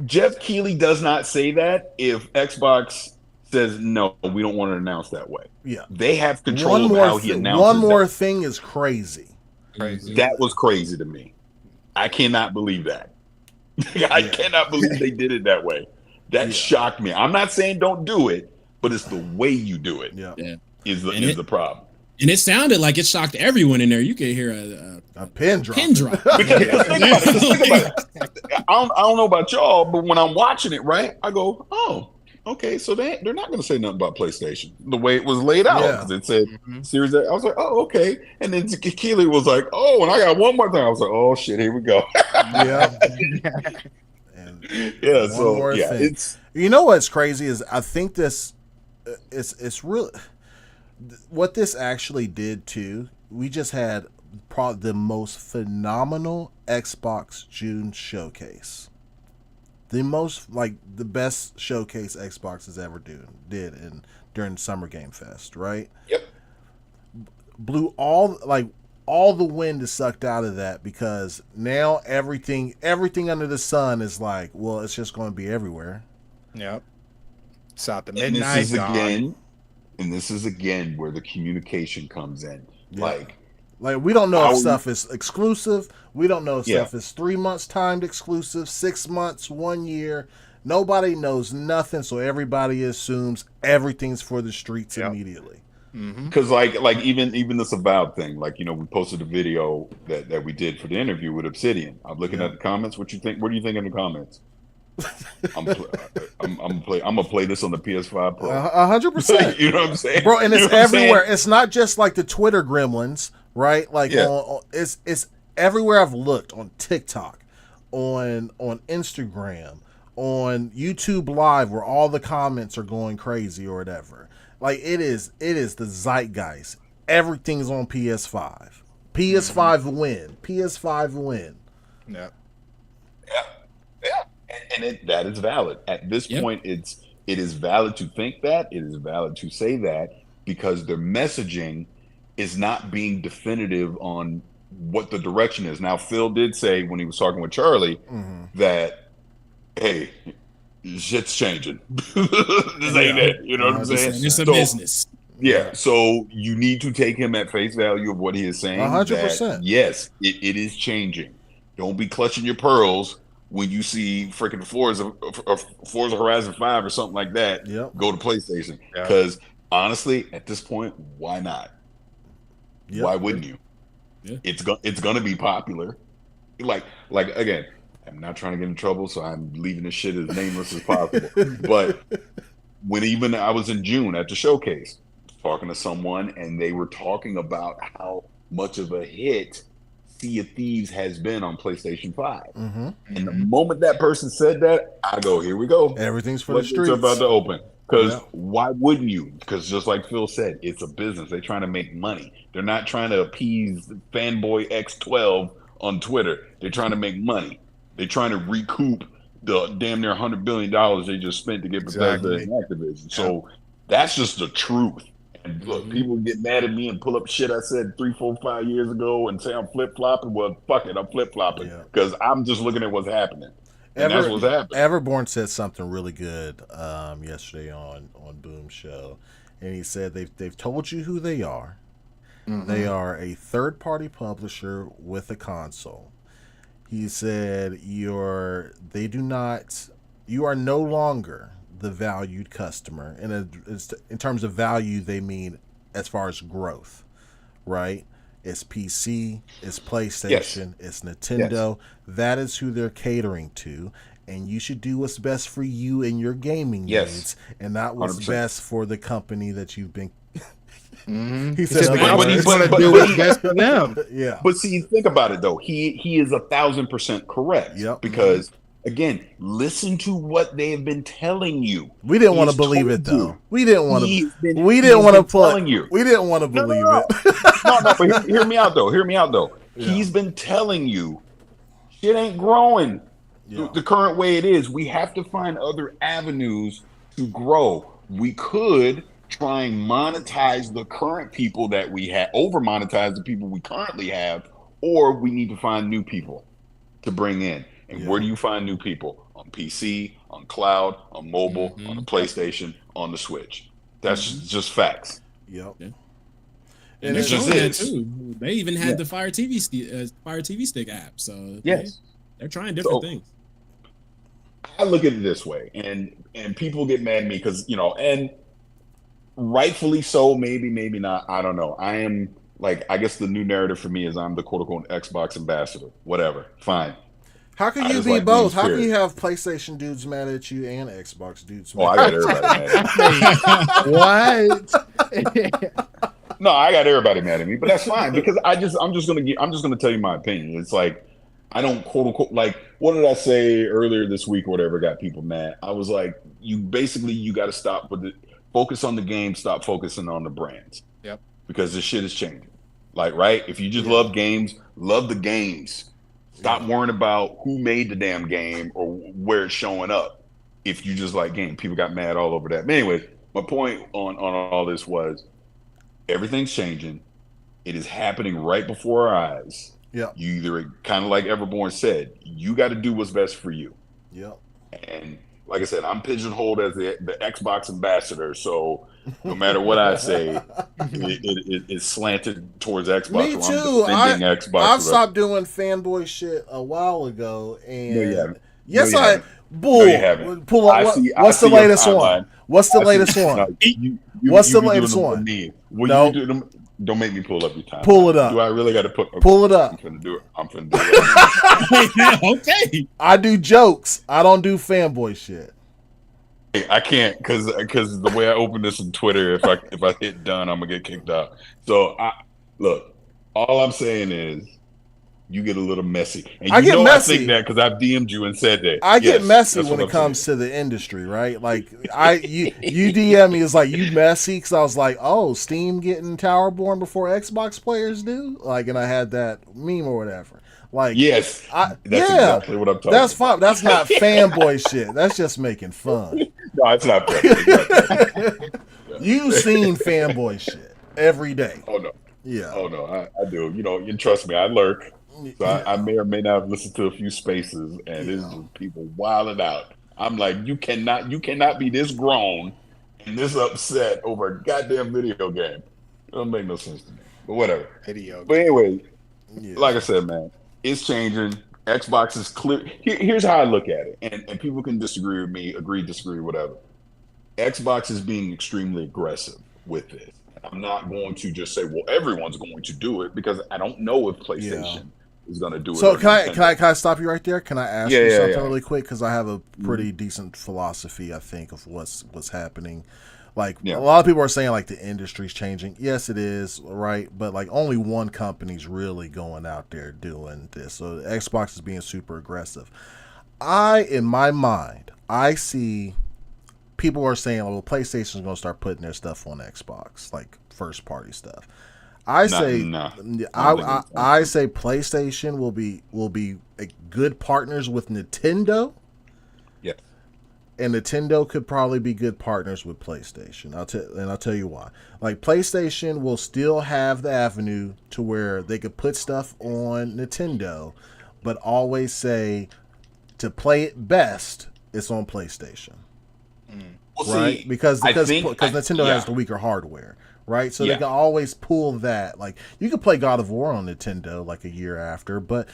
Jeff Keighley does not say that if Xbox says no, we don't want to announce that way. Yeah, they have control of how he announces. One more thing is crazy. That was crazy to me. I cannot believe that. I cannot believe they did it that way. That shocked me. I'm not saying don't do it, but it's the way you do it. Is the problem. And it sounded like it shocked everyone in there. You could hear a pin drop. Pin drop. Think about it. I don't know about y'all, but when I'm watching it, right, I go, oh, okay, so they're not going to say nothing about PlayStation the way it was laid out, because it said Series A. I was like, oh, okay. And then Keighley was like, oh, and I got one more thing. I was like, oh shit, here we go. It's, you know what's crazy is I think this it's really what this actually did too. We just had probably the most phenomenal Xbox June showcase. The best showcase Xbox has ever did during Summer Game Fest, right? Yep. Blew all the wind is sucked out of that, because now everything under the sun is like, well, it's just going to be everywhere. Yep. It's out the midnight. And this is again where the communication comes in. Yeah. Like we don't know if stuff is exclusive. We don't know if stuff is 3 months timed exclusive, 6 months, 1 year. Nobody knows nothing, so everybody assumes everything's for the streets immediately. Because like even this Avowed thing, like, you know, we posted a video that we did for the interview with Obsidian. I'm looking at the comments. What you think? What do you think in the comments? I'm gonna play this on the PS5 Pro. 100%. You know what I'm saying, bro? And it's everywhere. It's not just like the Twitter gremlins, right? Like it's everywhere I've looked, on TikTok, on Instagram, on YouTube Live, where all the comments are going crazy or whatever. Like it is the zeitgeist. Everything's on PS5. PS5 win. PS5 win. Yeah. And that is valid. At this point, it is valid to think that. It is valid to say that, because their messaging is not being definitive on what the direction is. Now, Phil did say when he was talking with Charlie that, hey, shit's changing. This ain't it. You know what I'm saying? It's a business. Yeah. So you need to take him at face value of what he is saying. 100%. Yes, it is changing. Don't be clutching your pearls when you see freaking Forza Horizon 5 or something like that go to PlayStation. Because honestly, at this point, why not? Why wouldn't you? It's gonna be popular. Like again, I'm not trying to get in trouble, so I'm leaving this shit as nameless as possible. But when I was in June at the showcase, talking to someone, and they were talking about how much of a hit Sea of Thieves has been on PlayStation 5. And the moment that person said that, I go, here we go. Everything's for the streets. It's about to open. Because why wouldn't you? Because just like Phil said, it's a business. They're trying to make money. They're not trying to appease Fanboy X12 on Twitter. They're trying to make money. They're trying to recoup the damn near $100 billion they just spent to get Bethesda and Activision. So that's just the truth. And look, people get mad at me and pull up shit I said 3, 4, 5 years ago and say I'm flip-flopping. Well, fuck it, I'm flip-flopping because I'm just looking at what's happening. And that's what's happening. Everborn said something really good yesterday on Boom Show, and he said they've told you who they are. They are a third-party publisher with a console. He said, you are no longer the valued customer. And in terms of value, they mean as far as growth, right? It's PC, it's PlayStation, it's Nintendo. That is who they're catering to. And you should do what's best for you and your gaming needs, and not what's 100%. Best for the company that you've been. He said, "But he's going to do what's best for them." Yeah, but see, think about it though. He is 1,000% correct. Yep. Because again, listen to what they have been telling you. We didn't want to believe it though. We didn't want to. We didn't want to put. We didn't want to believe it. No, but hear me out though. Yeah. He's been telling you, shit ain't growing. Yeah. The current way it is, we have to find other avenues to grow. We could try and monetize the current people that we have, over monetize the people we currently have, or we need to find new people to bring in. And where do you find new people? On PC, on cloud, on mobile, on the PlayStation, on the Switch. That's just facts. Yep. Yeah. And it's just that too. They even had the Fire TV Stick app. So they're trying different things. I look at it this way, and people get mad at me because, and rightfully so, maybe not. I don't know. I am I guess the new narrative for me is I'm the quote unquote Xbox ambassador. Whatever. Fine. How can you be both? How can you have PlayStation dudes mad at you and Xbox dudes mad I got everybody mad at me. What? No, I got everybody mad at me, but that's fine because I'm just gonna tell you my opinion. It's I don't quote unquote what did I say earlier this week or whatever got people mad. I was like, you got to stop with it. Focus on the game, stop focusing on the brands. Yep. Because this shit is changing. Right? If you just love games, love the games. Stop worrying about who made the damn game or where it's showing up. If you just like game, people got mad all over that. But anyway, my point on all this was everything's changing. It is happening right before our eyes. Yeah. You either, kind of like Everborn said, you got to do what's best for you. Yeah. And like I said, I'm pigeonholed as the Xbox ambassador. So no matter what I say, it's slanted towards Xbox. Me too. I've stopped doing fanboy shit a while ago. And no, you haven't. Yes, no, you haven't. Bull. No, you haven't. Pull up. What's the latest one? What's the latest one? What's the latest one? No. Don't make me pull up your time. Pull it up. Do I really got to put? Okay. Pull it up. I'm finna do it. Okay. I do jokes. I don't do fanboy shit. I can't because the way I open this on Twitter, if I hit done, I'm gonna get kicked out. So look. All I'm saying is, you get a little messy. And I get messy. I think that because I've DM'd you and said that. I get messy when it comes to the industry, right? Like you DM me is you messy because I was like, oh, Steam getting Towerborn before Xbox players do, and I had that meme or whatever. Yes, that's exactly what I'm talking. That's fine. That's not fanboy shit. That's just making fun. No, it's not fun. You've seen fanboy shit every day. Oh no. Yeah. Oh no, I do. You trust me. I lurk. So I may or may not have listened to a few spaces, and it's just people wilding out. I'm like, you cannot be this grown and this upset over a goddamn video game. It doesn't make no sense to me. But whatever. But anyway, like I said, man, it's changing. Xbox is clear. Here's how I look at it, and people can disagree with me, disagree, whatever. Xbox is being extremely aggressive with this. I'm not going to just say, well, everyone's going to do it because I don't know if PlayStation is going to do it. So can I stop you right there? Can I ask you something really quick? Because I have a pretty decent philosophy, I think, of what's happening. A lot of people are saying the industry's changing. Yes, it is, right? But only one company's really going out there doing this. So Xbox is being super aggressive. In my mind, I see people are saying, well, PlayStation's going to start putting their stuff on Xbox, first party stuff. I say PlayStation will be good partners with Nintendo. Yes. And Nintendo could probably be good partners with PlayStation. I'll tell you why. PlayStation will still have the avenue to where they could put stuff on Nintendo, but always say to play it best, it's on PlayStation. Well, right? see, Because Nintendo has the weaker hardware, right? So they can always pull that. Like, you could play God of War on Nintendo like a year after, but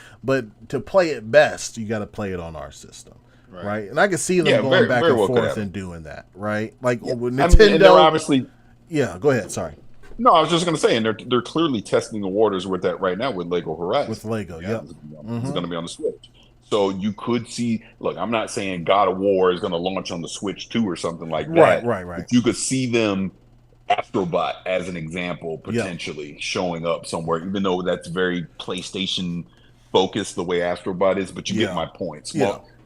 to play it best, you got to play it on our system. Right. And I can see them going back and forth and doing that, right? Like with Nintendo, and they're obviously. Yeah, go ahead. Sorry. No, I was just going to say, and they're clearly testing the waters with that right now with Lego Horizon. With Lego, It's going to be on the Switch. So you could see. Look, I'm not saying God of War is going to launch on the Switch 2 or something like that. Right. But you could see them, Astrobot as an example, potentially showing up somewhere, even though that's very PlayStation focused the way Astrobot is. But you get my point.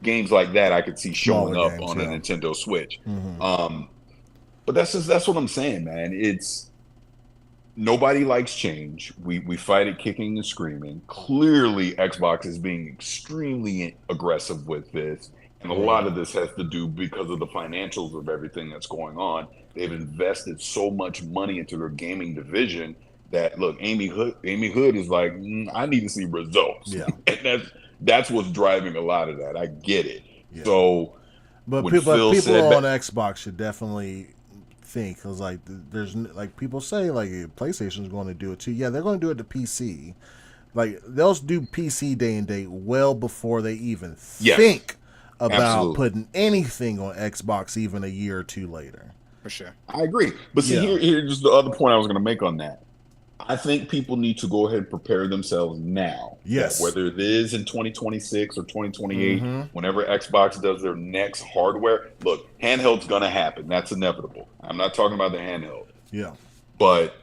Games like that, I could see showing up on a Nintendo Switch. But that's what I'm saying, man. It's nobody likes change. We fight it kicking and screaming. Clearly, Xbox is being extremely aggressive with this, and a lot of this has to do because of the financials of everything that's going on. They've invested so much money into their gaming division that look, Amy Hood is like, I need to see results. Yeah, and that's what's driving a lot of that. I get it. Yeah. So, but people on Xbox should definitely think, because like there's like people say like PlayStation's going to do it too. Yeah, they're going to do it to PC. Like they'll do PC day and date well before they even think about putting anything on Xbox even a year or two later. For sure, I agree. But see, here's the other point I was going to make on that. I think people need to go ahead and prepare themselves now. Yes. Whether it is in 2026 or 2028, whenever Xbox does their next hardware, look, handheld's going to happen. That's inevitable. I'm not talking about the handheld. Yeah. But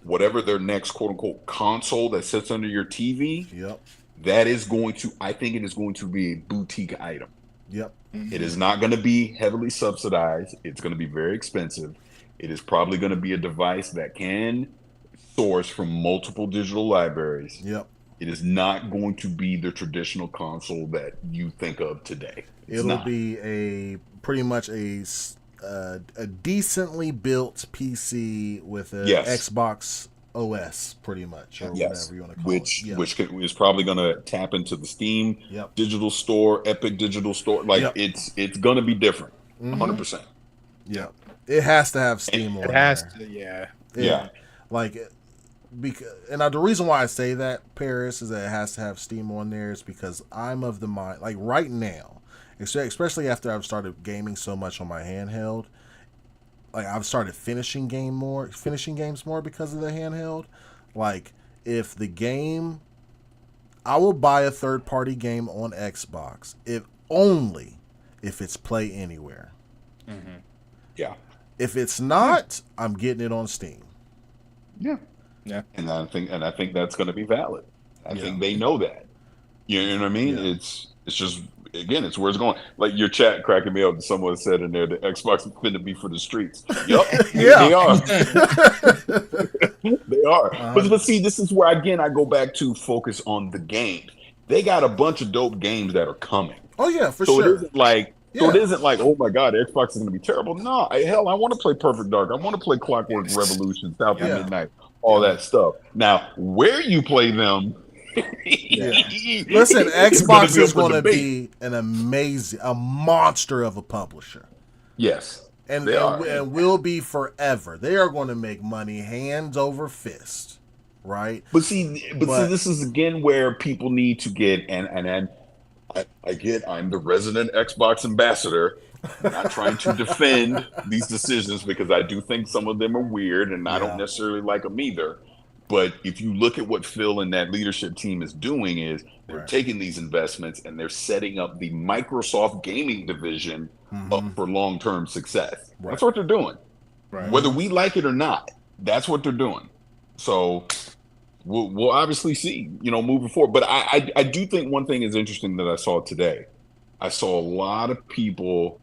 whatever their next quote unquote console that sits under your TV, that is going to, I think it is going to be a boutique item. Yep. It is not going to be heavily subsidized. It's going to be very expensive. It is probably going to be a device that can source from multiple digital libraries. Yep. It is not going to be the traditional console that you think of today. It'll be pretty much a decently built PC with a Xbox OS, pretty much, or whatever you want to call it. Which is probably going to tap into the Steam digital store, Epic digital store. Like it's going to be different, 100%. Yeah, it has to have Steam. It has to, yeah. Like. And the reason why I say that, Parris, is that it has to have Steam on there is because I'm of the mind, like right now, especially after I've started gaming so much on my handheld, like I've started finishing games more because of the handheld. Like if the game, I will buy a third-party game on Xbox if it's Play Anywhere. Yeah. If it's not, I'm getting it on Steam. Yeah. Yeah, and I think that's going to be valid. I think they know that. You know what I mean? Yeah. It's just, again, it's where it's going. Like your chat cracking me up. Someone said in there that Xbox is finna be for the streets. Yup, they are. They are. But see, this is where again I go back to focus on the games. They got a bunch of dope games that are coming. Oh yeah, for sure. It isn't like. So it isn't like, oh my God, Xbox is going to be terrible. No, hell, I want to play Perfect Dark. I want to play Clockwork Revolution, South of Midnight, all that stuff. Now, where you play them, listen, Xbox is going to be a monster of a publisher. Yes, and will be forever. They are going to make money hands over fist, right? But see, this is again where people need to get and. I'm the resident Xbox ambassador. I'm not trying to defend these decisions because I do think some of them are weird and I don't necessarily like them either. But if you look at what Phil and that leadership team is doing is they're taking these investments and they're setting up the Microsoft gaming division up for long-term success. Right. That's what they're doing. Right. Whether we like it or not, that's what they're doing. So we'll obviously see, moving forward. But I do think one thing is interesting that I saw today. I saw a lot of people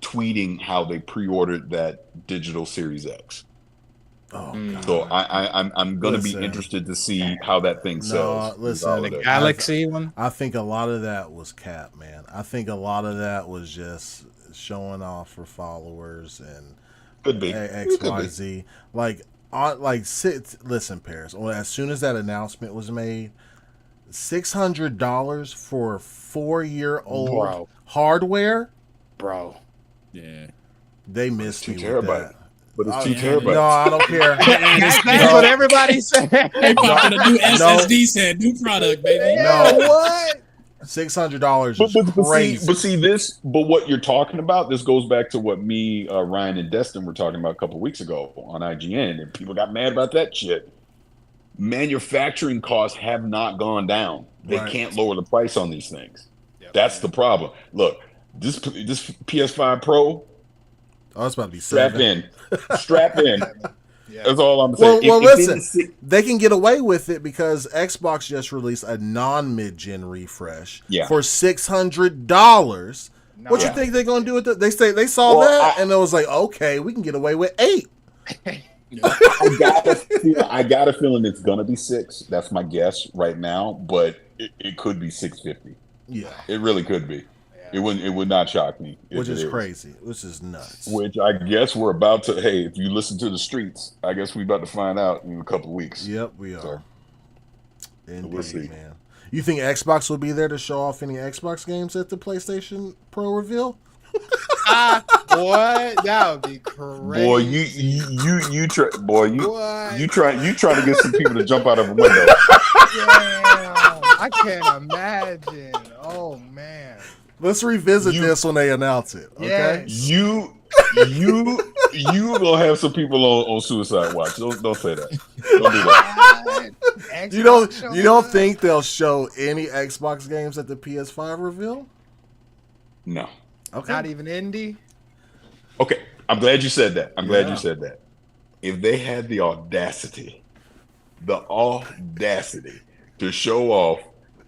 tweeting how they pre-ordered that digital Series X. Oh, God. So I'm going to be interested to see how that thing sells. Listen, the Galaxy one. I think a lot of that was cap, man. I think a lot of that was just showing off for followers and could be XYZ. Listen, Parris. As soon as that announcement was made, $600 for 4-year-old hardware, bro. Yeah, they missed me with that. but it's 2 terabytes. No, I don't care. That's what everybody said. They popping a new SSD set, new product, baby. No, what? $600 is crazy. But what you're talking about, this goes back to what me, Ryan, and Destin were talking about a couple of weeks ago on IGN, and people got mad about that shit. Manufacturing costs have not gone down. They can't lower the price on these things. Yep. That's the problem. Look, this PS5 Pro. Oh, it's about to be strap in. Yeah. That's all I'm saying. Well, listen, they can get away with it because Xbox just released a non-mid-gen refresh for $600. What you think they're gonna do with it? They saw that and it was like, okay, we can get away with 8. I got a feeling it's gonna be 6. That's my guess right now, but it could be 650. Yeah, it really could be. It would not shock me. Which is crazy. Which is nuts. Which I guess we're about to. Hey, if you listen to the streets, I guess we're about to find out in a couple of weeks. Yep, we are. So, indeed, we'll see. Man. You think Xbox will be there to show off any Xbox games at the PlayStation Pro reveal? Boy, that would be crazy. Boy, you try to get some people to jump out of a window. Damn, I can't imagine. Oh man. Let's revisit this when they announce it. Okay. Yes. You gonna have some people on suicide watch. Don't say that. Don't do that. You don't think they'll show any Xbox games at the PS5 reveal? No. Okay. Not even indie? Okay. I'm glad you said that. If they had the audacity to show off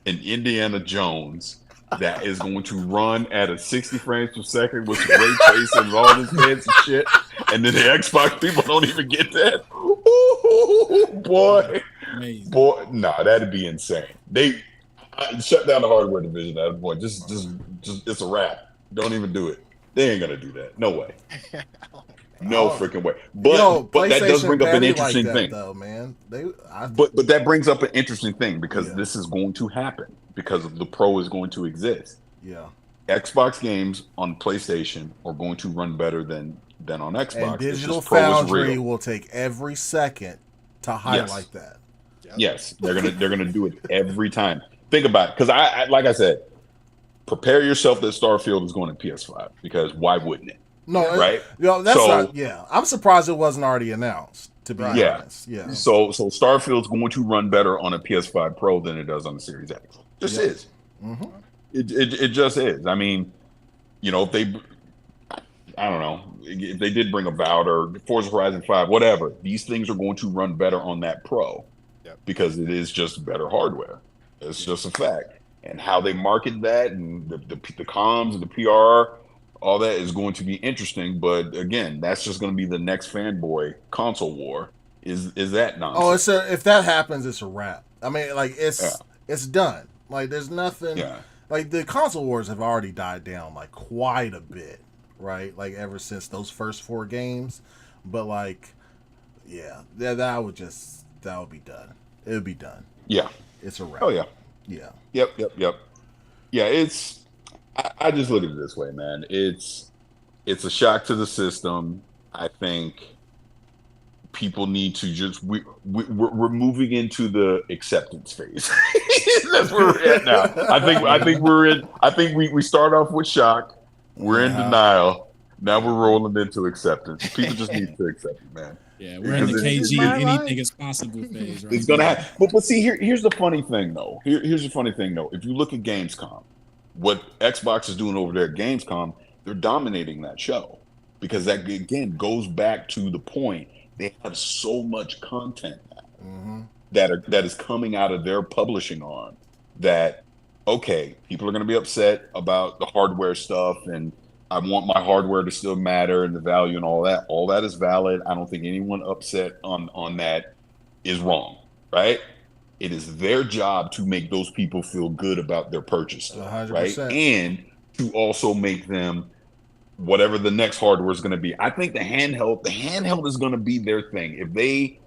an Indiana Jones that is going to run at a 60 frames per second with some ray tracing and all this fancy shit, and then the Xbox people don't even get that. Ooh, boy, nah, that'd be insane. They shut down the hardware division at that point. Just it's a wrap. Don't even do it. They ain't gonna do that. No way. No freaking way. But that does bring up an interesting thing, though, man. But that brings up an interesting thing because this is going to happen because the Pro is going to exist. Yeah. Xbox games on PlayStation are going to run better than on Xbox. And Digital Foundry will take every second to highlight that. Yes, they're gonna do it every time. Think about it, because I like I said, prepare yourself that Starfield is going to PS5 because why wouldn't it? No, right? That's not. Yeah, I'm surprised it wasn't already announced. To be honest, yeah. So Starfield's going to run better on a PS5 Pro than it does on the Series X. Just is. Mm-hmm. It just is. I mean, if they, I don't know, if they did bring Avowed or Forza Horizon 5, whatever, these things are going to run better on that Pro because it is just better hardware. It's just a fact. And how they market that and the comms and the PR, all that is going to be interesting. But again, that's just going to be the next fanboy console war. Is that nonsense? Oh, if that happens, it's a wrap. I mean, like it's done. Like there's nothing. Yeah. Like the console wars have already died down like quite a bit, right? Like ever since those first 4 games. But like, that would be done. It would be done. Yeah. It's a wrap. Oh yeah. Yeah. Yep. Yeah, I just look at it this way, man. It's a shock to the system. I think people need to just we're moving into the acceptance phase. That's where we're at now. I think we start off with shock. We're in denial. Now we're rolling into acceptance. People just need to accept it, man. Yeah, we're in the KG anything is possible phase, right? It's gonna happen. But see, here's the funny thing though. Here's the funny thing though. If you look at Gamescom, what Xbox is doing over there at Gamescom, they're dominating that show. Because that again goes back to the point. They have so much content now that is coming out of their publishing arm that people are gonna be upset about the hardware stuff and I want my hardware to still matter and the value and all that. All that is valid. I don't think anyone upset on that is wrong, right? It is their job to make those people feel good about their purchase, 100%. right? And to also make them whatever the next hardware is going to be. I think the handheld is going to be their thing. If they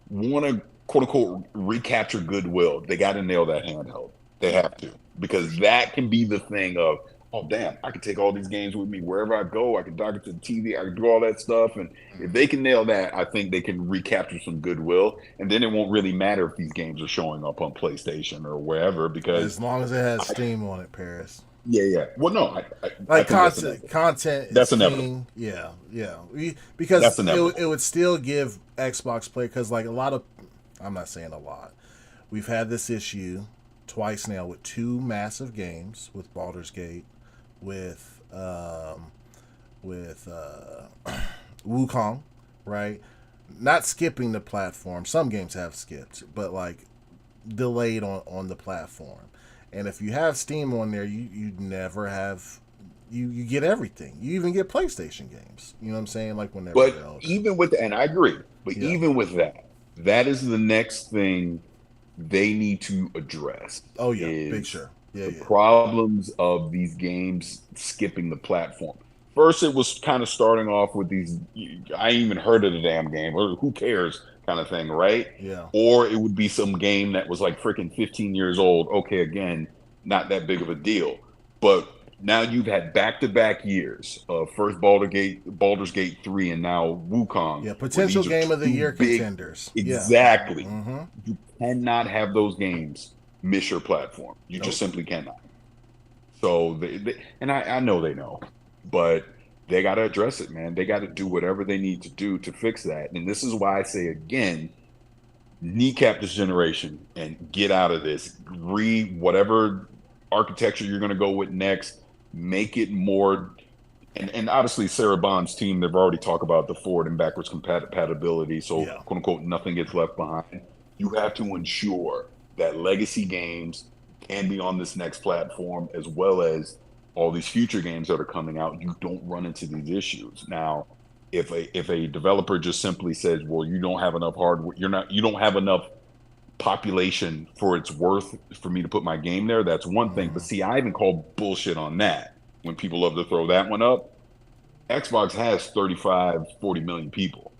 want to quote unquote recapture goodwill, they got to nail that handheld. They have to, because that can be the thing of, oh damn, I can take all these games with me wherever I go. I can dock it to the TV. I can do all that stuff. And if they can nail that, I think they can recapture some goodwill. And then it won't really matter if these games are showing up on PlayStation or wherever, because as long as it has Steam on it, Parris. Yeah. Well, no, like content. That's inevitable. Yeah. Because that's inevitable. It would still give Xbox play, because like a lot of, I'm not saying a lot, we've had this issue twice now with two massive games, with Baldur's Gate, with Wukong, right? Not skipping the platform. Some games have skipped, but like delayed on the platform. And if you have Steam on there, you never have, you get everything. You even get PlayStation games. You know what I'm saying? Like whenever. But even with, and I agree, but even with that is the next thing they need to address. Oh yeah, big sure. Yeah, the problems of these games skipping the platform. First, it was kind of starting off with these, I ain't even heard of the damn game, or who cares kind of thing, right? Yeah. Or it would be some game that was like freaking 15 years old. Okay, again, not that big of a deal. But now you've had back-to-back years of first Baldur's Gate 3 and now Wukong. Yeah, potential game of the year contenders. Exactly. Yeah. Mm-hmm. You cannot have those games miss your platform. You just simply cannot. So and I know they know, but they got to address it, man. They got to do whatever they need to do to fix that. And this is why I say again, kneecap this generation and get out of this. Whatever architecture you're going to go with next, make it more. And obviously Sarah Bond's team, they've already talked about the forward and backwards compatibility. So quote unquote, nothing gets left behind. You have to ensure that legacy games can be on this next platform, as well as all these future games that are coming out. You don't run into these issues. Now, if a developer just simply says, well, you don't have enough hardware, you don't have enough population for it's worth for me to put my game there, that's one thing. But see, I even call bullshit on that when people love to throw that one up. Xbox has 35, 40 million people.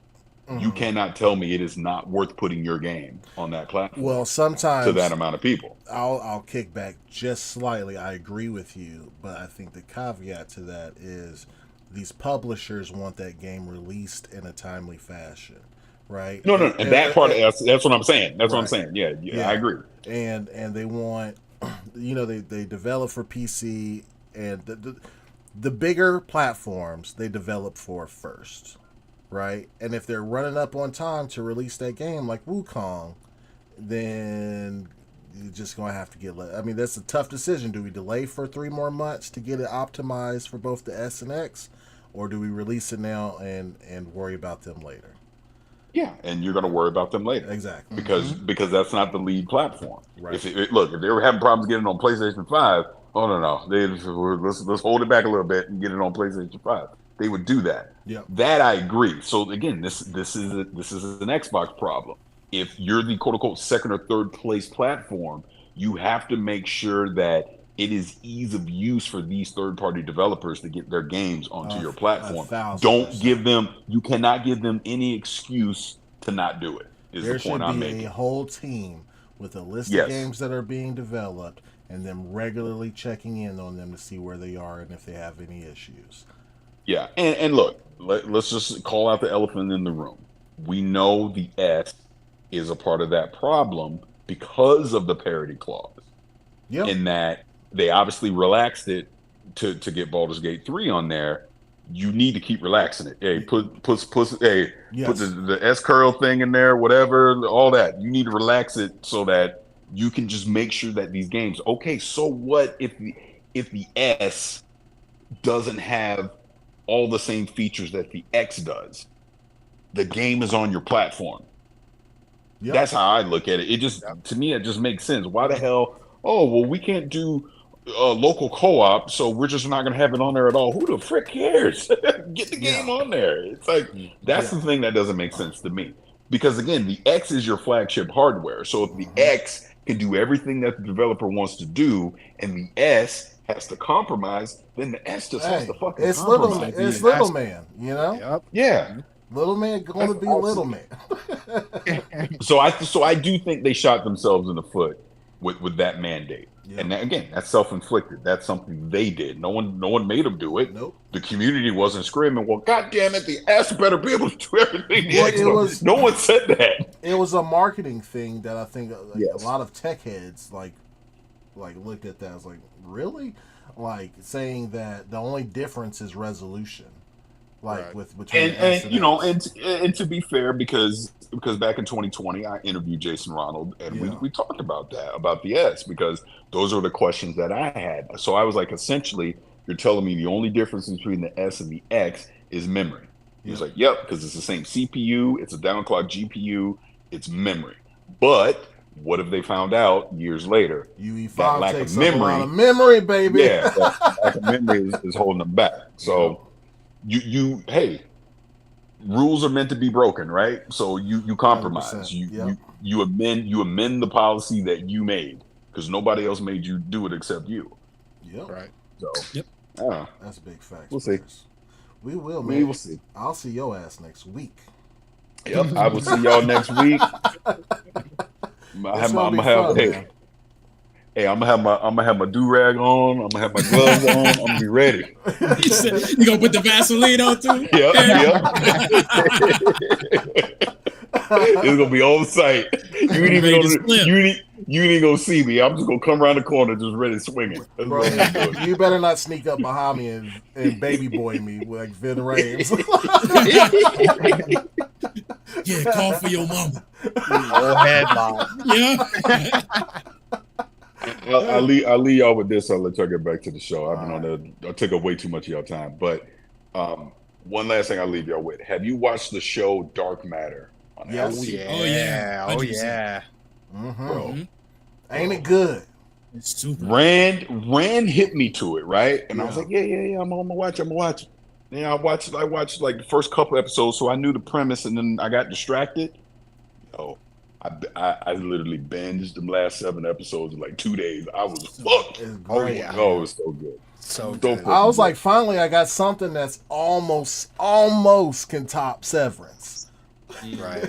You cannot tell me it is not worth putting your game on that platform. Well, sometimes to that amount of people. I'll kick back just slightly. I agree with you, but I think the caveat to that is these publishers want that game released in a timely fashion, right? No, and that part that's what I'm saying. That's what I'm saying. Yeah, I agree. And they want, they develop for PC, and the bigger platforms they develop for first. Right, and if they're running up on time to release that game like Wukong, then you're just gonna have to get. I mean, that's a tough decision. Do we delay for 3 more months to get it optimized for both the S and X, or do we release it now and worry about them later? Yeah, and you're gonna worry about them later, exactly, because that's not the lead platform. Right. If they were having problems getting on PlayStation 5, oh no, let's hold it back a little bit and get it on PlayStation 5. They would do that. Yeah, that I agree. So again, this is an Xbox problem. If you're the quote unquote second or third place platform, you have to make sure that it is ease of use for these third party developers to get their games onto your platform. You cannot give them any excuse to not do it. There should be a whole team with a list of games that are being developed, and them regularly checking in on them to see where they are and if they have any issues. Yeah, and look, let's just call out the elephant in the room. We know the S is a part of that problem because of the parity clause. Yep. In that they obviously relaxed it to get Baldur's Gate 3 on there. You need to keep relaxing it. Hey, put the S curl thing in there, whatever, all that. You need to relax it so that you can just make sure that these games. Okay, so what if the S doesn't have all the same features that the X does? The game is on your platform. Yep. That's how I look at it. It just to me, it just makes sense. Why the hell? Oh, well, we can't do local co-op, so we're just not going to have it on there at all. Who the frick cares? Get the game on there. It's like that's the thing that doesn't make sense to me. Because again, the X is your flagship hardware. So if the X can do everything that the developer wants to do, and the S has to compromise, then the S just has to fucking compromise. It's little man, you know? Yep. Yeah. Little man going to be little man. So I do think they shot themselves in the foot with that mandate. Yep. And that, again, that's self-inflicted. That's something they did. No one made them do it. Nope. The community wasn't screaming, well, God damn it, the S better be able to do everything the Well, X it does. was- No one said that. It was a marketing thing that I think Yes. a lot of tech heads like looked at that. I was like, really? Like saying that the only difference is resolution. Like Right. with between the S And you know, S. and to be fair, because back in 2020, I interviewed Jason Ronald, and Yeah. we talked about that, about the S, because those are the questions that I had. So I was like, essentially, you're telling me the only difference between the S and the X is memory. He was Yeah. like, yep, because it's the same CPU, it's a downclock GPU, it's memory. But what if they found out years later? That UE5 lack takes of up a lot memory- of memory, baby. Yeah, that lack of memory is holding them back. So you hey, rules are meant to be broken, right? So you compromise. 100%. You amend the policy that you made, because nobody else made you do it except you. Yep. Right. So Yep. That's big facts. We'll see. Chris. We will, man. We will see. I'll see your ass next week. Yep, I will see y'all next week. It's gonna be fun, man. Hey, I'm gonna have my do rag on. I'm gonna have my gloves on. I'm gonna be ready. He said, you gonna put the Vaseline on too? Yep. It's gonna be on site. You ain't even gonna see me. I'm just gonna come around the corner, just ready swinging. That's Bro, what I'm doing. you better not sneak up behind me and baby boy me like Vin Rames. Yeah, call for your mama. Old headlock. Yeah. I'll leave y'all with this. I'll let y'all get back to the show. I've been on the. I took up way too much of y'all time. But one last thing I'll leave y'all with. Have you watched the show Dark Matter on Yes. Apple? Oh, yeah. Oh 100%. yeah. Mm-hmm. Bro. Ain't it good? It's super. Rand hit me to it, right? And I was Yeah. like, yeah, I'm gonna watch it. Yeah, I watched like the first couple episodes, so I knew the premise, and then I got distracted. Oh, I literally binged the last 7 episodes in like 2 days. I was fucked. It's Oh, great. yeah. Oh, it was so good. So Don't good. I was like, finally, I got something that's almost can top Severance. Right.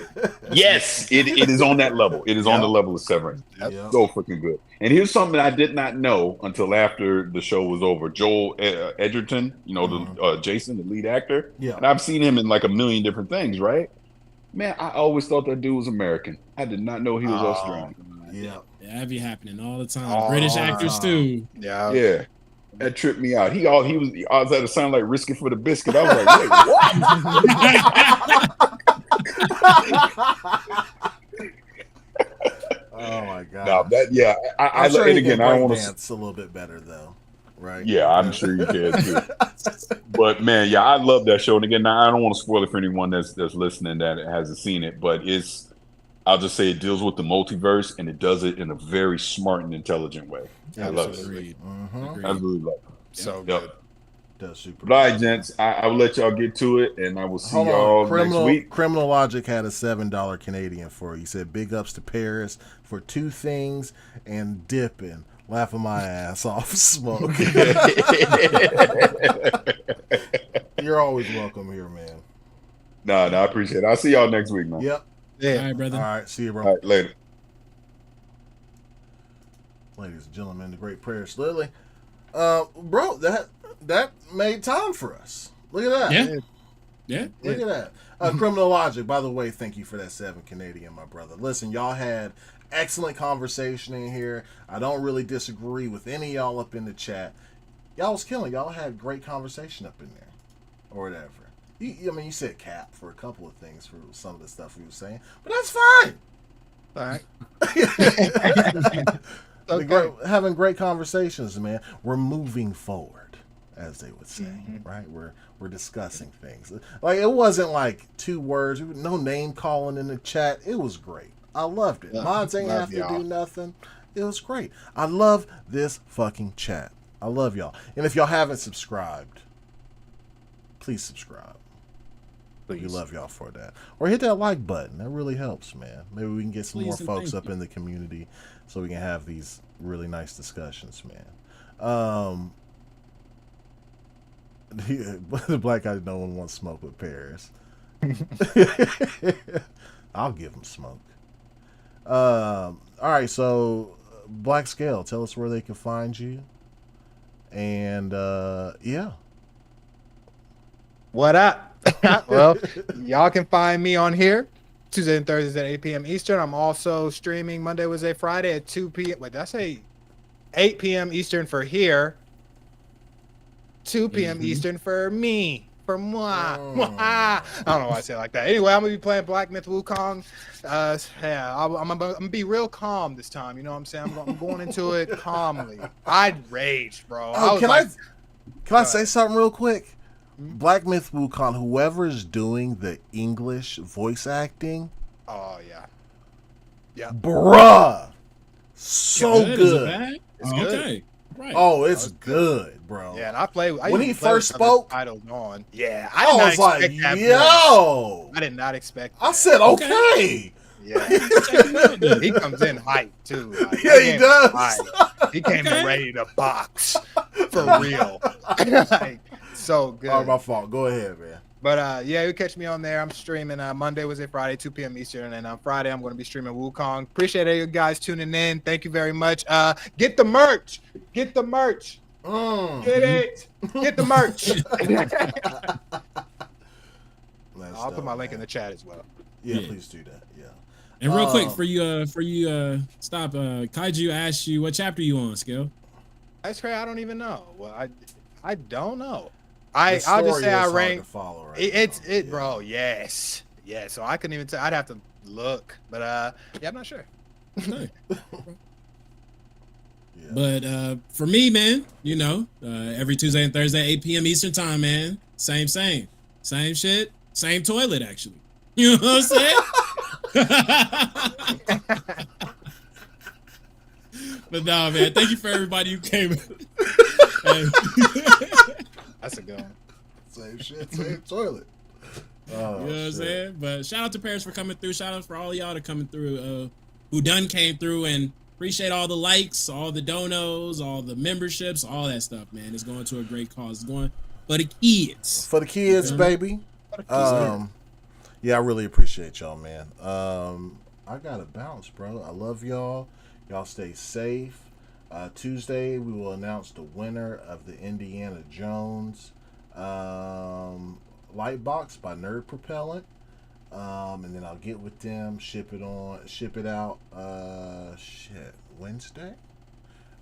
Yes, it is on that level. It is on the level of Severance. Yep. Yeah. So freaking good. And here's something I did not know until after the show was over. Joel Edgerton, you know, the Jason, the lead actor. Yeah. And I've seen him in like a million different things, right? Man, I always thought that dude was American. I did not know he was Australian. Yeah. Yeah, that be happening all the time. All British the actors time. too. Yeah. Yeah. That tripped me out. I was at a sound like Risky for the Biscuit. I was like, wait, what? Oh my god. No, that yeah. I'm sure and he again, can I don't break want to. dance a little bit better though, right? Yeah, I'm sure you can too. But man, yeah, I love that show. And again, I don't want to spoil it for anyone that's listening that hasn't seen it. But I'll just say it deals with the multiverse, and it does it in a very smart and intelligent way. I love it. Agreed. Mm-hmm. I really love it. So Yep. good. Does super. But all right, gents, I will let y'all get to it, and I will see Hold y'all on. next week. Criminal Logic had a $7 Canadian for you. He said, "Big ups to Parris for 2 things and dipping, laughing my ass off, smoke." You're always welcome here, man. No, I appreciate it. I'll see y'all next week, man. Yep. Yeah. All right, brother. All right. See you, bro. All right, later. Ladies and gentlemen, the great Parris Lilly. Bro, that made time for us. Look at that. Yeah. Yeah. Look at that. Criminal Logic, by the way, thank you for that 7 Canadian, my brother. Listen, y'all had excellent conversation in here. I don't really disagree with any of y'all up in the chat. Y'all was killing. Y'all had great conversation up in there. Or whatever. You said cap for a couple of things for some of the stuff we were saying. But that's fine. All right. Having great conversations, man. We're moving forward, as they would say, right? We're discussing things. Like, it wasn't like 2 words, no name calling in the chat. It was great. I loved it. Mods ain't have to do nothing. It was great. I love this fucking chat. I love y'all. And if y'all haven't subscribed, please subscribe. We love y'all for that. Or hit that like button. That really helps, man. Maybe we can get some more folks up in the community so we can have these really nice discussions, man. The black guy, no one wants smoke with Parris. I'll give him smoke. All right, so BLAQQ Scale, tell us where they can find you. And yeah. What up? Well, y'all can find me on here Tuesdays and Thursdays at 8 p.m. Eastern. I'm also streaming Monday, Wednesday, Friday at 2 p.m. Wait, did I say 8 p.m. Eastern for here? 2 p.m. Eastern for me. For moi. I don't know why I say it like that. Anyway, I'm going to be playing Black Myth Wukong. Yeah, I'm going to be real calm this time. You know what I'm saying? I'm going into it calmly. I raged, bro. Oh, can I say something real quick? Black Myth Wukong, whoever is doing the English voice acting. Oh, yeah. Yeah. Bruh. So good. Is it bad? It's good. Okay. Right. Oh, it's good, bro. Yeah, and I when he first spoke, titles on. Yeah, I was like, yo. I did not expect that. I said, okay. Yeah. He comes in hype too. Like, yeah, he does. Hype. He came in ready to box for real. Like, so good. Oh, my fault. Go ahead, man. But yeah, you catch me on there. I'm streaming Monday, Wednesday, Friday, 2 p.m. Eastern, and on Friday I'm going to be streaming Wukong. Appreciate you guys tuning in. Thank you very much. Get the merch. Get the merch. Get it. Get the merch. I'll put my link in the chat as well. Yeah, please do that. Yeah. And real quick for you stop. Kaiju asked you what chapter you on, Skill. That's crazy. I don't even know. Well, I don't know. I'll just say I rank. Bro. Yes. Yeah. So I couldn't even tell. I'd have to look, but yeah, I'm not sure. Okay. But for me, man, you know, every Tuesday and Thursday, 8 p.m. Eastern time, man. Same shit, same toilet, actually. You know what I'm saying? But no, man, thank you for everybody who came. That's a good one. Same shit, same toilet. You know what I'm saying? But shout out to Parris for coming through. Shout out for all y'all that coming through, who done came through, and appreciate all the likes, all the donos, all the memberships, all that stuff, man. It's going to a great cause. It's going for the kids. For the kids, baby. Yeah, I really appreciate y'all, man. I gotta bounce, bro. I love y'all. Y'all stay safe. Tuesday, we will announce the winner of the Indiana Jones light box by Nerd Propellant. And then I'll get with them, ship it out, Wednesday?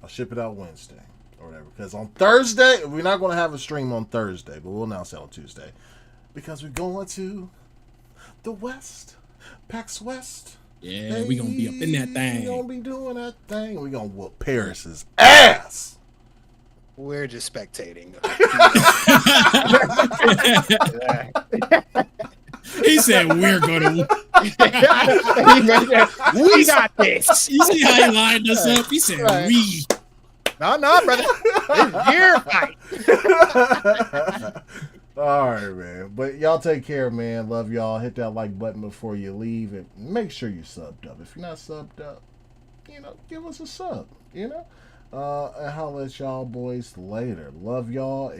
I'll ship it out Wednesday or whatever. Because on Thursday, we're not going to have a stream on Thursday, but we'll announce it on Tuesday. Because we're going to the West, PAX West. Yeah, we're going to be up in that thing. We're going to be doing that thing. We're going to whoop Parris's ass. We're just spectating. He said we're gonna. We got this. You see how he lined us up? He said we. No, brother. It's your fight. All right, man. But y'all take care, man. Love y'all. Hit that like button before you leave, and make sure you're subbed up. If you're not subbed up, you know, give us a sub. You know, and holla at y'all boys later. Love y'all.